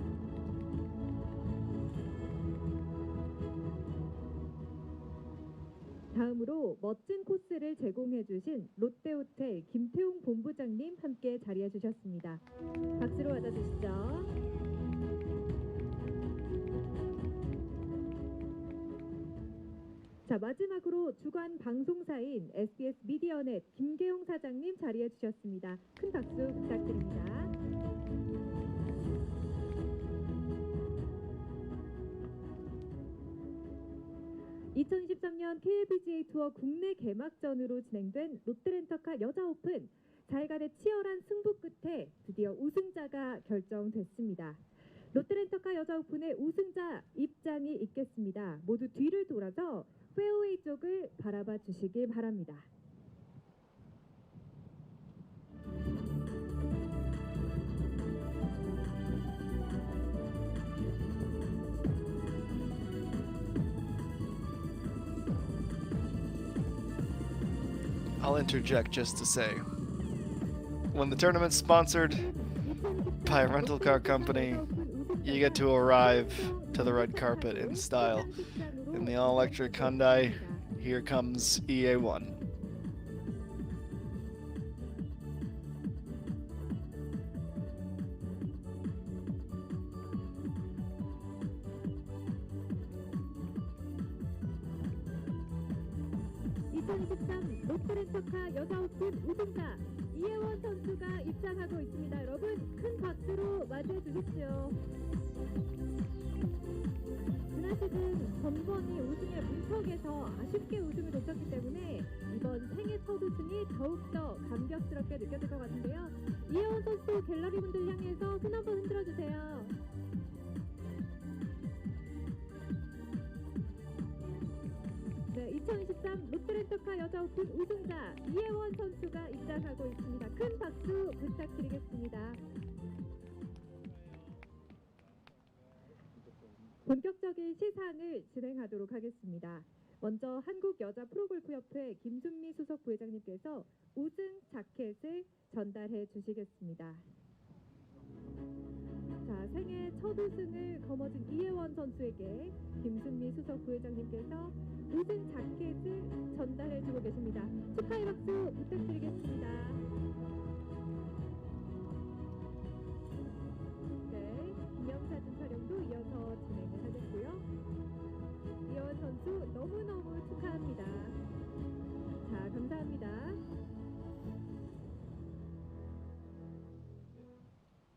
다음으로 멋진 코스를 제공해 주신 롯데호텔 김태웅 본부장님 함께 자리해 주셨습니다. 박수로 맞아주시죠. 자, 마지막으로 주관 방송사인 SBS 미디어넷 김계용 사장님 자리해 주셨습니다. 큰 박수 부탁드립니다. (2023년) KLPGA 투어 국내 개막전으로 진행된 롯데렌터카 여자오픈. 자일간의 치열한 승부 끝에 드디어 우승자가 결정됐습니다. 롯데렌터카 여자오픈의 우승자 입장이 있겠습니다. 모두 뒤를 돌아서 페어웨이 쪽을 바라봐 주시길 바랍니다. I'll interject just to say, when the tournament's sponsored by a rental car company, you get to arrive to the red carpet in style. In the all-electric Hyundai, here comes EA1. 롯데렌터카 여자오픈 우승자 이혜원 선수가 입장하고 있습니다. 여러분 큰 박수로 맞이해 주십시오. 지난 시즌 전번이 우승의 문턱에서 아쉽게 우승을 놓쳤기 때문에 이번 생애 첫 우승이 더욱더 감격스럽게 느껴질 것 같은데요. 이혜원 선수 갤러리 분들 향해서 손 한번 흔들어 주세요. 네, 2023 롯데렌터카 여자오픈 우승자 이혜원 선수가 입장하고 있습니다. 큰 박수 부탁드리겠습니다. 본격적인 시상을 진행하도록 하겠습니다. 먼저 한국여자프로골프협회 김순미 수석 부회장님께서 우승 자켓을 전달해 주시겠습니다. 자, 생애 첫 우승을 거머쥔 이혜원 선수에게 김순미 수석 부회장님께서 우승 자켓을 전달해 주고 계십니다. 축하의 박수 부탁드리겠습니다. 네, 기념사진 촬영도 이어서 진행을 하겠고요. 이혜원 선수 너무너무 축하합니다. 자, 감사합니다.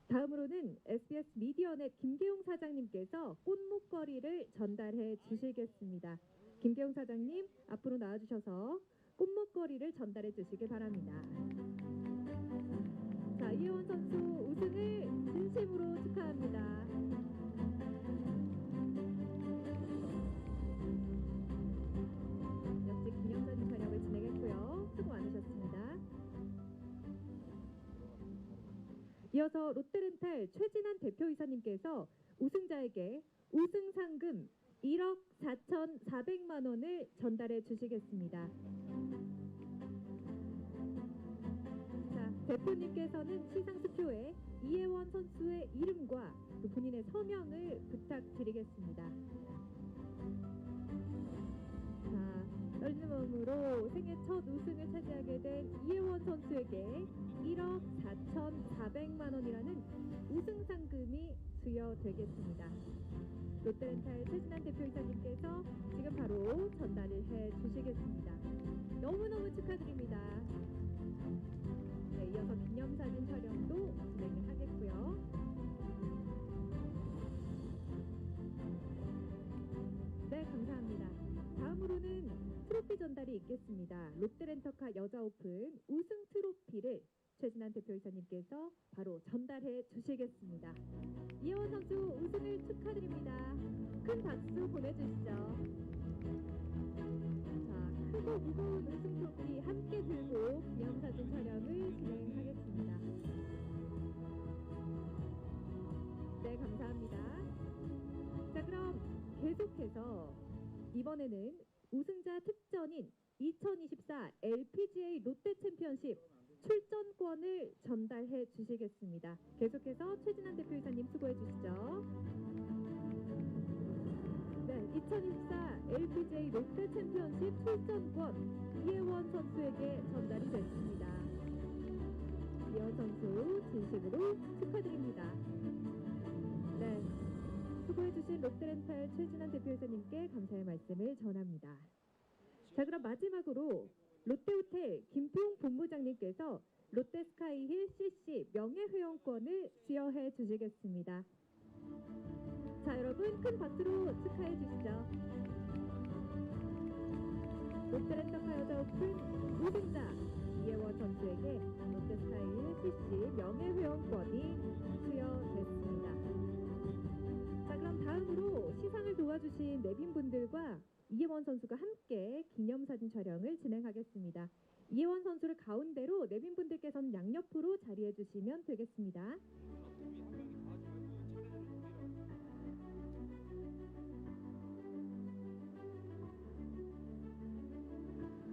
다음으로는 SBS 미디어넷 김계용 사장님께서 꽃목걸이를 전달해 주시겠습니다. 김계용 사장님 앞으로 나와주셔서 꽃목걸이를 전달해 주시길 바랍니다. 자, 이혜원 선수 우승을 진심으로 축하합니다. 역시 기념사진 촬영을 진행했고요. 수고 많으셨습니다. 이어서 롯데렌탈 최진한 대표이사님께서 우승자에게 우승 상금 1억 4,400만 원을 전달해 주시겠습니다. 자, 대표님께서는 시상 수표에 이혜원 선수의 이름과 또 본인의 서명을 부탁드리겠습니다. 자, 떨리는 마음으로 생애 첫 우승을 차지하게 된 이혜원 선수에게 1억 4,400만 원이라는 우승 상금이 수여되겠습니다. 롯데렌탈 최진환 대표이사님께서 지금 바로 전달을 해주시겠습니다. 너무너무 축하드립니다. 네, 이어서 기념사진 촬영도 진행을 하겠고요. 네, 감사합니다. 다음으로는 트로피 전달이 있겠습니다. 롯데렌터카 여자오픈 우승 트로피를 최진환 대표이사님께서 바로 전달해 주시겠습니다. 이혜원 선수 우승을 축하드립니다. 큰 박수 보내주시죠. 자, 크고 무거운 우승 트로피 함께 들고 기념사진 촬영을 진행하겠습니다. 네, 감사합니다. 자, 그럼 계속해서 이번에는 우승자 특전인 2024 LPGA 롯데 챔피언십 출전권을 전달해 주시겠습니다. 계속해서 최진환 대표이사님 수고해 주시죠. 네, 2024 LPGA 롯데 챔피언십 출전권 이혜원 선수에게 전달이 됐습니다. 이혜원 선수 진심으로 축하드립니다. 네, 수고해 주신 롯데렌탈 최진환 대표이사님께 감사의 말씀을 전합니다. 자, 그럼 마지막으로 롯데호텔 김포용 본부장님께서 롯데스카이힐 CC 명예회원권을 수여해 주시겠습니다. 자, 여러분 큰 박수로 축하해 주시죠. 롯데렌터카 여자오픈 우승자 이혜원 선수에게 롯데스카이힐 CC 명예회원권이 수여됐습니다. 자, 그럼 다음으로 시상을 도와주신 내빈분들과 이혜원 선수가 함께 기념사진 촬영을 진행하겠습니다. 이혜원 선수를 가운데로 내빈분들께서는 양옆으로 자리해 주시면 되겠습니다.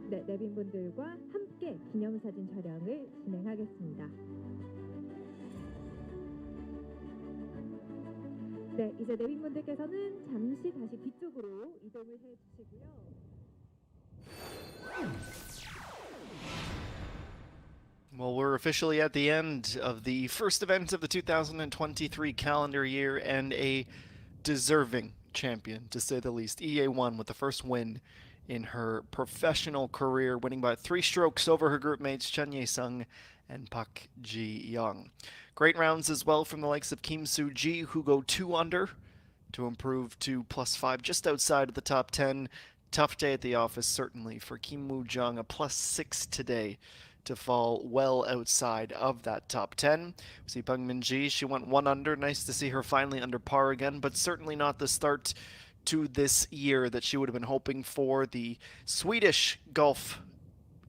네, 내빈분들과 함께 기념사진 촬영을 진행하겠습니다. 네, 이제 내빈분들께서는 잠시 다시 뒤쪽으로 이동을 해주시고요. Well, we're officially at the end of the first event of the 2023 calendar year, and a deserving champion, to say the least. EA1 with the first win in her professional career, winning by 3 strokes over her group mates Chen Ye-sung and Park Ji-young. Great rounds as well from the likes of Kim Soo-ji, who go 2 under to improve to +5, just outside of the top 10. Tough day at the office, certainly, for Kim Woo-jung, a +6 today to fall well outside of that top 10. We see Peng Min-ji, she went 1 under. Nice to see her finally under par again, but certainly not the start to this year that she would have been hoping for. The Swedish golf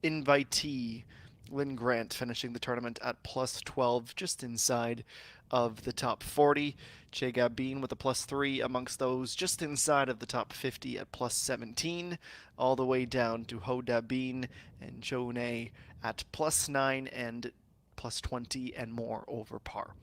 invitee Lynn Grant finishing the tournament at +12, just inside of the top 40. Che Gabin with a +3 amongst those, just inside of the top 50 at +17, all the way down to Ho Da-bin and Jo Ne at +9 and +20 and more over par.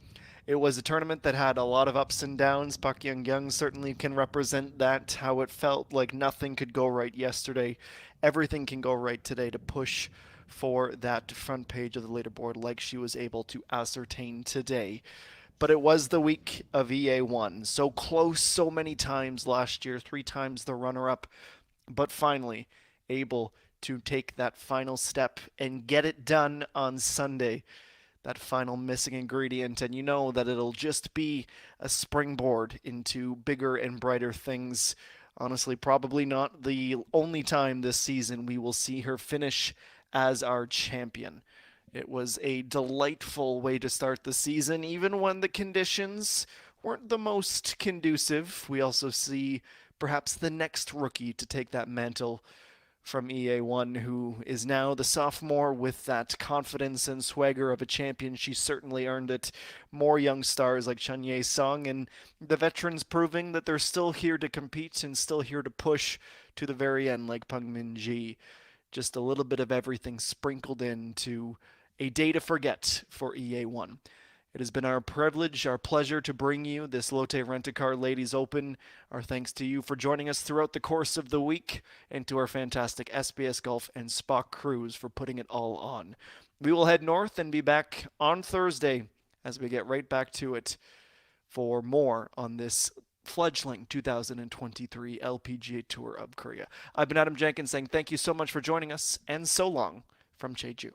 It was a tournament that had a lot of ups and downs. Park Young-young certainly can represent that, how it felt like nothing could go right yesterday. Everything can go right today to push for that front page of the leaderboard like she was able to ascertain today. But it was the week of EA1. So close so many times last year, 3 times the runner-up, but finally able to take that final step and get it done on Sunday. That final missing ingredient, and you know that it'll just be a springboard into bigger and brighter things. Honestly, probably not the only time this season we will see her finish as our champion. It was a delightful way to start the season, even when the conditions weren't the most conducive. We also see perhaps the next rookie to take that mantle from EA1, who is now the sophomore with that confidence and swagger of a champion. She certainly earned it. More young stars like Chen Ye-sung, and the veterans proving that they're still here to compete and still here to push to the very end, like Peng Min-ji. Just a little bit of everything sprinkled into a day to forget for EA1. It has been our privilege, our pleasure to bring you this Lotte Rent-A-Car Ladies Open. Our thanks to you for joining us throughout the course of the week, and to our fantastic SBS Golf and Spa crews for putting it all on. We will head north and be back on Thursday as we get right back to it for more on this fledgling 2023 LPGA Tour of Korea. I've been Adam Jenkins saying thank you so much for joining us, and so long from Jeju.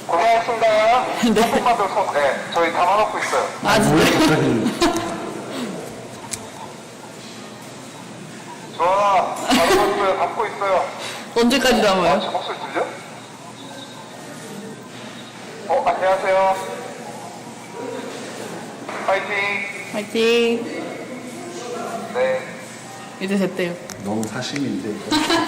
고생하셨습니다. 조금만 더 네, 저희 담아놓고 있어요. 아, 진짜? 좋아, 담아놓고요. 담고 있어요. 언제까지 담아요? 제 목소리 들려? 안녕하세요. 파이팅. 화이팅. 네. 이제 됐대요. 너무 사심인데 이거.